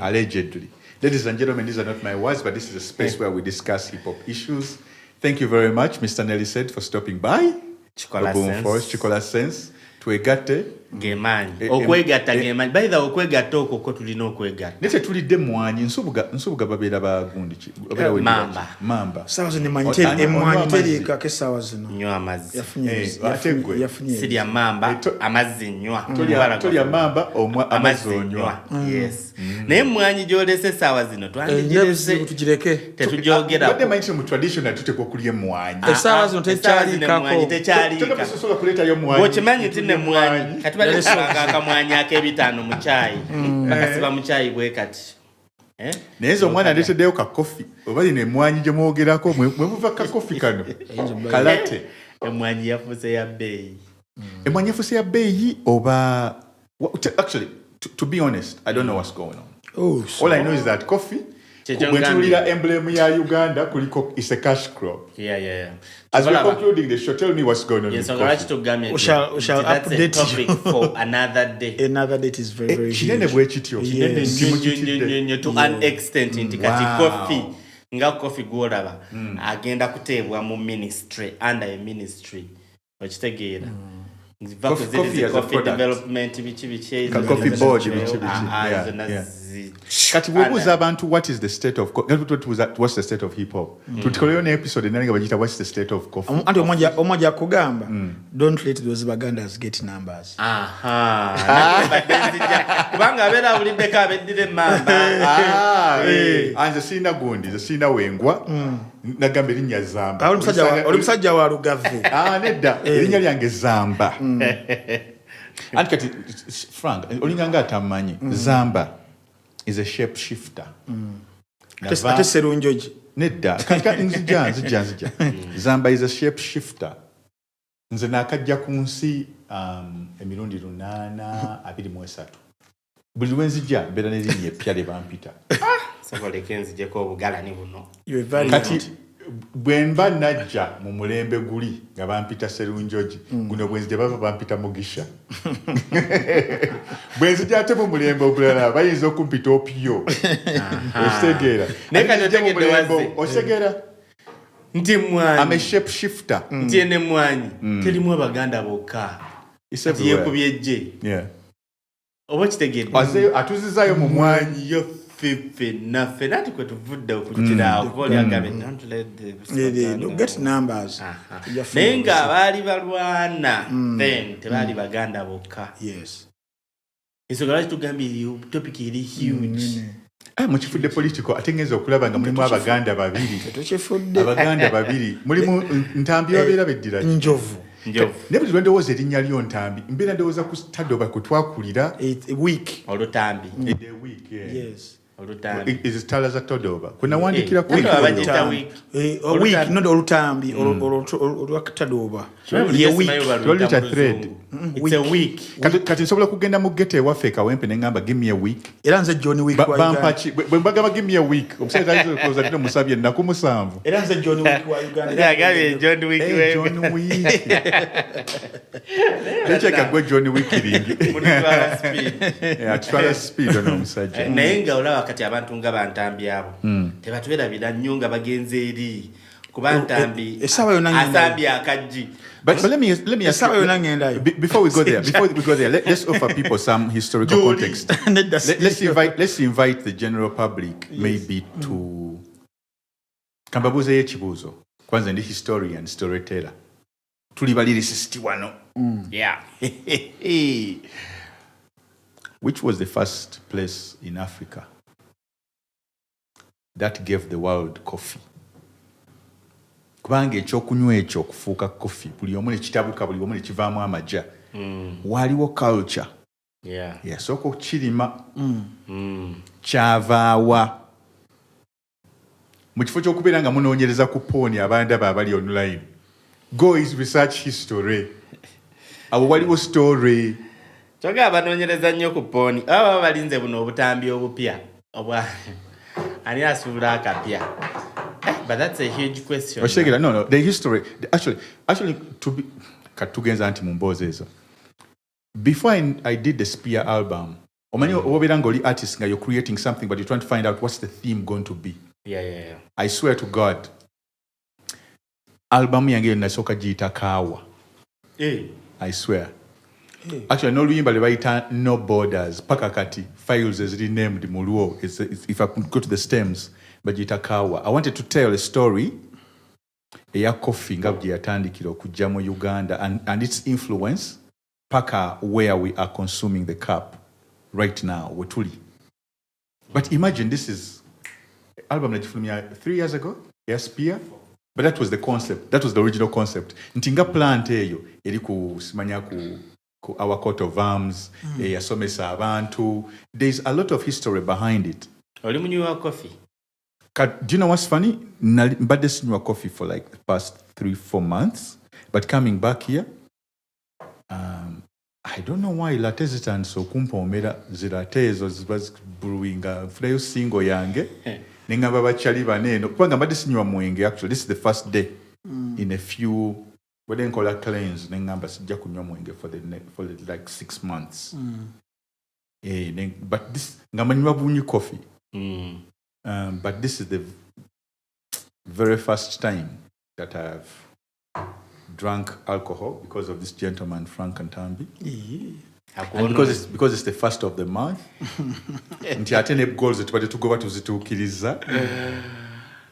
allegedly. Ladies and gentlemen, these are not my words, but this is a space where we discuss hip-hop issues. Thank you very much, Mr. Nelly-Sade, for stopping by. Chikola Sense. Twegate. Gemani. Okwegata gemani. By the okwegata okwo tulina okwegata. Nete tulidde mwanyi nsubuga babeera bagundi ki. Mamba. Sawa zino manyiteri emwanyi terika ke sawa zino. Nywa amazzi. Yafunye. Sirya mamba amazzi nywa. Tolya mamba amazzi onywa. Yes. Naye mwanyi gyolese sawa zino twandigirese tugireke. Tetujogera. Badde manyi mu traditional tuteko kulya mwanyi. Sawa zino tekyalika. Tekyalika. Sosola kuleta yo mwanyi. Bokimanyi tine mwanyi. Katubale sabanga akamwanyi ak'ebitaano mu chai. Bakasiba mu chai bwe kati. Nezo omwana aleteddeyo ka coffee. Oba lino emwanyi gye mwogerako mwemuva ka coffee kano. Kalate. Emwanyi yafuuse ya bbeeyi. Emwanyi yafuuse ya bbeeyi oba actually to be honest, I don't know what's going on. All I know is that coffee when tulira emblem ya Uganda kuliko is a cash crop. Yeah. As we're concluding the show, tell me what's going on. Yes, I'm going to Gambia. We shall update topic for another day. Another date is very, very kinene bwe kityo. To an extent nti kati coffee nga coffee gwolaba agenda kuteebwa mu ministry under a ministry. Okitegeera. Coffee as a product. Development coffee board Kati wobuuza abantu what is the state of what's the state of hip hop. Tutikoleyo ne episode nanga bagita what's the state of coffee. Anti omoja kugamba don't let those Bagandas get numbers. Kubanga abera ulidde ka beddire mamba. Anze sina gundi, ze sina wengwa. Nagambe linnya Zamba. Oli musajja wa Lugave. Nedda linnya lyange Zamba. Anti kati Frank olinganga atamanyi Zamba is a shapeshifter. Ate serunjoji. Nedda nzija. Zamba is a shapeshifter. Nze nakajja ku nsi emirundi 823. Buli lwenzija mbeera n'erinnya eppya lye bampita. Sakoleke nzijeko obugala ni buno. Kati bwe mba najja mu mulembe guli nga bampita Serunjoji guno bwenzija baba bampita Mugisha. Bwenzija ate mu mulembe obulala bayinza okumpita Opio. Osegeera. Osegeera. Nti mwanyi. I'm a shapeshifter. Nti ene mwanyi. Terimu Abaganda bokka. Yekubyeje. Yeah. Oba kitegedde. Atuzizaayo mu mwanyi yo fefe nafe nati kwe tuvudde okujira okoli agabe don't let the get numbers. Nenga bali balwana then tebali Baganda bokka. Yes. Isogala tugambye topic iri huge. Mu kifudde political atengeeza okulaba nga mulimu Abaganda babiri. Tukifudde. Abaganda babiri. Mulimu Ntambi babeera beddira. Njovu. Ne buli ndowooza erinnya lyo Ntambi. Mbeera ndowooza ku Tadoba kutwakulira. A week. Olutambi. A week, yeah. Yes. Olutambi. Is it Tala za Todoba? Kuna wandikira ku week. A week, not Olutambi or Tadoba. A week. Thread. It's a week. Kati nsobola kugenda mu ghetto ewaffe Kawempe ne ngamba give me a week. Era nze John Week wa Uganda. Bampachi bwe mbagamba give me a week. Omusajja alizo kuza tino musabye ennaku 7. Era nze John Week wa Uganda. Ya gabe John Week we. John Week. Lecheka gwe John Week ringi. Munitwala speed. Yeah, twala speed ono omusajja. Nayenga olaba kati abantu nga Bantambi abo. Tebatwerabira nnyo nga bagenze eri. Kuba Ntambi asambi akajji. But let me ask you, before we go there, let's offer people some historical context. Let's invite the general public maybe to kambabuze ekibuuzo. Kwanza ndi historian, storyteller. Tuli balirisisti wano. Yeah. Which was the first place in Africa that gave the world coffee? Kubanga ekyokunywa ekyo okufuuka coffee buli omu ne kitabuka buli omu ne kivaamu amajja. Waliwo culture. Yasooka okukirima. Kyavaawa. mu kifo ky'okubeera nga munoonyereza ku pooni abandaba abali online. Go is research history. Awo waliwo story. Choga abanoonyereza nnyo ku pooni. Aba balinze buno obutambi obupya. Ani asuula akapya. But that's a huge question. No, the history. Actually, to be katugenza anti mumboze ezo. Before I did the Spear album, omanyi obeera ng'oli artist nga you're creating something but you're trying to find out what's the theme going to be. Yeah. I swear to God, album yange nasooka giyita Kaawa. I swear. Actually, no luyimba lebayita No Borders, paka kati, files is renamed Muluo. If I could go to the stems, but giyita Kaawa. I wanted to tell a story eya coffee nga bwe yatandikira okujja mu Uganda and its influence paka where we are consuming the cup right now, wetuli. But imagine this is album najifulumia 3 years ago, yes, Spear. But that was the concept. That was the original concept. Ntinga plant eyo eri ku simanya ku our coat of arms, yasomesa abantu. There's a lot of history behind it. Oli munywa coffee. Do you know what's funny? Mbadde sinywa coffee for like the past 3-4 months. But coming back here, I don't know why latte zitandise okumpoomera zirate ezo ziba brewinga nfunayo single yange nengamba bakyali baneeno kubanga mbadde sinywa mwenge. Actually this is the first day in a few bwede nkola cleanse nengamba sijja kunywa mwenge for the like 6 months. But this ngamba nywa bunyi coffee. But this is the very first time that I've drank alcohol because of this gentleman Frank Ntambi. And because it's the first of the month. Nti atene goals tubade tugoba tuzitukiriza.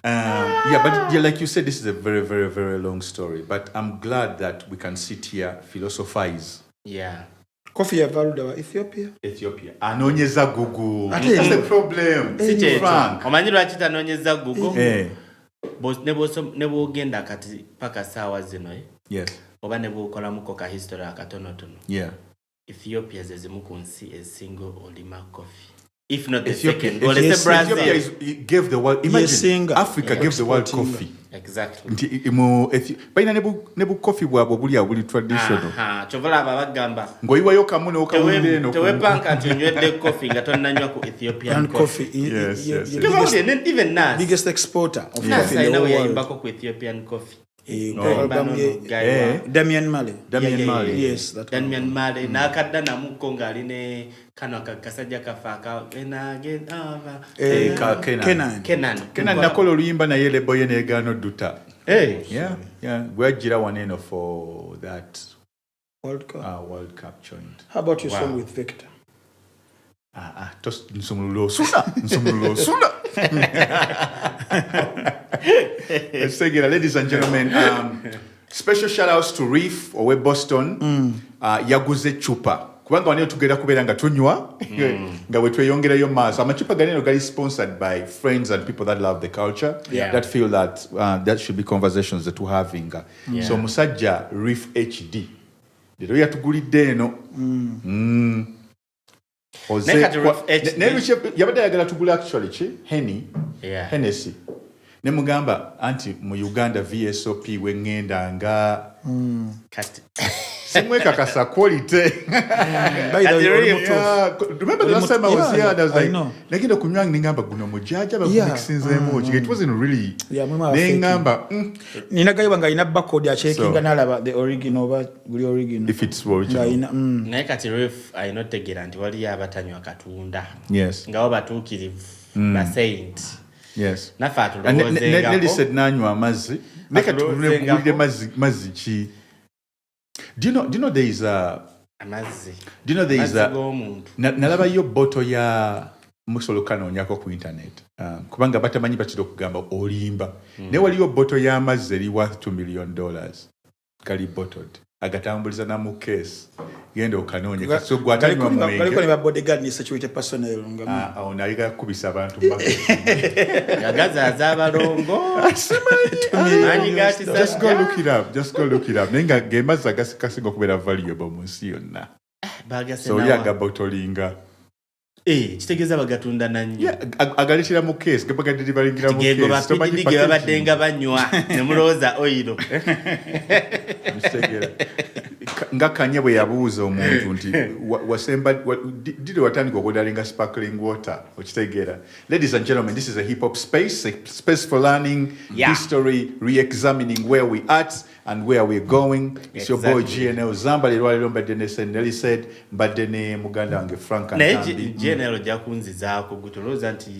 But like you said, this is a very, very, very long story. But I'm glad that we can sit here, philosophize. Yeah. Coffee yavaludde Ethiopia. Anonyeza Google. That's the problem. Frank. Omanyi lwaki tanonyeza Google? Ne bwogenda kati paka saawa zino. Yes. Oba ne bwokolamuko ka history akatonotono. Yeah. Ethiopia zezimu ku nsi esingo olima coffee. If not the second. Or let's say Brazil. Ethiopia gave the world. Imagine Africa gave the world coffee. Exactly. Baina nebu coffee bwabo buli traditional. Chovola abagamba. Ngoyiwayo kamu n'okawulire eno. Tewepanka nti onywedde coffee nga tonnanywa ku Ethiopian coffee. Yes. Even Nas. Biggest exporter of Nas coffee in the world. yayimbako ku Ethiopian coffee. Damian Marley. Yes, that Damian Marley. Nakadda namuko ngali ne kano kasajja kafaaka enage Kenan nakola oluyimba naye lebo ye negano duta. Yeah. Gwajira waneno for that World Cup joint. How about your song with Victor? Just nsumululo suna. Let's take it, ladies and gentlemen. Special shout outs to Reef owe Boston. Yaguze chupa. Kubanga waniyo tugenda kubeera nga tunywa nga bwe tweyongerayo maaso. Amachupa ganeno gali sponsored by friends and people that love the culture, that feel that that should be conversations that we're having. So musajja Reef HD. Lero yatugulidde eno. Yabadde ayagala tugula actually Hennessy. Ne mugamba anti mu Uganda VSOP wengenda nga kati simweka kasa quality. Remember the last time I was here and I was like nagenda kunywa ngamba guno mujaja bakumixinsemo. It wasn't really ngamba ninagayiwa nga ina barcode ya checking nalaba the original but guli original if it's original. Naye kati Ref ayinotegera nti wali abatanywa katunda. Yes. Nga obatukirivu ba saint. Yes. Nafa tulowoozenga Nelly-Sade nanywa amazzi. Neka tulule mazzi ki. Do you know there is a amazzi. Do you know there is a nalaba yo bottle ya musolo kanoonyako ku internet. Kubanga batamanyi batira okugamba olimba. Ne waliyo bottle ya amazzi eri worth $2 million. Kali bottled. Agatambuliza na mu case. Genda okanoonye so gwatanywa mu mwenge. Galiko ne bodyguard ni security personnel nga onayiga kubisa abantu mbaka. Yagaza azabalongo. Just go look it up. Nenga gemaza kasinga okubeera valuable mu nsi yonna. So yaga bottlinga. kitegeeza bagatunda nanyo agalitira mu case gaba deliveryingira mu case tomanyi paketi badenga banywa ne mulooza oil ngakanye bwe yabuuza omuntu nti wasemba did watandika okudalinga sparkling water okitegeera. Ladies and gentlemen, this is a hip hop space, a space for learning history, re-examining where we at and where we're going. It's your boy GNL Zamba lero mbadde ne Nelly-Sade mbadde ne muganda wange Frank Ntambi. GNL jakunzizaako gutoloza nti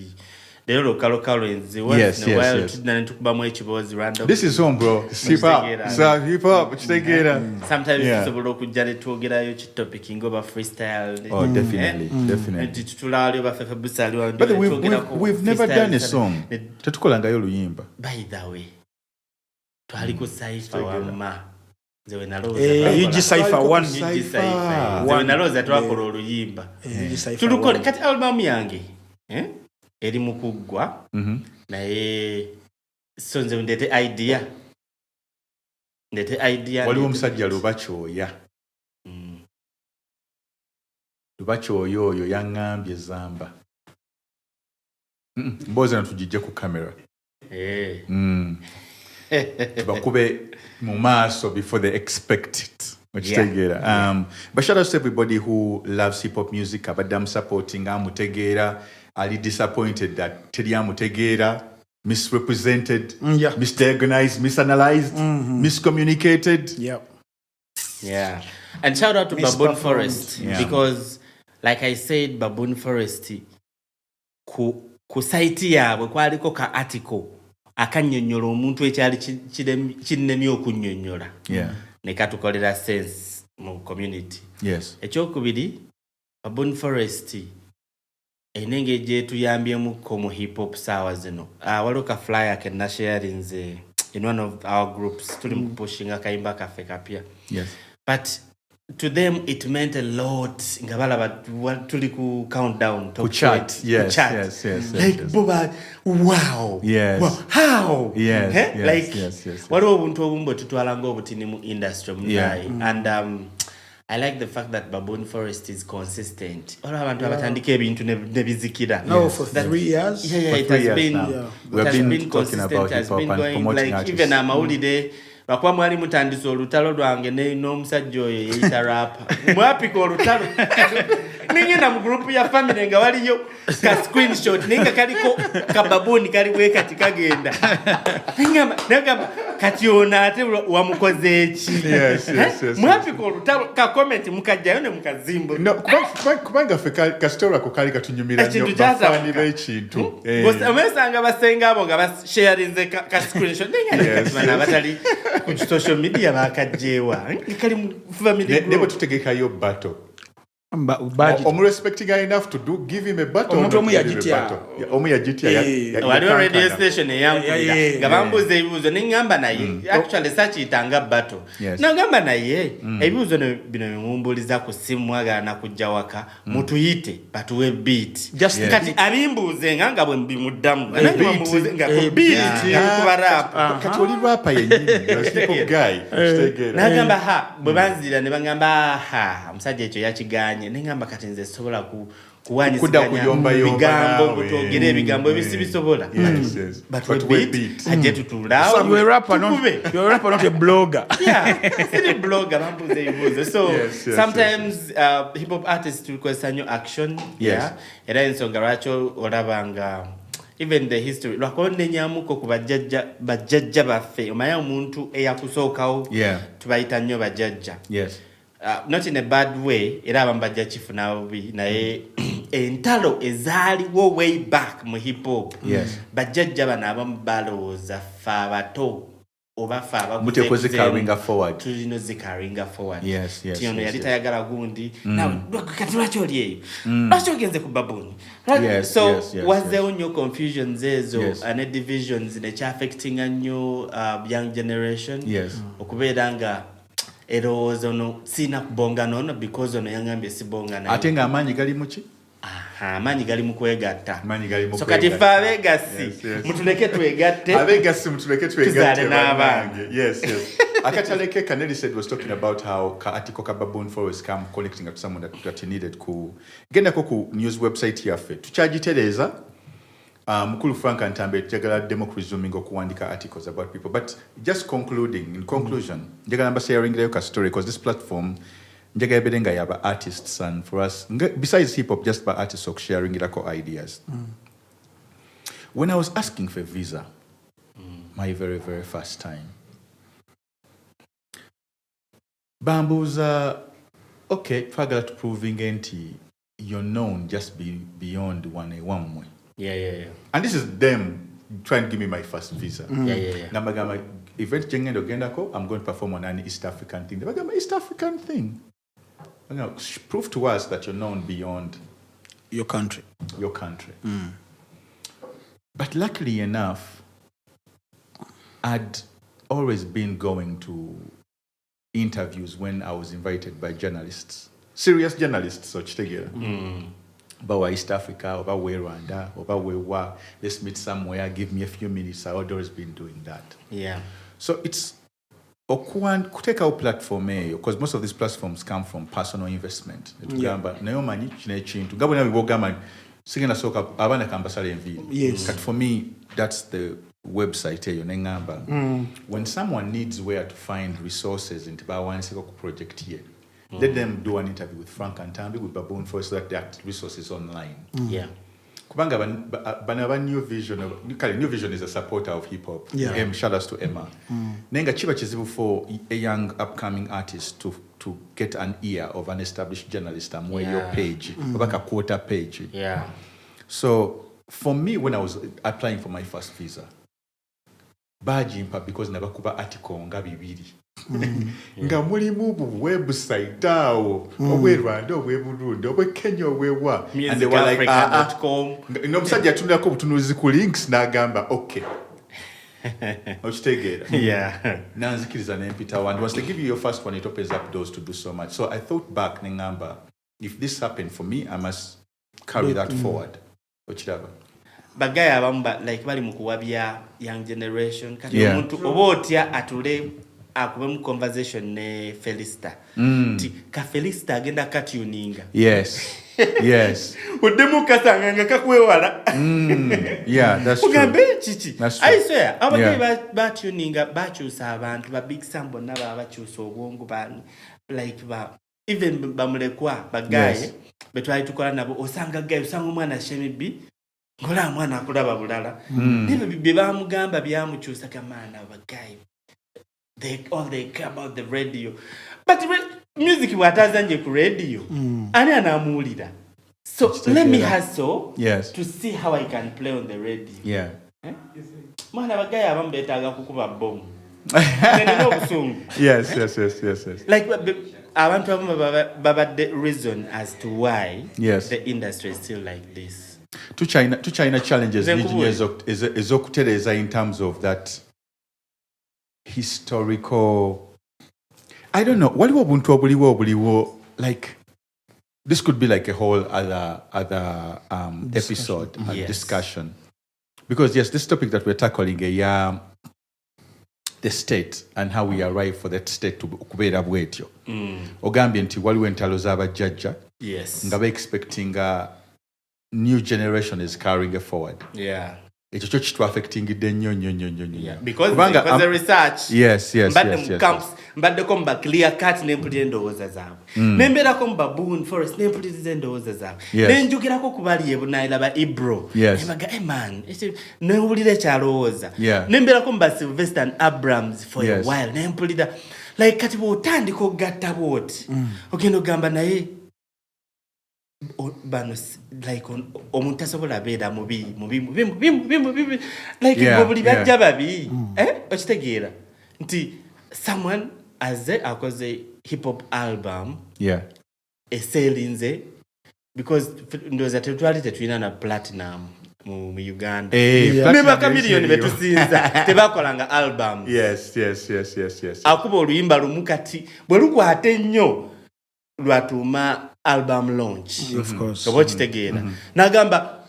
lero lokalo enzi once in a while tudana tukubamu ekibozi random. This is home bro. Hip hop. So hip hop kitegeera. Sometimes tusobola okujja ne twogerayo ki topic ngoba freestyle. Oh definitely. Definitely. Tutulali ba fefe busali wa. But we've never done a song. Tetukolangayo luyimba. By the way. Twali ku Cypher wamma. Zewe naloza. UG Cypher 1. Zewe naloza twakola oluyimba. Tulukole kati album yange. Eri mukuggwa. Naye so nze ndete idea. Waliwo omusajja Lubakyoya. Lubakyoya oyo yaŋŋambye Zamba. Mbozi natugijje ku kamera. Bakube mu maaso before they expect it. But shout out to everybody who loves hip hop music. Abadam supporting Amutegera. Ali disappointed that teri Amutegera misrepresented, misdiagnosed, misanalyzed, miscommunicated. Yeah. And shout out to Baboon Forest because, like I said, Baboon Forest ku site yaabwe kwaliko ka article akannyonnyola omuntu ekyali kinnemye okunnyonnyola ne katukolera sense mu community. Ekyokubiri, Baboon Forest enenge je tuyambyemu ko mu hip hop sawa zino. Waliwo ka flyer ke nasharinze in one of our groups tuli mu pushing akayimba kafe kapya. But to them it meant a lot. Ngabala tuli ku countdown to chat. Yes. Like Boba, wow. Wow. How? Waliwo obuntu obumbo tutwala ng'obutini mu industry munai. And I like the fact that Baboon Forest is consistent. All abantu abatandika ebintu ne bizikira. For 3 years. It has been consistent. It has been going like even amawulire bakwa mwali mutandise olutalo lwange n'omusajja oyo yeyita rap. Mwapika olutalo. Ningena mu group ya family nga waliyo ka screenshot ninga kaliko ka baboon kali bwe kati kagenda. Ningama kati ona ate wamukoze eki. Mwapika olutalo ka comment mukajjayo ne mukazimbo. No kubanga fe ka story ko kali katunyumira nnyo bafani b'ekintu. Amesanga basenga abo nga basharinze ka screenshot ninga kati bana batali ku social media bakajjewa. Kali mu family nebo tutegeka yo battle. Respecting enough to give him a battle. Waliwo radio station eyambulira nga bambuza ebibuuzo nengamba naye actually sakiitanga battle. Nagamba naye ebibuuzo bino bimumbuliza ku simu mwagala kujja waka mutuyite batuwe beat. Kati abimbuuze nga bwe mbimuddamu nange bamubuuze nga ku beat kuba rap. Kati oli rapper yennyini hip hop guy. Nagamba bwe banzira ne bangamba omusajja ekyo yakiganye nengamba kati nze sobola kuwanyiziganya bigambo butogera ebigambo ebisibisobola but we beat aje tutulawo. So you're a rapper not a blogger. Still a blogger bambuze ebibuuzo. So sometimes hip hop artists request a new action. Era ensonga lwaki olabanga even the history lwakonde nyamuko ku bajjajja baffe omanya omuntu eyakusookawo tubayita nnyo bajjajja. Not in a bad way, era abambajja kifuna bubi naye entalo ezaaliwo way back mu hip hop. Bajjajja bano abamu balowooza ffe abato oba ffe abamutekoze carrying forward. Tulino zikaringa forward. Tiyono yali tayagala gundi. Now kati lwaki oli eyo? Lwaki ogenze ku Baboon? So was there no confusions ezo and divisions nekyaffecting nnyo young generation? Okubeera nga erowoozo no sina kubonga nono because ono yangambye sibonga naye. Ate nga amaanyi gali mu ki? Amaanyi gali mu kwegatta. So kati ffe abegasi mutuleke twegatte. Abegasi mutuleke twegatte. Tuzaale n'abange. Akataleke Nelly-Sade was talking about how article ka baboon forest come connecting to someone that he needed ku genda ko ku news website yaffe tukyagitereza mukulu Frank Ntambi jagala democracy okuwandika articles about people, but just concluding, in conclusion jagala mba sharing the story because this platform njagala bedenga yaba artists, and for us besides hip hop just by artists sharing irako ideas. When I was asking for a visa my very first time, Bambuza, okay, twagala to proving nti you're known just beyond one way. Yeah. And this is them trying to give me my first visa. Yeah. Gamba event jengendo gendako, I'm going to perform on an East African thing. Gamba East African thing. Prove to us that you're known beyond your country. But luckily enough, I'd always been going to interviews when I was invited by journalists, serious journalists, so together. About East Africa, about where Rwanda, about where let's meet somewhere, give me a few minutes. I've always been doing that. Yeah. So it's take our platform because most of these platforms come from personal investment. Yes. But for me, that's the website. When someone needs where to find resources into one project here, let them do an interview with Frank Ntambi, with Baboon for so that that resources online. Yeah. Kubanga New Vision is a supporter of hip hop. Yeah. Shout outs to Emma. Nenga chiba chizibu for a young upcoming artist to get an ear of an established journalist and where your page, like a quarter page. Yeah. So for me, when I was applying for my first visa, bajimpa because nabakuba article nga bibiri. Nga mulimu bu website awo obwe Rwanda obwe Burundi obwe Kenya obwe wa, and they were like no musajja atundako butunuzi ku links n'agamba okay okitegera nanzikiriza nempita and once they give you your first one it opens up doors to do so much. So I thought back nengamba if this happened for me I must carry that forward. Okiraba bagaya abamba like bali mu kuwabya young generation kati omuntu oba otya atule akube mu conversation ne Felista ka Felista agenda katuninga yes udemu kasanga kakwewala that's true. Ugambe chichi I swear abagay batuninga bachusa abantu ba big sambo naba bachusa obwongo bani like ba even bamulekwa bagaye betwali tukola nabo osanga gaye osanga omwana shemibi ngola mwana akulaba bulala nibe bibye bamugamba byamuchusa kamana bagaye. They care about the radio. But music watazanje ku radio. Ani anamuulira. So let me hustle to see how I can play on the radio. Yeah. Mwana bagaya abambetaga kukuba bomb. Yes. Like I want to have the reason as to why the industry is still like this. To China challenges is okutereza in terms of that historical, I don't know, waliwo buntu obuliwo, like this could be like a whole other episode and discussion, because this topic that we're tackling the state and how we arrive for that state to kubeera bwetyo ogambye nti waliwo entalo z'abajjajja nga expecting a new generation is carrying it forward. Ekyo kyo kitwafectingidde nnyo because the research yes mbaddeko mba clear cut nempulira endowooza zaabwe nembeerako mu baboon forest nempuliriza endowooza zaabwe nenjogirako ku bali ebunaayira ba ibro nebaga man newulira ekyalowooza nembeerako mu ba Sylvester Abrams for a while nempulira like kati bw'otandika okugatta bwoti ogenda ogamba naye bano like omuntu asobola beera mubi like buli bajja babi okitegeera nti someone akoze hip hop album eselinze because ndoza tetwali tetulina na platinum mu Uganda mebaka miliyoni betusinza tebakolanga album yes akuba oluyimba lumu kati bwe lukwate nnyo lwatuma album launch of course oba kitegeera nagamba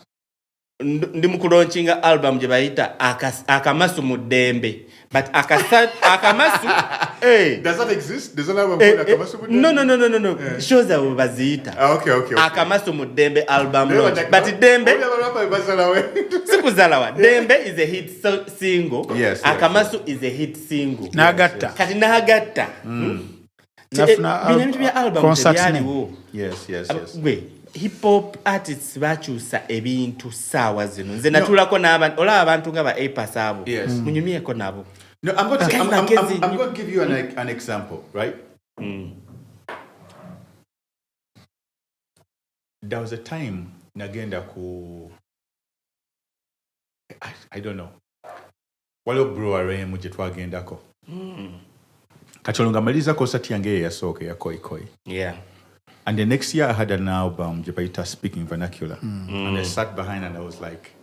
ndi mu kulaunchinga album gye bayita akamasu mu ddembe But akamasu, hey. Does that exist? There's an album called Akamasu Mudembe? No. Yeah. Shows that Lupiazitta. Okay. Akamasu Mudembe album launch. But Dembe, Sikuzalawa. Dembe is a hit single. Yes. Akamasu is a hit single. Nagatta. Kati nagatta. Nafuna album tebyaliwo. Yes. Hip hop artists bakyusa ebintu sawa zino. Nze natulako n'abantu olaba abantu nga ba Apas abo. Munyumyeko nabo. No, I'm going to give you an example, right? There was a time nagenda ku I don't know. Waliwo brewery mu gye twagendako. Katolonga maliza concert yange yasooka ya KOYIKOYI. Yeah. And the next year I had an album, Jepaita Speaking Vernacular. And I sat behind and I was like,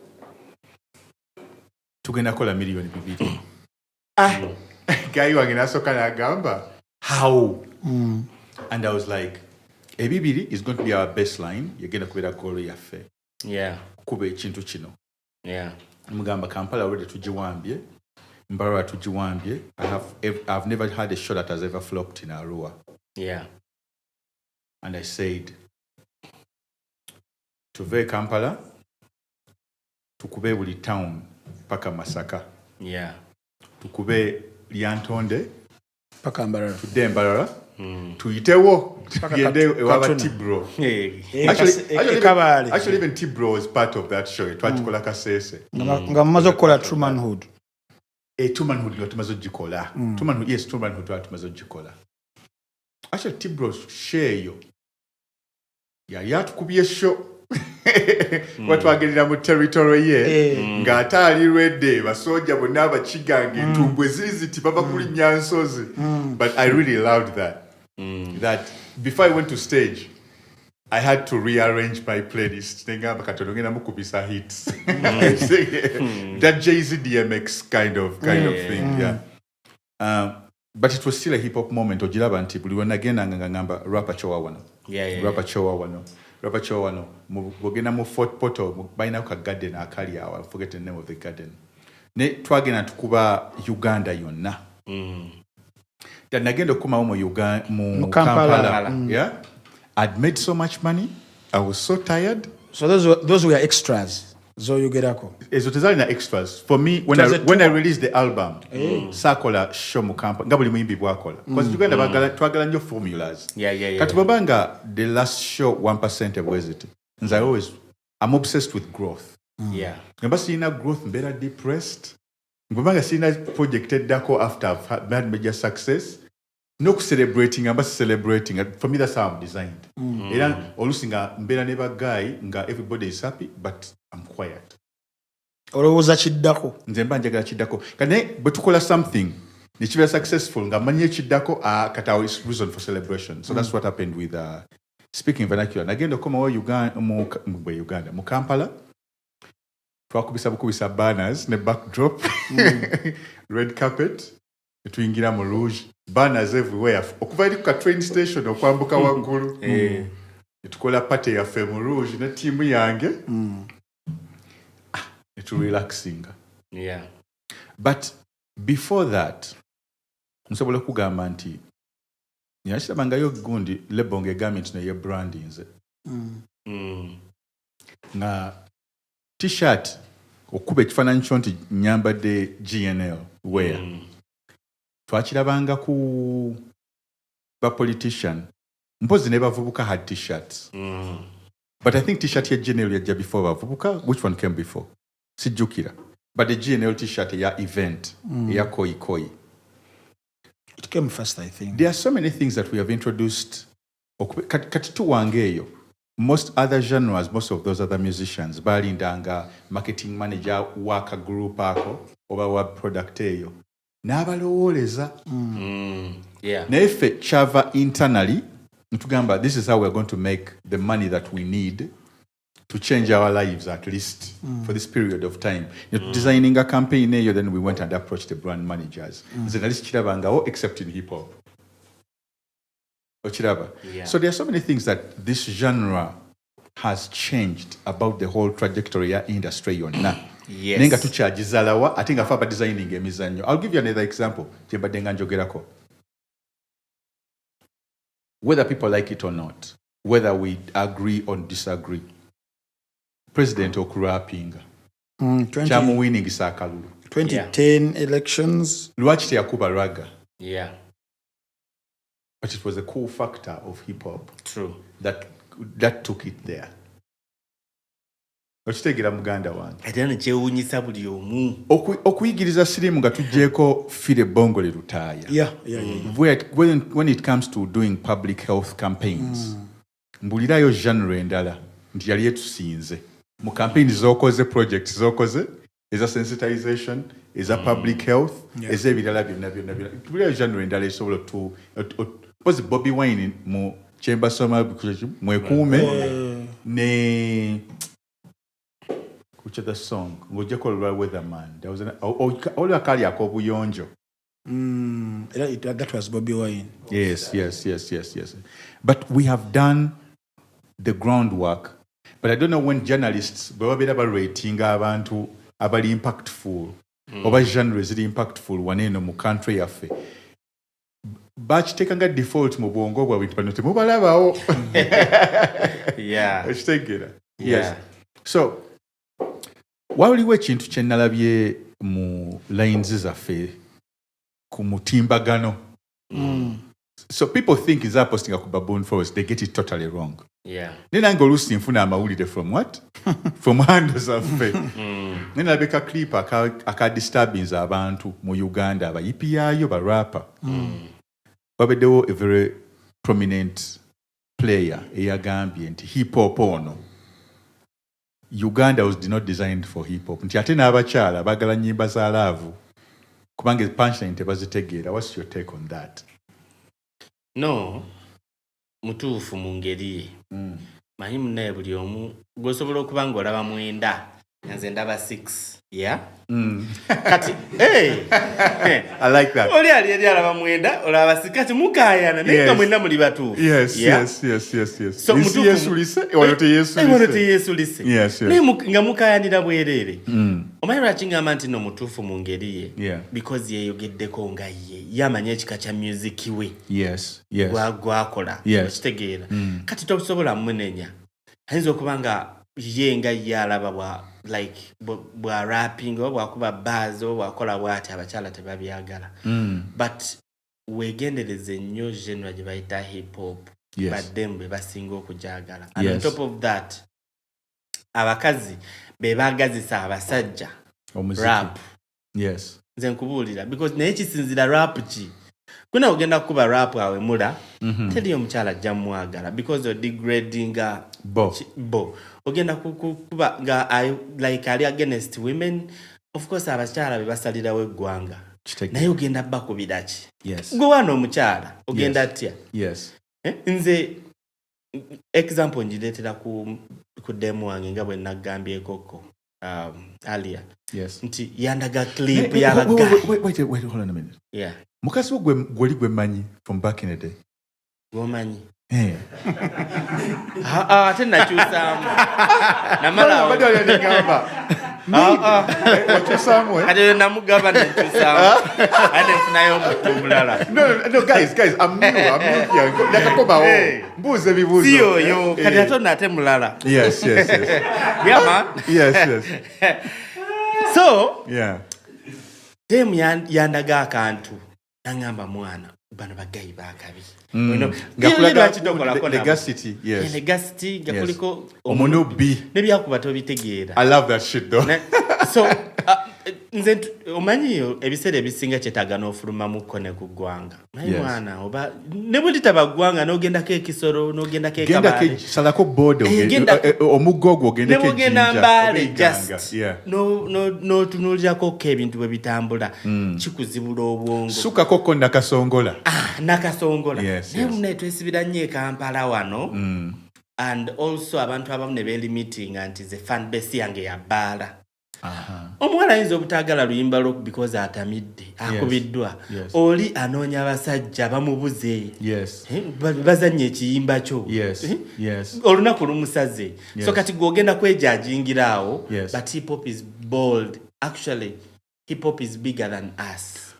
tugenda kola million bibiri. Guy wange nasoka nagamba, how? And I was like, ebibiri is going to be our baseline. Yagenda kubera goal yaffe. Yeah. Kuba ekintu kino. Yeah. Mugamba Kampala already tujiwambye. Mbarara tujiwambye. I've never had a show that has ever flopped in Arua. Yeah. And I said, tuve Kampala, tukube buli town paka Masaka. Yeah. Tukube Lyantonde, paka Mbarara. Tudde Mbarara. Tuyitewo. Tugende ewaba Tibro. Actually, even Tibro was part of that show. Twagikola Kasese. Nga mumaze okukola True Manhood. True Manhood tumaze ogikola. True Manhood tumaze ogikola. Actually, Tibro share yo. Yatukubye show. Watwagerera mu territory ye. Ng'ate ali redde basoja bonna abakigange entumbwe ziri ziti bava kuli Nyansozi. But I really loved that. That before I went to stage, I had to rearrange my playlist. Ngamba katono ngenda mukubisa hits. That Jay-Z DMX kind of thing, yeah. But it was still a hip hop moment. Ojiraba nti buli wanagenda ngamba rapper chowa wano. Yeah. Rapper chowa wano. Bogenda mu Fort Portal bayina ka garden akali awo. I forget the name of the garden. Ne twagenda tukuba Uganda yonna. Then nagenda okuma mu Kampala. Yeah. I'd made so much money. I was so tired. So those were extras. Zo yogerako. Ezo tezali na extras. For me, when I released the album, sakola show mu Kampala. Nga buli muyimbi bwakola. Because Uganda twagala nnyo formulas. Yeah. Kati babanga the last show 1% of it. I'm obsessed with growth. Yeah. Ngamba sina growth mbera depressed. Ngamba sina projected dako after I've had major success. No celebrating, I'm celebrating. For me, that's how I'm designed. Olusinga mbera never guy, nga everybody is happy, but I'm quiet. Olowooza kiddako. Nze mba njagala kiddako. Kane bwe tukola something, ne kiba successful, nga manye kiddako, kata is reason for celebration. So that's what happened with Speaking Vernacular. Nagenda okoma wa Uganda, mu Kampala. Twakubisa banners, ne backdrop, red carpet. Tuyingira mu Rouge, banners everywhere. Okuva eri ku train station okwambuka waggulu. Tukola party yaffe mu Rouge ne team yange. It's relaxing. Yeah. But before that, nsobola kugamba nti nyashabangayo gundi lebonge garment na ye branding nze. Na t-shirt okuba ekifaananyi kyo nti nyambadde GNL wear. Twakirabanga ku ba politician mpozi ne bavubuka had t-shirts. But I think t-shirt ya GNL yajja before bavubuka. Which one came before? Sijukira. But the GNL t-shirt ya event ya KOYIKOYI. It came first, I think. There are so many things that we have introduced. Kati tuwangeyo. Most other genres, most of those other musicians, balindanga marketing manager waka group ako oba wa product eyo. N'abalowooleza. Yeah. Naye ffe kyava internally ntugamba this is how we're going to make the money that we need to change our lives at least for this period of time. Designing a campaign eyo, then we went and approached the brand managers. Nze nali sikirabangawo except in hip hop. Ochiraba. Yeah. So there are so many things that this genre has changed about the whole trajectory ya industry yonna. Yes. Nenga tukyagizalawa ate nga fa designing emizannyo. I'll give you another example. Kyembadde nga njogerako. Whether people like it or not, whether we agree or disagree, President okurapinga. Kyamuwinning saakalulu. 2010 elections. Lwaki teyakuba raga? Yeah. But it was a cool factor of hip hop. True. That took it there. Okitegera muganda wange. Ate nekyewuunyisa buli omu. Okuyigiriza sirimu nga tuggyeko fire bongole lutaaya. Yeah. When it comes to doing public health campaigns, mbulirayo genre endala nti yali etusinze. Mu campaign z'okoze, project z'okoze, eza sensitization, eza public health, eza ebirala byonna. Mbulirayo genre endala esobola was Bobby Wine mu Chamber Soma mwekuume ne which other song ngojeko lwa Weatherman. There was an akali akobuyonjo. That was Bobby Wine. Yes. But we have done the groundwork. But I don't know when journalists baba rating abantu abali impactful oba genres ziri impactful waneno mu country yaffe. Bakitekanga default mu bwongo bwabwe pano temubalabawo. Yeah. Ekitegera. Yes. So waliwo ekintu kye nalabye mu lines zaffe ku mutimbagano. So people think is that posting a baboon forest, they get it totally wrong. Yeah. Nenanga olusi nfuna amawulire from what? From handles zaffe. Nenabeka clip aka disturbings abantu mu Uganda aba yipiyayo ba rapper. Babeddewo a very prominent player eyagambye nti hip hop ono Uganda was not designed for hip hop. Nti ate n'abakyala bagala nnyimba za laavu kubanga punchline tebazitegeera. What's your take on that? No, mutuufu mu ngeri ye. Manyi munnaye buli omu gwosobola okuba ng'olaba mwenda nze ndaba 6. Yeah? Kati, hey! I like that. Oli ali alaba mwenda, olaba 6 kati mukaayana naye nga mwenna muli batuufu. Yes. So mutuufu yesulise wano teyesulise. Yes. Naye nga mukaayanira bwereere. Omanyi lwaki ngamba nti no mutuufu mu ngeri ye? Yeah. Because yeeyogeddeko nga ye amanya ekika kya music we. Yes. Gwakola. Okitegeera. Kati tokusobola munenya. Ayinza okuba nga ye nga ye alaba bwa rapping oba bwakuba buzz oba bwakola bwati abakyala tebabyagala. But weegendereze nnyo genre gye bayita hip hop. Baddemu be basinga okujagala. And on top of that, abakazi be bagazisa abasajja rap. Yes. Nze nkubuulira because naye kisinzira rap ki. Kuna ogenda kuba rap awe mula teri omukyala ajja mwagala because of degrading bo ogenda kuba nga ali against women. Of course abakyala be basalirawo eggwanga naye ogenda bakubira ki? Gwe wano omukyala ogenda atya? Nze example njireetera ku demu wange nga bwe nagambyekoko earlier. Nti yandaga clip y'abaggayi. Wait, hold on a minute. Yeah. Mukasi wo gwoli gwe manyi from back in the day. Gomanyi. Ate nakyusaamu. Namala abadde alyanigamba. Wakyusaamu Ate namugamba nakyusaamu. Ate nfunayo omuntu omulala. No, guys, I'm new here. Nakakomawo. Mbuuze ebibuuzo. Si oyo. Kati ate nate mulala. Yes. Yeah, man. Yes. So, yeah. Dem yandaga akantu. Nangamba mwana bano bagayi bakabi. Legacity, yes. Legacity gakuliko omunubi. Nebyakuba tobitegeera. I love that shit though. So nze omanyi ebiseera ebisinga kyetaaga n'ofuluma mukko ne ku ggwanga. Naye mwana oba ne bwe litabagwanga n'ogendako ekisoro n'ogendako ekabaale. Genda salako bodo omuggo ogwo ogendeko ejjinja. N'ogenda mbaale just n'otunuulirako ko ebintu bwe bitambula kikuzibula obwongo. Sukako nakasongola. Nakasongola. Naye mune twesibira nnyo e Kampala wano. And also abantu abamu ne beelimitinga nti ze fan base yange ya bbaala. Omuwala ayinza obutaagala luyimba lwo because atamidde akubiddwa. Oli anoonya abasajja bamubuze bazannya ekiyimba kyo olunaku lumusaze. So kati gwogenda kwejajingira awo but hip hop is bold. Actually, hip hop is bigger than us.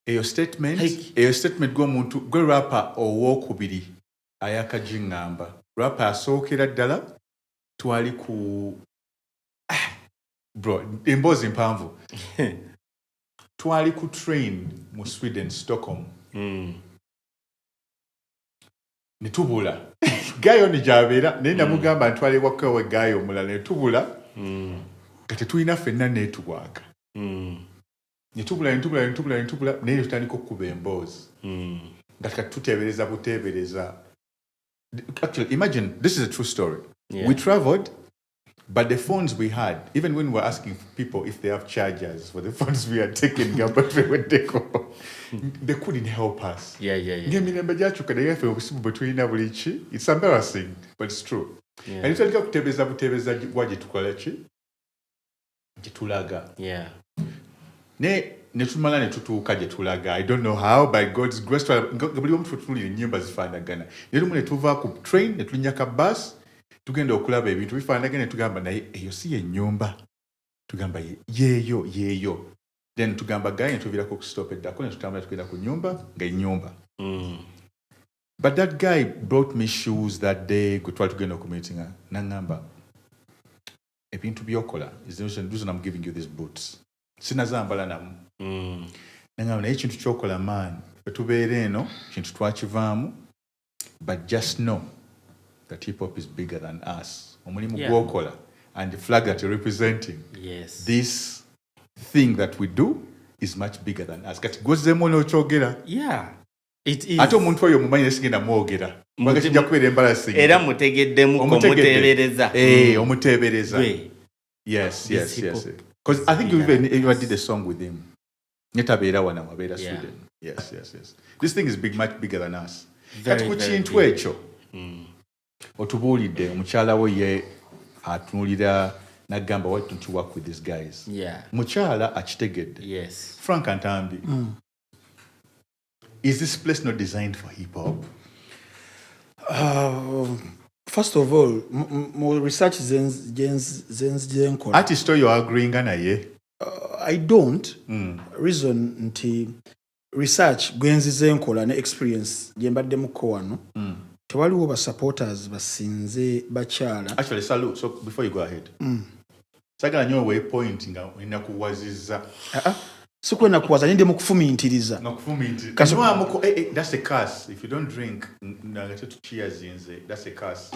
Eyo statement gw'omuntu gwe rapper ow'okubiri ayakagingamba. Rapper asookera ddala twali ku bro emboozi mpanvu. Twali ku train mu Sweden, Stockholm. Ne tubula. Gayo ni jabeera naye namugamba ntwale waka we gayo omulala ne tubula. Kati tulina ffenna network. Ne tubula naye tutandika okukuba emboozi. Nga kati tuteebereza. Actually, imagine, this is a true story. Yeah. We traveled, but the phones we had, even when we were asking people if they have chargers for the phones we had taken, they couldn't help us. Yeah. It's embarrassing, but it's true. Yeah. And it's like kutebeza waje tukolachi. Jetulaga. Yeah. Netumala netutuuka gye tulaga. I don't know how, by God's grace, buli omu tutunulira ennyumba zifaanagana. Neero ne tuva ku train ne tulinnya ka bus tugenda okulaba ebintu bifaanagana ne tugamba naye eyo si yennyumba. Tugamba yeeyo. Then tugamba gaye ne tuviirako ku stop eddako ne tutambula tugenda ku nnyumba nga ennyumba. But that guy brought me shoes that day twali tugenda okumeetinga n'angamba ebintu by'okola is the reason I'm giving you these boots. Sinazambala namu. Nangamba naye ekintu ky'okola man tubeera eno kintu twakivaamu, but just know that hip hop is bigger than us. Omulimu gw'okola and the flag that you're representing. Yes. This thing that we do is much bigger than us. Kati gozzeemu n'okyogera. Yeah. It is. Ate omuntu oyo mumanyi sigenda mwogera. Mwanga kijja kubeera embarrassing. Era mutegeddemu omuteebereza. Omuteebereza. Yes. Because I think you even did a song with him. Netabeera wana wabeera Sweden. Yes. This thing is much bigger than us. Kati ku kintu ekyo otubuulidde omukyala we ye atunulira n'agamba why don't you work with these guys? Yeah. Mukyala akitegedde. Yes. Frank Ntambi. Is this place not designed for hip hop? First of all, more research zenko. Artist you are agreeing naye? I don't. Reason nti research gwenzi zenkola ne experience jembadde muko wano. Tewaliwo ba supporters basinze bakyala. Actually, salute. So before you go ahead. Sagala nyo way point nga inakuwaziza. Sikwenda kuwaza ninde mukufumintiriza. Kaswa that's a curse. If you don't drink nagate to cheers inze, that's a curse.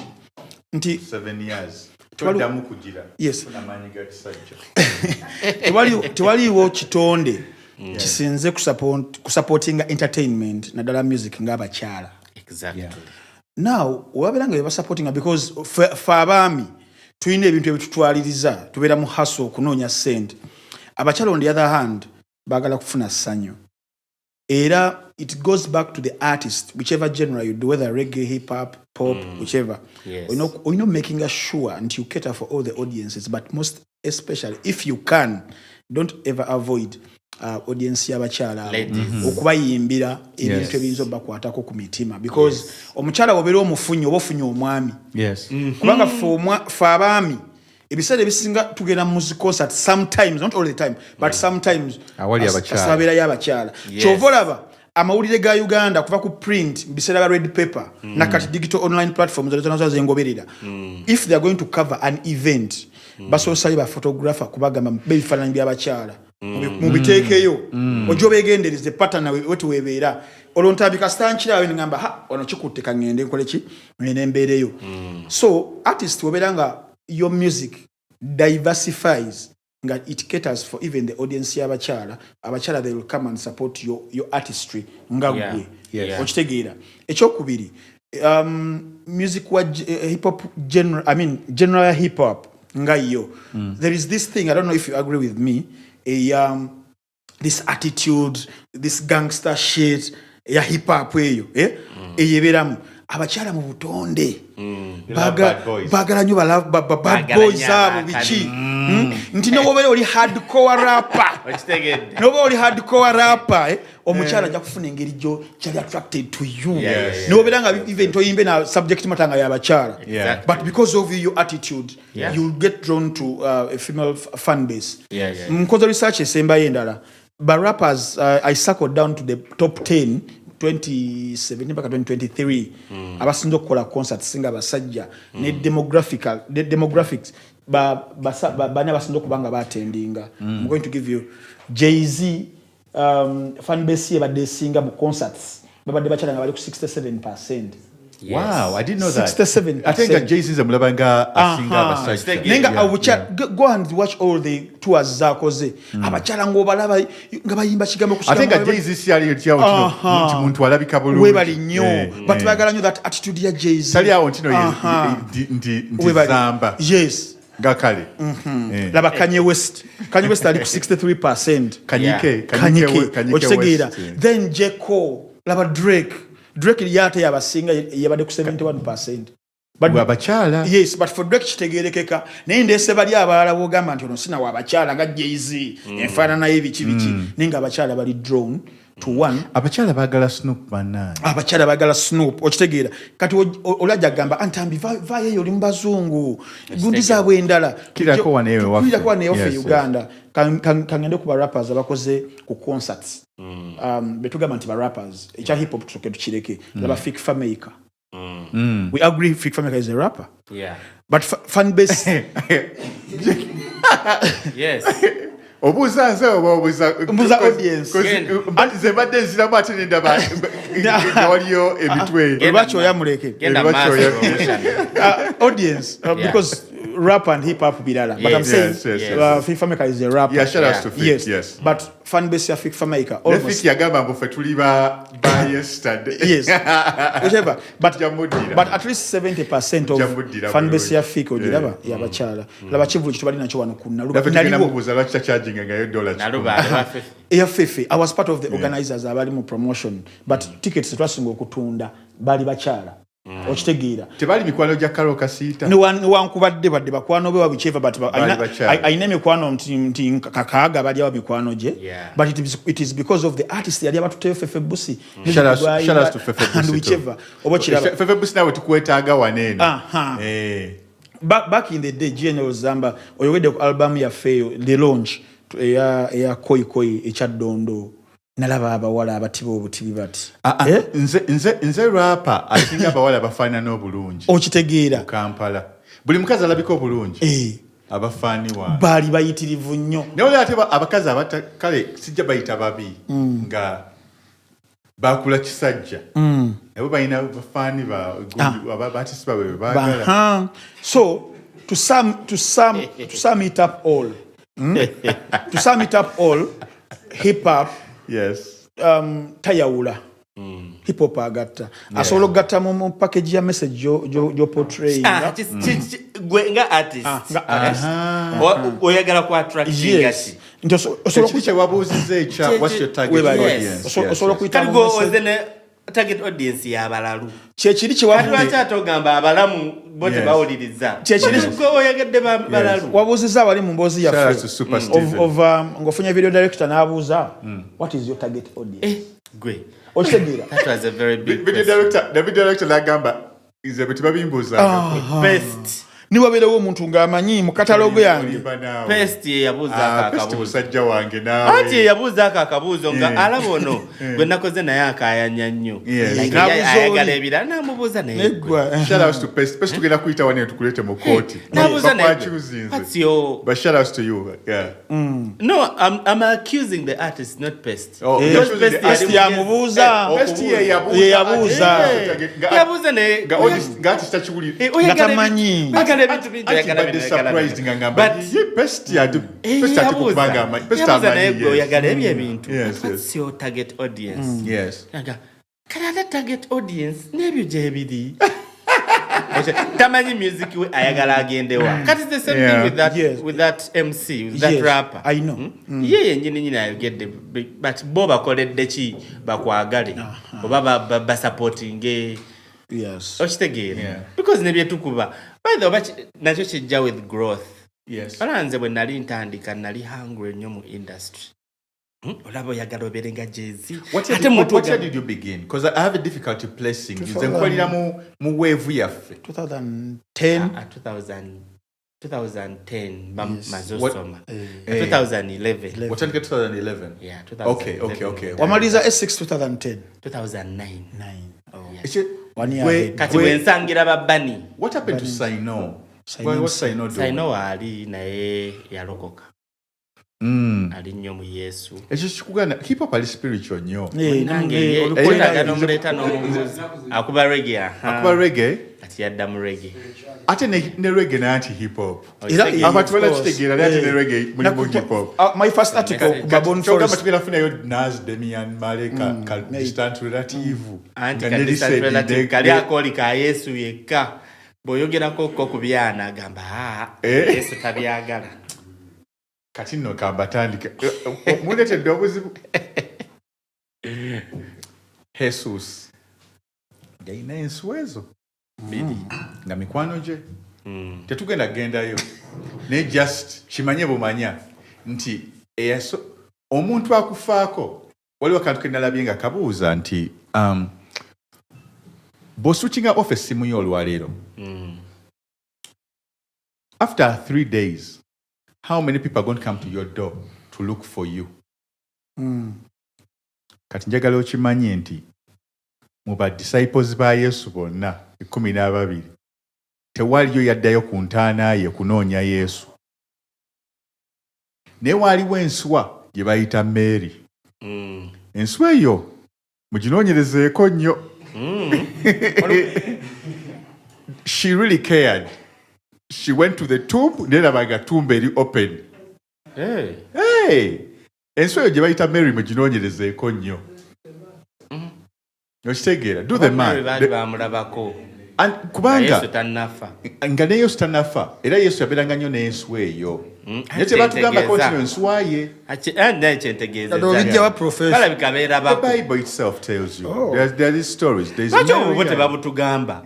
Nti 7 years. Twaddamu kugira. Yes. Namanyiga kisajja. Tewaliwo kitonde kisinze kusupportinga entertainment nadala music ng'abakyala. Exactly. Now, wabelanga beba supportinga because for abaami tuyina ebintu ebitutwaliriza tubeera mu hustle okunoonya ssente. Abakyala on the other hand bagala kufuna ssanyu. Era it goes back to the artist, whichever genre you do, whether reggae, hip hop, pop, whichever. Yes. You know, making sure and you cater for all the audiences, but most especially if you can, don't ever avoid audience y'abakyala okubayimbira ebintu ebiyinza obakwatako ku mitima because omukyala obeera omufunyi oba ofunye omwami. Kubanga fe abaami ebiseera ebisinga tugenda mu concert sometimes, not all the time, but sometimes asabeerayo abakyala. Kyova olaba amawulire ga Uganda kuva ku print biseera ba red paper nakati digital online platforms nazo zengoberera. If they are going to cover an event basosayo ba photographer kubagamba bebifaananyi by'abakyala mubiteekeyo ojo begendereze pattern wetu webeera olontambika stanchira we ngamba ono kikutte kangende nkole ki ngende mbeereyo. So artist oberanga your music diversifies nga it caters for even the audience y'abakyala. Abakyala they will come and support your artistry nga gwe okitegeera. Ekyokubiri music wa hip hop genre, I mean general hip hop nga yo. There is this thing, I don't know if you agree with me, this attitude, this gangster shit ya hip hop eyo eyeberamu abakyala mu butonde baagala nnyo bad boys abo biki nti nobobeera oli hardcore rapper omukyala ajja kufuna engeri gyo kyali attracted to you nobobeera nga even toyimbe na subject matter nga y'abakyala but because of your attitude you'll get drawn to a female fan base nkoze research esembayo endala rappers I circled down to the top 10 2017 mpaka 2023 abasinza okukola concerts singa basajja ne demographics bani abasinza okuba nga batendinga I'm going to give you Jay-Z fan base ebadde esinga mu concerts babadde bakyala nga bali ku 67%. Wow, I didn't know that. 67%. I think Jay-Z's a mulabanga asinga abasajja. Nenga go and watch all the tours zakoze. Abachala ngobalaba nga bayimba kigambo kushika. I think Jay-Z's yali yatyawo kino muntu alabika bulungi. Webali nnyo. But bagala nnyo that attitude ya Jay-Z. Sali awo ntino ndi Zamba. Yes. Gakale. Laba Kanye West ali ku 63%. Kanye West. Then J. Cole, laba Drake yate yabasinga yabade ku 71%. But wabachala. Yes, but for Drake kitegerekeka naye ndese bali abalala bogamba nti ono sina wabachala nga Jay-Z enfaanana y'ebiki ninga abachala bali drawn to one. Abachala bagala Snoop banana. Abachala bagala Snoop okitegeera kati olaja gamba Ntambi vaye oli mbazungu gundi zaabwe endala kirako wanewe wafe Uganda kangende ku ba rappers abakoze ku concerts betugamba nti ba rappers echa hip hop tusoke tukireke laba Fik Fameka. We agree Fik Fameka is a rapper. Yeah. But fan base yes. Obuza audience. Ze badde nziramu ate nendaba waliyo ebitwe. Lwaki oyamuleke? Audience because rap and hip hop bilala. But I'm saying Fik Fameka is a rapper. Yeah, shout out to Fik, yes. But fan base ya Fik Fameka almost. Fik yagamba mbo fe tuli ba yesterday. Yes. Whichever. But at least 70% of fan base ya Fik ogiraba ya bachala. Laba chivulu kitubali nacho wano kunna. Namubuza lwaki charging nga $1. Yeah, Fefe. I was part of the organizers abali mu promotion. But tickets twasinga okutunda bali bachala. Okitegeera tebali mikwano gya Karo Kasita ni wankubadde badde bakwano be wabicheva but aina mikwano nti kakaaga bali wa mikwano je but it is because of the artist yali abatuteyo Fefe Busi. Shout out to Fefe Busi and whichever obokiraba Fefe Busi nawe tukwetaaga wanene back in the day GNL Zamba oyogedde ku album ya Fayo the launch ya KOYIKOYI ekyaddondo nalaba abawala abatiba obutibi bati nze rapper asinga abawala abafaanana obulungi okitegeera Kampala buli mukazi alabika obulungi abafaani wa baali bayitirivu nnyo naye ate abakazi kale sijja bayita babi nga bakula kisajja abo balina bafaani baatisi bawe baagala so to sum it up all to sum it up all hip hop yes tayawula hip hop agatta asobola okugatta mu package ya message jo portray gwe nga artist oyagala ku attracting ati nti wabuuzize echa what's your target audience osobola kuyita target audience ya balalu kyekiri kyewabuuze atogamba abalamu bote bawuliriza kyekiri oyagadde balalu wabuuziza abali mu mboozi yaffe ng'ofunye video director n'abuuza what is your target audience gwe okitegeera that was a very big video director n'agamba ize bwe tebabimbuuza best niwabeerewo omuntu ng'amanyi mu katalogo yange pest yeyabuuza akabuuzo wange naawe ati yeyabuuza akabuuzo nga alaba ono gwe nakoze naye akayanya nnyo ayagala ebirala namubuuza naye shout out to pest tugenda kuyita wane tukulete mu kooti nabuuza naye but shout out to you no I'm accusing the artist not pest pest yamubuuza pest yeyabuuza naye nga ati takiwulira nga tamanyi surprised ngamba best ya oyagala ebyo ebintu what's your target audience yes kana target audience nebyo gyebiri tamanyi music we ayagala agendewa kati the same thing with that MC with that rapper I know ye nyini ayogedde but bo bakoledde ki bakwagale oba ba supporting Yes. Okitegeera. Because ne byetukuba. By the way, nakyo kijja with growth. Yes. Balanze bwe nali ntandika nali hungry nnyo mu industry. Olaba oyagala obeere nga Jay-Z. What year did you begin? Because I have a difficulty placing. Nze nkolera mu wave yaffe. 2010. 2010 mazosoma. 2011. What time 2011? Yeah, 2011. Okay. Wamaliza S6 2010. 2009. 9. 1 year. Kati wensangira babani. What happened to Saino? What's Saino doing? Saino ali naye yalokoka. Ali nnyo mu Yesu. Ekyo kikugana hip hop ali spiritual nnyo. Nange olutagala n'omuleeta n'omubuzi. Akuba reggae. Akuba reggae? Ati yadda mu reggae. Ate ne reggae na anti hip hop. Abantu balakitegeera ate ne reggae mulimu hip hop. My first article Babon Forest. Tugamba tugeera Nas, Demian, Maleka, distant relative. Anti distant relative kali akoli ka Yesu yekka. Boyogerako ko kubyana agamba Yesu tabyagala. Kati nno kambatandika. Muleetedde obuzibu. Jesus. Yalina enswezo. Bidi. Nga mikwano gye. Tetugenda gendayo. Ne just kimanye bumanya nti omuntu akufaako waliwo kantu kenalabye nga kabuuza nti bw'oswitchinga off essimu yo olwaleero. After 3 days, how many people are going to come to your door to look for you? Kati njagala okimanye nti mu ba disciples ba Yesu bonna 12 tewaliyo yaddayo ku ntaana ye kunoonya Yesu. Naye waaliwo enswa gye bayita Mary. Enswa eyo muginoonyerezeeko nnyo. She really cared. She went to the tomb, nerabaga tomb eri open. Hey! Enswa eyo gye bayita Mary muginoonyerezeeko nnyo. Okitegeera, do the man. Bamulabako. Kubanga Yesu tannafa. Nga ne Yesu tannafa era Yesu yabeeranga nnyo n'enswa eyo. Naye tebatugambako nti enswa ye. Ekyentegeeza. Balabika beera bako. The Bible itself tells you. There is stories. Lwaki obwo tebabutugamba?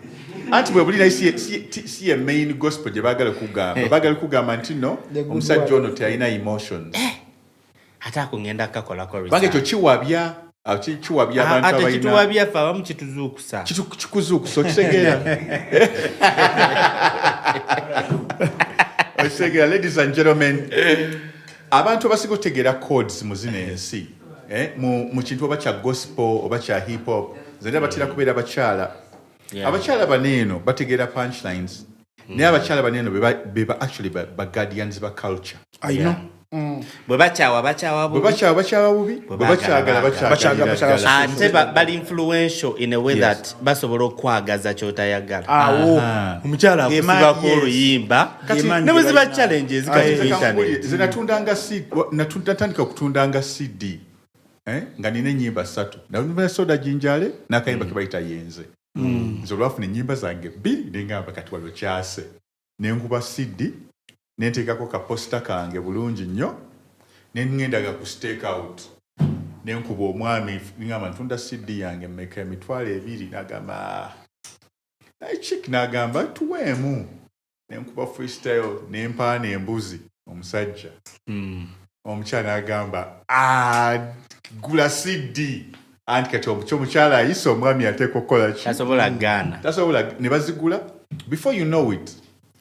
Anti bwe buli naye si ye main gospel gye baagala kugamba. Baagala kugamba nti no omusajja ono tealina emotions. Ate ako ngenda kakolako research. Bange ekyo kiwabya. Kiwabya abantu abalina. Ate kituwabya ffe abamu kituzuukusa. Kikuzuukusa okitegeera. Okitegeera, ladies and gentlemen, abantu abasinga okutegeera codes mu zino ensi mu kintu oba kya gospel oba kya hip hop zonna batera kubeera abakyala. Abakyala baneeno bategeera punchlines. Naye abakyala baneeno beba actually ba guardians ba culture. I know. Bwe bakyawa bubi. Bwe bakyagala. Ate bali influential in a way that basobola okwagaza kyotayagala. Omukyala akusibako oluyimba. Ne bwe ziba challenges kati ku internet. Nze natandika okutundanga CD. Nga nina ennyimba 3. Nalumira soda jinjale n'akayimba ke bayita yenze. Nze olwafuna ennyimba zange 2 nengamba kati waliwo kyase. Nenkuba CD. Nenteekako ka posta kange bulungi nnyo ne ngendaga ku stake out ne nkuba omwami ngamba ntunda CD yange mmeka emitwalo 2 n'agamba chick n'agamba tuweemu ne nkuba freestyle ne mpaana embuzi omusajja omukyala n'agamba gula CD anti kati omukyala ayise omwami ateeka okukola ki tasobola ne bazigula before you know it.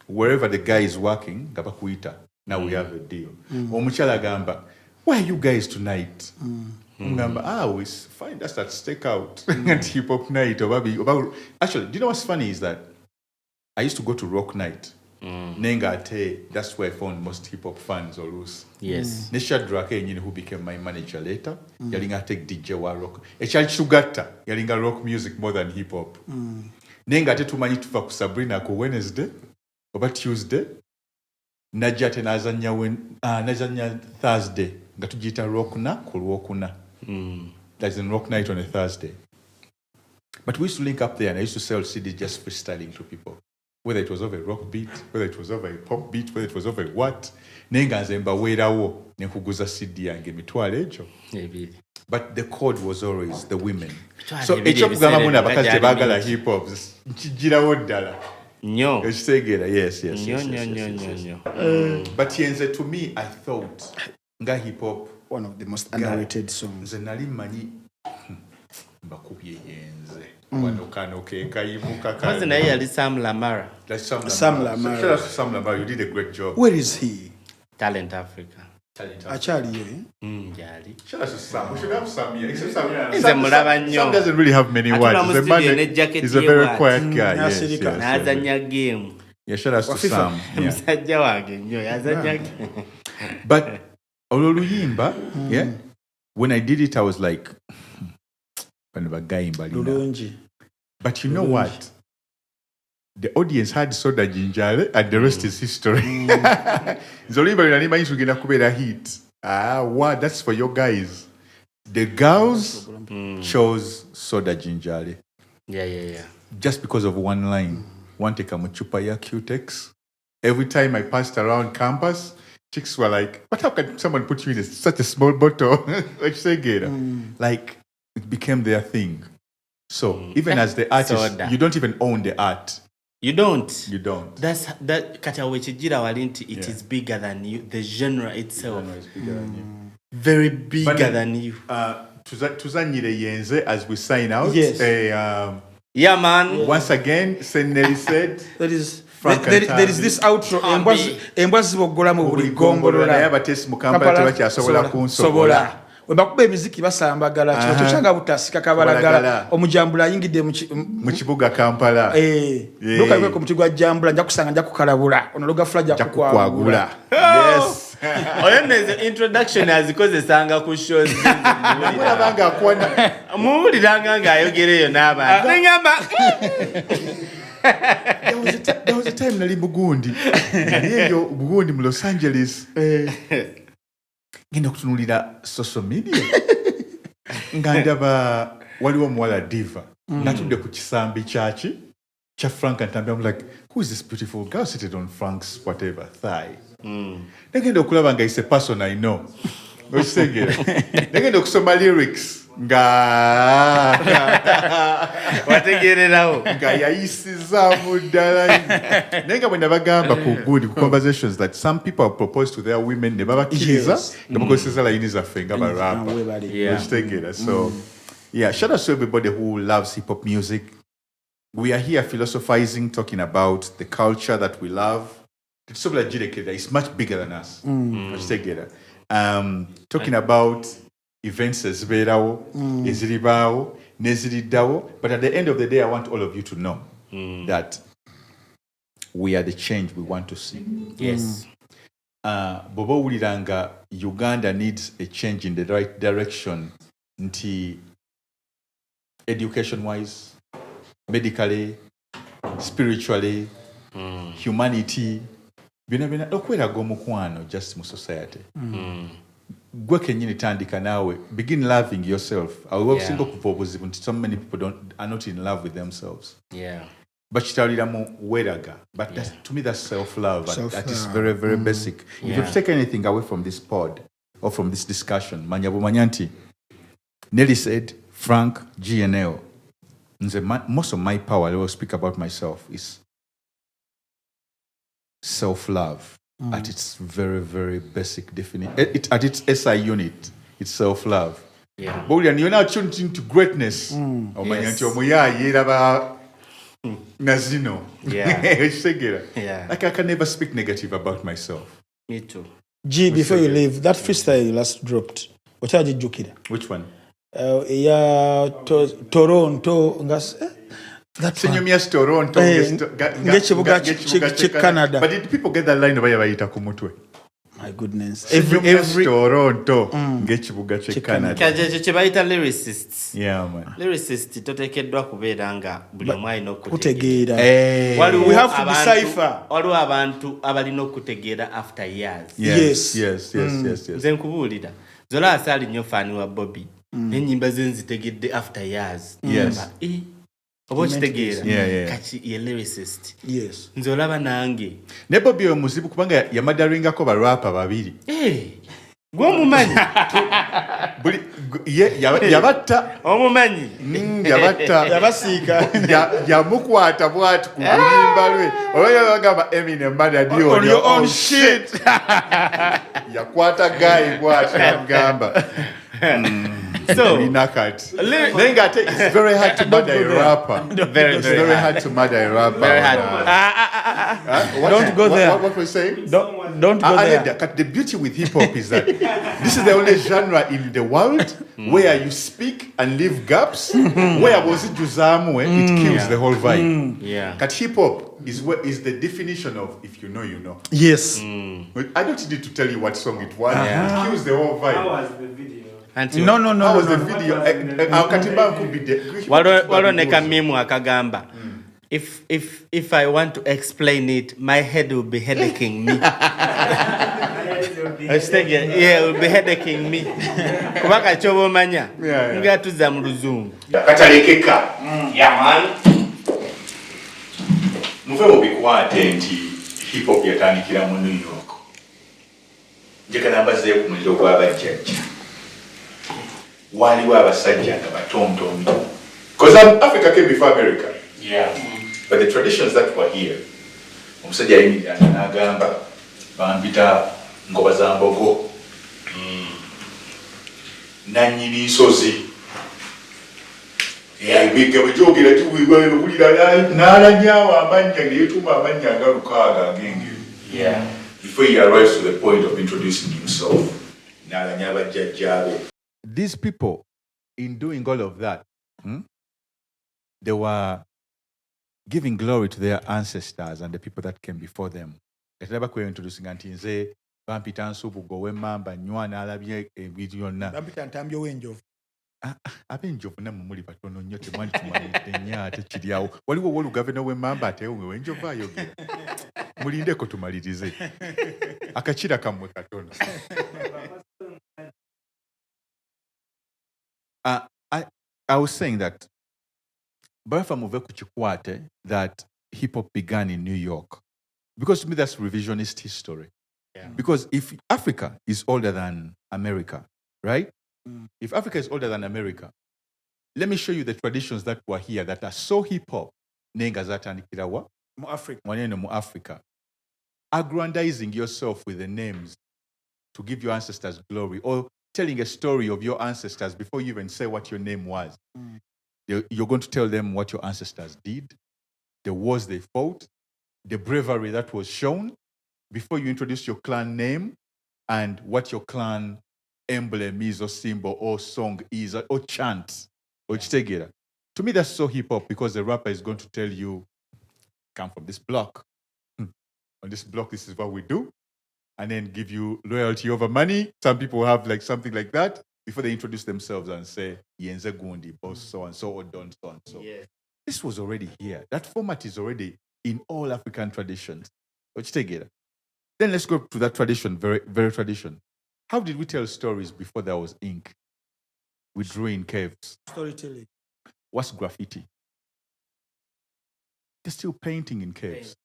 Wherever the guy is working, gabakuita. Now we have a deal. Omuchala gamba, where are you guys tonight? Gamba, we find us at Stakeout and hip hop night. Actually, do you know what's funny is that I used to go to rock night. Nenga that's where I found most hip hop fans or loose. Yes. Nesha Drake, who became my manager later, yalinga take DJ wa rock. Echal Chugata, yalinga rock music more than hip hop. Nenga tumanyi tufa ku Sabrina ku Wednesday. Oba Tuesday najja ate nazanya Thursday nga tugiyita rockna ku Lwokuna. That's in rock night on a Thursday. But we used to link up there and I used to sell CDs just freestyling to people. Whether it was over a rock beat, whether it was over a pop beat, whether it was over a what. Nenga nze mbaweerawo ne nkuguza CD yange emitwalo egyo. but the code was always the women. So ekyokugamba muna abakazi tebaagala hip hop nkigirawo ddala nnyo ekitegeera yes. But yenze to me I thought nga hip hop one of the most underrated songs. Nze nali mmanyi mbakubye yenze wano kano kekayimuka kazi naye yali Sam Lamara. Sam Lamara, you did a great job. Where is he? Talent Africa. Achali ye? Jali. Shout out to Sam. We should have Sam here. Except Sam. Sam doesn't really have many words. He's a very quiet guy. Yes. Nazanya game. Yeah, shout out to Sam. Musajja wange nnyo yazanya game. But oluluyimba, yeah. When I did it, I was like, but you know what? The audience had Soda Jinjale and the rest is history. Zolimba linanima isugenda kubera hit. What? That's for your guys. The girls chose Soda Jinjale. Yeah. Just because of one line. One take a muchupa ya Q-Tex. Every time I passed around campus, chicks were like, but how can someone put you in such a small bottle? Like, it became their thing. So, even as the artist, you don't even own the art. You don't. That's that Katawechigira Walinti, it is bigger than you. The genre itself. The genre is bigger than you. Very bigger than you. Tuzanyire yenze as we sign out. Yes. Yeah, man. Once again, Nelly-Sade. There is this outro. Embwazi bogola mu buli gombolola. Naye abatesi mu Kampala tebakyasobola kunsobola. Webakuba emiziki basambagala kino kyanga butasika kabalagala omujambula ayingidde mu kibuga Kampala loka bwe komuti gwa jambula nja kusanga nja kukalabula ono Lugaflow nja kukwagula yes oyoneze introduction azikozesanga ku shows mulabanga akwana muwuliranga ng'ayogereyo n'abantu ngamba there was a time nali Bugundi eyo Bugundi mu Los Angeles ngenda kutunulira social media nga ndaba waliwo muwala diva natudde ku kisambi kyaki kya Frank Ntambi. I'm like, who is this beautiful girl seated on Frank's whatever thigh? Negenda okulaba nga is a person I know. Okisegera negenda okusoma lyrics nga wategererawo nga yayisizaamu ddala naye bwe nabagamba ku good conversations that some people have proposed to their women ne babakkiriza nga bakozesa layini zaffe nga barapa okitegeera. So yeah, shout out to everybody who loves hip hop music. We are here philosophizing, talking about the culture that we love. It's much bigger than us. Okitegeera. Talking about events eziberawo eziribaawo neziriddawo, but at the end of the day I want all of you to know that we are the change we want to see. Yes. Bw'oba owuliranga Uganda needs a change in the right direction nti education wise, medically, spiritually, humanity, byonna okweraga omukwano just mu society. Gwe kennyini tandika naawe, begin loving yourself. Singa okuva obuzibu nti so many people are not in love with themselves. Bakitwalira mu weraga, but to me that's self-love. That is very, very basic. If you take anything away from this pod or from this discussion, manya bumanya nti Nelly-Sade, Frank, GNL, most of my power, I will speak about myself, is self-love. At its very, very basic definition. At its SI unit, it's self-love. But you're now tuned into greatness. Like I can never speak negative about myself. Me too. G, before you leave, that freestyle you last dropped, what are you joking? Which one? Toronto. That's Toronto. Canada. But did people get that line of Ayabaita Kumutwe? My goodness. Every Toronto. Canada. Chebaita lyricists. Yeah, man. Lyricists totekeddwa kubeera nga buli omu alina okutegeera. We have to decipher. Waliwo abantu abalina okutegeera after years. Yes. Nze nkubuulira. Zola asali nnyo faani wa Bobby. N'ennyimba ze nzitegedde after years. Oba okitegeera kati ye lyricist. Nze olaba nange ne Bobby omuzibu kubanga yamadaringako barapa babiri. Gwe omumanyi yabatta omumanyi yabatta yabasiika yamukwata bwati ku luyimba lwe oyo bagamba Eminem man on your own shit yakwata guy bwati namugamba so Nakati. It's very hard to murder a rapper. It's very hard to murder a rapper. Very hard. Don't go there. What we're saying? Don't go there. The beauty with hip hop is that this is the only genre in the world where you speak and leave gaps. Where was it Juzamwe? It kills the whole vibe. Yeah. But hip hop is the definition of if you know, you know. Yes. I don't need to tell you what song it was. Yeah. It kills the whole vibe. How was the video? No. How was the video? Katiba could be there. Waloneka mimu akagamba. If I want to explain it, my head will be headaching me. Yeah, it will be headaching me. Kubaka chobo manya. Nga tuza mu luzungu. Katalekeka. Yeah man. Muve mubikwate nti hip hop yatandikira mu New York. Njeka nambaze ku muliro gw'abajjajja. Waliwo abasajja nga batontomi. Because Africa came before America. Yeah. But the traditions that were here, omusajja yayimiriranga n'agamba bambita ngoba za mbogo. Nannyini nsozi. Ebigga bwe gyogera tuwulira n'alanyawo amanya ne yeetuma amanya nga lukaaga ag'engeri. Yeah. Before he arrives to the point of introducing himself, n'alanya abajjajjaabe. These people, in doing all of that, they were giving glory to their ancestors and the people that came before them. Introducing Antinze, Bampita Nsubugo, Wemamba, Nywana, Alabie, Vidiona. Bampita Ntambi ow'enjovu. Abenjovu namwe muli batono nnyo temwali tumalidde nnyo ate kiri awo. Waliwo w'olugave n'ow'emmamba ate w'enjovu ayogera. Mulindeko tumalirize. Akakira kammwe katono. I was saying that Barafa Muve Kuchikwate, that hip hop began in New York. Because to me that's revisionist history. Yeah. Because if Africa is older than America, right? If Africa is older than America, let me show you the traditions that were here that are so hip hop. Nenga zatandikirawa Mu Africa. Mwaneno mu Africa. Aggrandizing yourself with the names to give your ancestors glory, or telling a story of your ancestors before you even say what your name was. You're going to tell them what your ancestors did, the wars they fought, the bravery that was shown before you introduce your clan name and what your clan emblem is or symbol or song is or chant or chitegera. To me, that's so hip hop because the rapper is going to tell you, come from this block. On this block, this is what we do. And then give you loyalty over money. Some people have like something like that before they introduce themselves and say, Yenze Gundi, boss so and so, or don so and so. Yeah. This was already here. That format is already in all African traditions. Then let's go to that tradition, very, very tradition. How did we tell stories before there was ink? We drew in caves. Storytelling. What's graffiti? They're still painting in caves.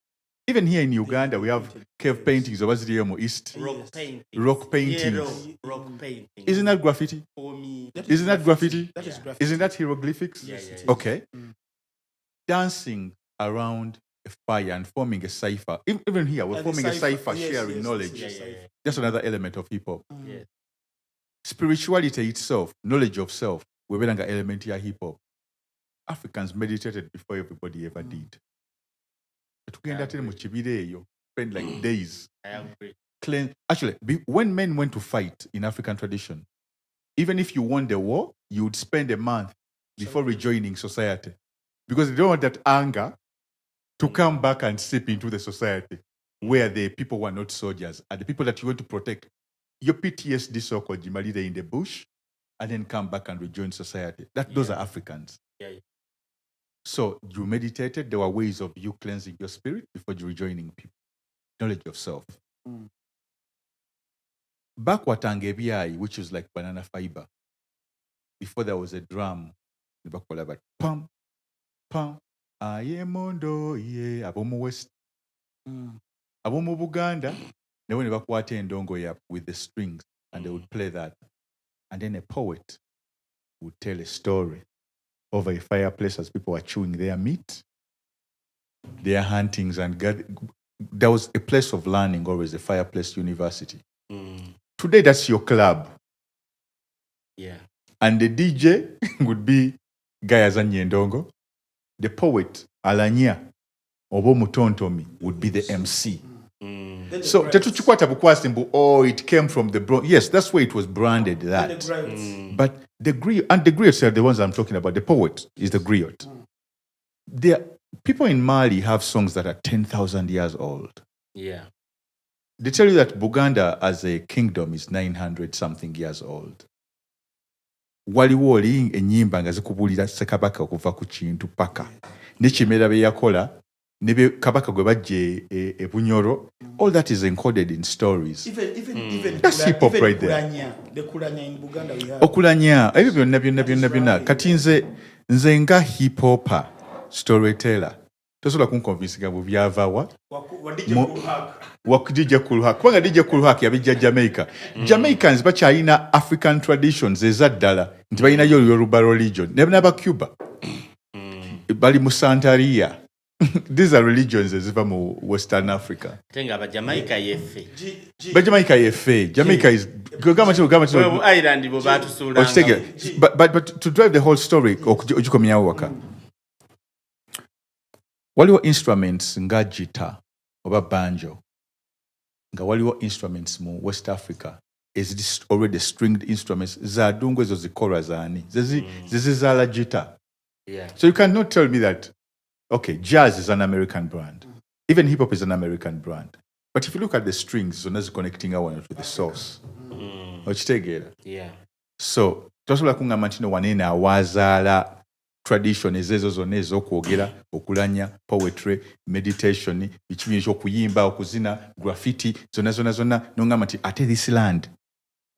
Even here in Uganda, we have cave paintings of Azriemo East. Rock painting. Rock paintings. Yeah, rock painting. Isn't that graffiti? For me. Isn't that graffiti? That is graffiti. Isn't that hieroglyphics? Yeah, yeah, yeah. Okay. Dancing around a fire and forming a cipher. Even here, we're forming a cipher, sharing knowledge. Yeah, yeah, yeah. That's another element of hip hop. Yes. Spirituality itself, knowledge of self, we're an element here hip hop. Africans meditated before everybody ever did. Spend like days. I agree. Actually, when men went to fight in African tradition, even if you won the war, you would spend a month before rejoining society. Because they don't want that anger to come back and seep into the society where the people were not soldiers and the people that you want to protect. Your PTSD so-called Jimalide in the bush and then come back and rejoin society. Those are Africans. Yeah, yeah. So you meditated, there were ways of you cleansing your spirit before you rejoining people. Knowledge of self. Back Watangebiai, which is like banana fiber, before there was a drum, the back like pam, pam, ayemondo, ye, abomu west. Abomu Buganda, they went back water and dongo yap with the strings, and they would play that. And then a poet would tell a story over a fireplace as people were chewing their meat, their huntings, and there was a place of learning, always a fireplace university. Today, that's your club. Yeah. And the DJ would be Gayaza Nyendongo. The poet, Alanya, Obo Mutontomi, would be the MC. So, Tetuchikwata Bukwasimbu, oh, it came from the Bronx. Yes, that's where it was branded, that. But the griots are the ones I'm talking about. The poet is the griot. People in Mali have songs that are 10,000 years old. Yeah. They tell you that Buganda as a kingdom is 900 something years old. Waliwo oli ennyimba nga zikubulira Ssekabaka okuva ku kintu paka. N'ekimera bye yakola, ne be Kabaka gwe bajje e Bunyoro, all that is encoded in stories. Even that's hip hop right there. The Kulanya in Buganda we have. Okulanya, ebyo byonna. Kati nze nga hip hopper, storyteller. Tosobola kunkonvinsinga bu byavawa. Wakudija Kulhak. Kubanga DJ Kulhak yabijja Jamaica. Jamaicans bakyalina African traditions ezaddala nti balina yo Yoruba religion. Ne n'aba Cuba. Bali mu Santeria. These are religions eziva mu Western Africa. Tenga ba Jamaica yefe. Ba Jamaica yefe. Jamaica is Well, island bo batusulanga. But to drive the whole story ojukomyawo waka. Waliwo instruments nga guitar oba banjo. Nga waliwo instruments mu West Africa is already stringed instruments za dungu ezo zikora zaani. Zizizala guitar. Yeah. So you cannot tell me that, okay, jazz is an American brand. Even hip hop is an American brand. But if you look at the strings, zonna connecting one to the source. Okitegera. Yeah. So, tosobola kungamba nti no wanene awazaala tradition ezezo zonna ez'okwogera, okulanya, poetry, meditation, ekibi eky'okuyimba, okuzina, graffiti, zonna nongamba nti ate this land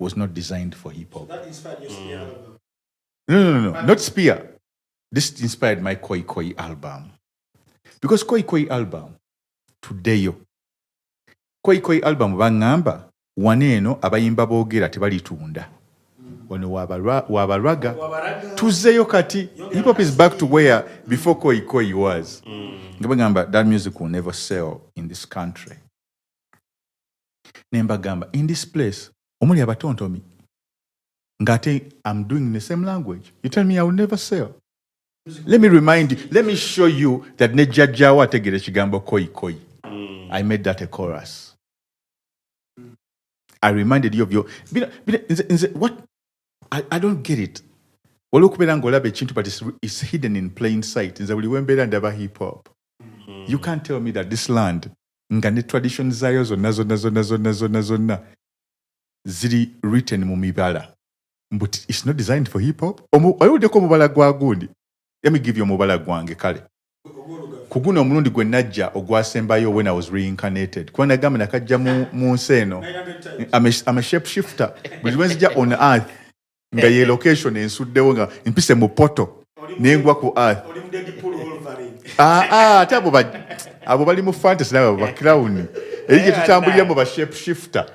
was not designed for hip hop. That inspired your Spear album. No, not Spear. This inspired my KOYIKOYI album. Because KOYIKOYI album, today, KOYIKOYI album bangamba, waneeno abayimba boogera tebalitunda. Wano wabaraga. Tuzeyo kati. Hip hop is back to where before KOYIKOYI was. Ngabagamba, that music will never sell in this country. Nembagamba, in this place, omuli abatontomi. Ngate, I'm doing the same language. You tell me I will never sell. Let me remind you, let me show you that Nejajawa tegere chigambo KOYIKOYI. I made that a chorus. I reminded you of your... What? I don't get it. But it's hidden in plain sight. Hip hop. You can't tell me that this land, ngane tradition zayo zonna ziri written mu mibala. But it's not designed for hip hop. Let me give you mubala gwange kale. Kuguna omulundi gwe najja ogwasembayo when I was reincarnated. Kwa nagamba nakajja mu nseno. I'm a shapeshifter. But when nzija on earth, nga ye location ensuddewo nga mpise mu poto nengwa ku earth. Ate abo bali mu fantasy nabo ba clown. Eri tutambulira mu ba shapeshifter.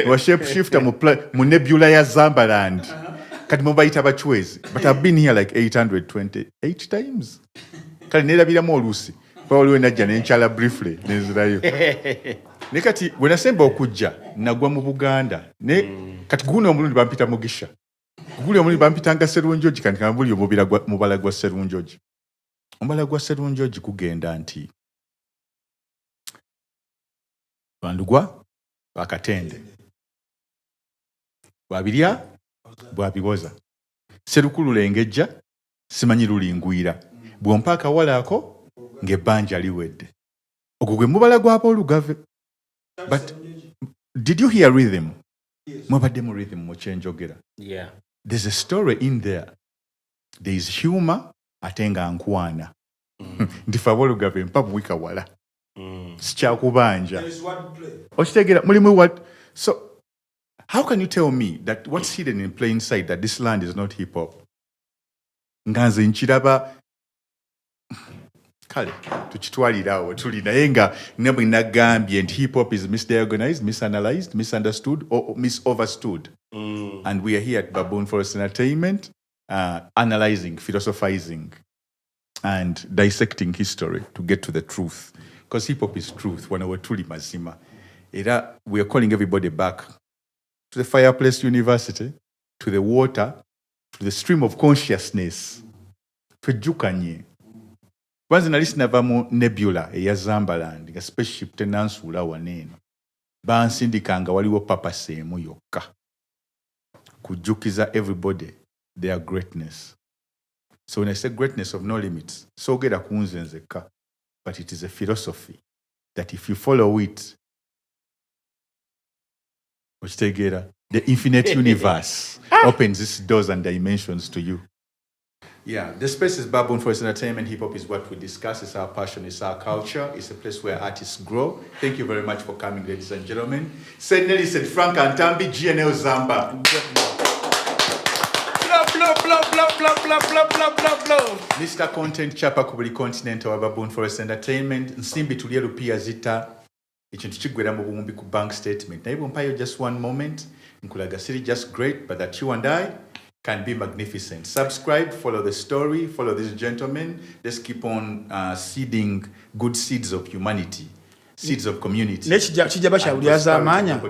Ba shapeshifter mu nebula ya Zamba land. Kati mubayita bachwezi. But I've been here like 828 times. Kale nerabiramu oluusi. Kwa waliwo najja nenchala briefly nenzirayo. Ne kati bwe nasemba okujja nagwa mu Buganda. Kati guno omulundi bampita Mugisha. Guli omulundi bampitanga Serunjoji kandi kambuli mubala gwa Serunjoji. Omubala gwa Serunjoji kugenda nti bandugwa bakatende. Babirya bwabiboza. Serukulu lengejja simanyi lulingwira. Bwompa akawalaako ng'ebbanja liwedde. Ogwo gwe mubala gw'aboolugave. But did you hear rhythm? Mwabadde mu rhythm mu kyenjogera. Yeah. There's a story in there. There is humor ate nga nkwana. Ndifa aboolugave mpa buwika wala. Sikyakubanja. Okitegera mulimu what? So how can you tell me that what's hidden in plain sight that this land is not hip hop? Nganze nkiraba kale tukitwalirawo tuli naye nga nebwe nagambye nti hip hop is misdiagnosed, misanalyzed, misunderstood or misoverstood. And we are here at Baboon Forest Entertainment analyzing, philosophizing, and dissecting history to get to the truth. Because hip-hop is truth. When we're truly mazima. We are calling everybody back to the fireplace university, to the water, to the stream of consciousness. Twejjukanye. Kwanza nalisina mu nebula eya Zambaland nga spaceship tenansuula waneeno. Bansindikanga waliwo papa seemu yokka. Kujjukiza everybody their greatness. So when I say greatness of no limits, so get a kunzenzeka, but it is a philosophy that if you follow it, the infinite universe opens its doors and dimensions to you. Yeah, the space is Baboon Forest Entertainment. Hip hop is what we discuss. It's our passion. It's our culture. It's a place where artists grow. Thank you very much for coming, ladies and gentlemen. Said Nelly-Sade, Frank Ntambi, GNL Zamba. Mr. Content Chapa Kubuli Continent or Baboon Forest Entertainment. Nsimbi Tulye Lupiazitta. Ekintu kigwera mu bumbi ku bank statement. Na ibo mpayo just one moment. Nkulaga siri just great, but that you and I can be magnificent. Subscribe, follow the story, follow these gentlemen. Let's keep on seeding good seeds of humanity. Seeds of community. Kijaba cha uliaza amanya.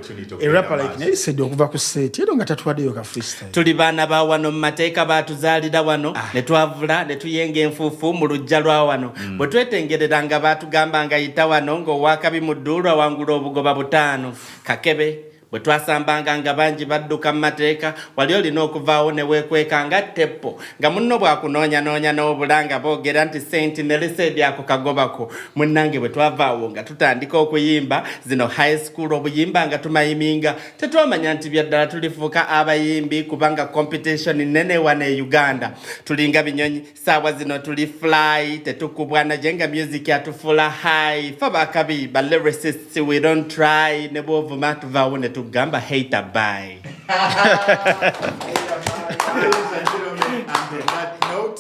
A rapper like Nelly-Sade okuva ku set. Yedo nga tatuwaddeyo ka freestyle. Tuli baana ba wano mu mateeka baatuzaalira wano ne twavula ne tuyenga enfuufu mu lujja lwa wano. Bwe twetengereranga baatugambanga yita wano ng'owakabi mu dduulwa wangula obugoba butaano. Kakebe bwe twasambanga nga bangi badduka mu mateeka wali olina okuvaawo ne weekweka nga teppo nga munno bwakunoonya n'obulanga boogera nti Saint Nelly-Sade ako kagobako. Munnange bwe twavaawo nga tutandika okuyimba zino high school obuyimba nga tumayiminga tetwamanya nti byaddala tulifuuka abayimbi kubanga competition nnene wana e Uganda. Tulinga binyonyi saawa zino tuli fly tetukubwa naye nga music yatufuula high fa bakabi ba lyricists we don't try ne bw'ovuma tuvaawo ne Gamba hater bye. Ladies and gentlemen, and on that note,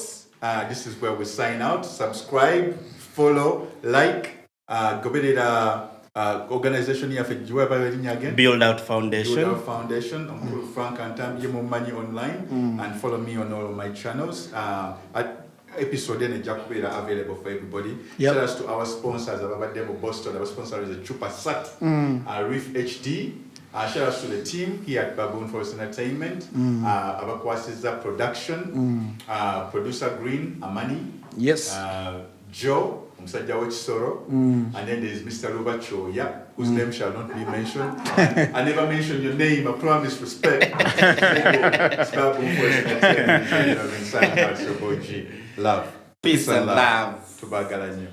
this is where we sign out. Subscribe, follow, like, go to the organization here for again. Build Out Foundation. Build Out Foundation. I'm Frank Ntambi, you money online, and follow me on all of my channels. Episode in Jakubera available for everybody. Shout out to our sponsors, Boston. Our sponsor is a Chupa Sat, Reef HD. Shout out to the team here at Baboon Forest Entertainment, Abakwasiza Production, Producer Green, Amani, yes, Joe, Msajja Wechisoro, and then there is Mr. Lubacho, whose name shall not be mentioned. I never mentioned your name, I promise respect. It's Baboon Forest Entertainment. Sign out, your boy G. Love. Peace and love. Tubagalanyo.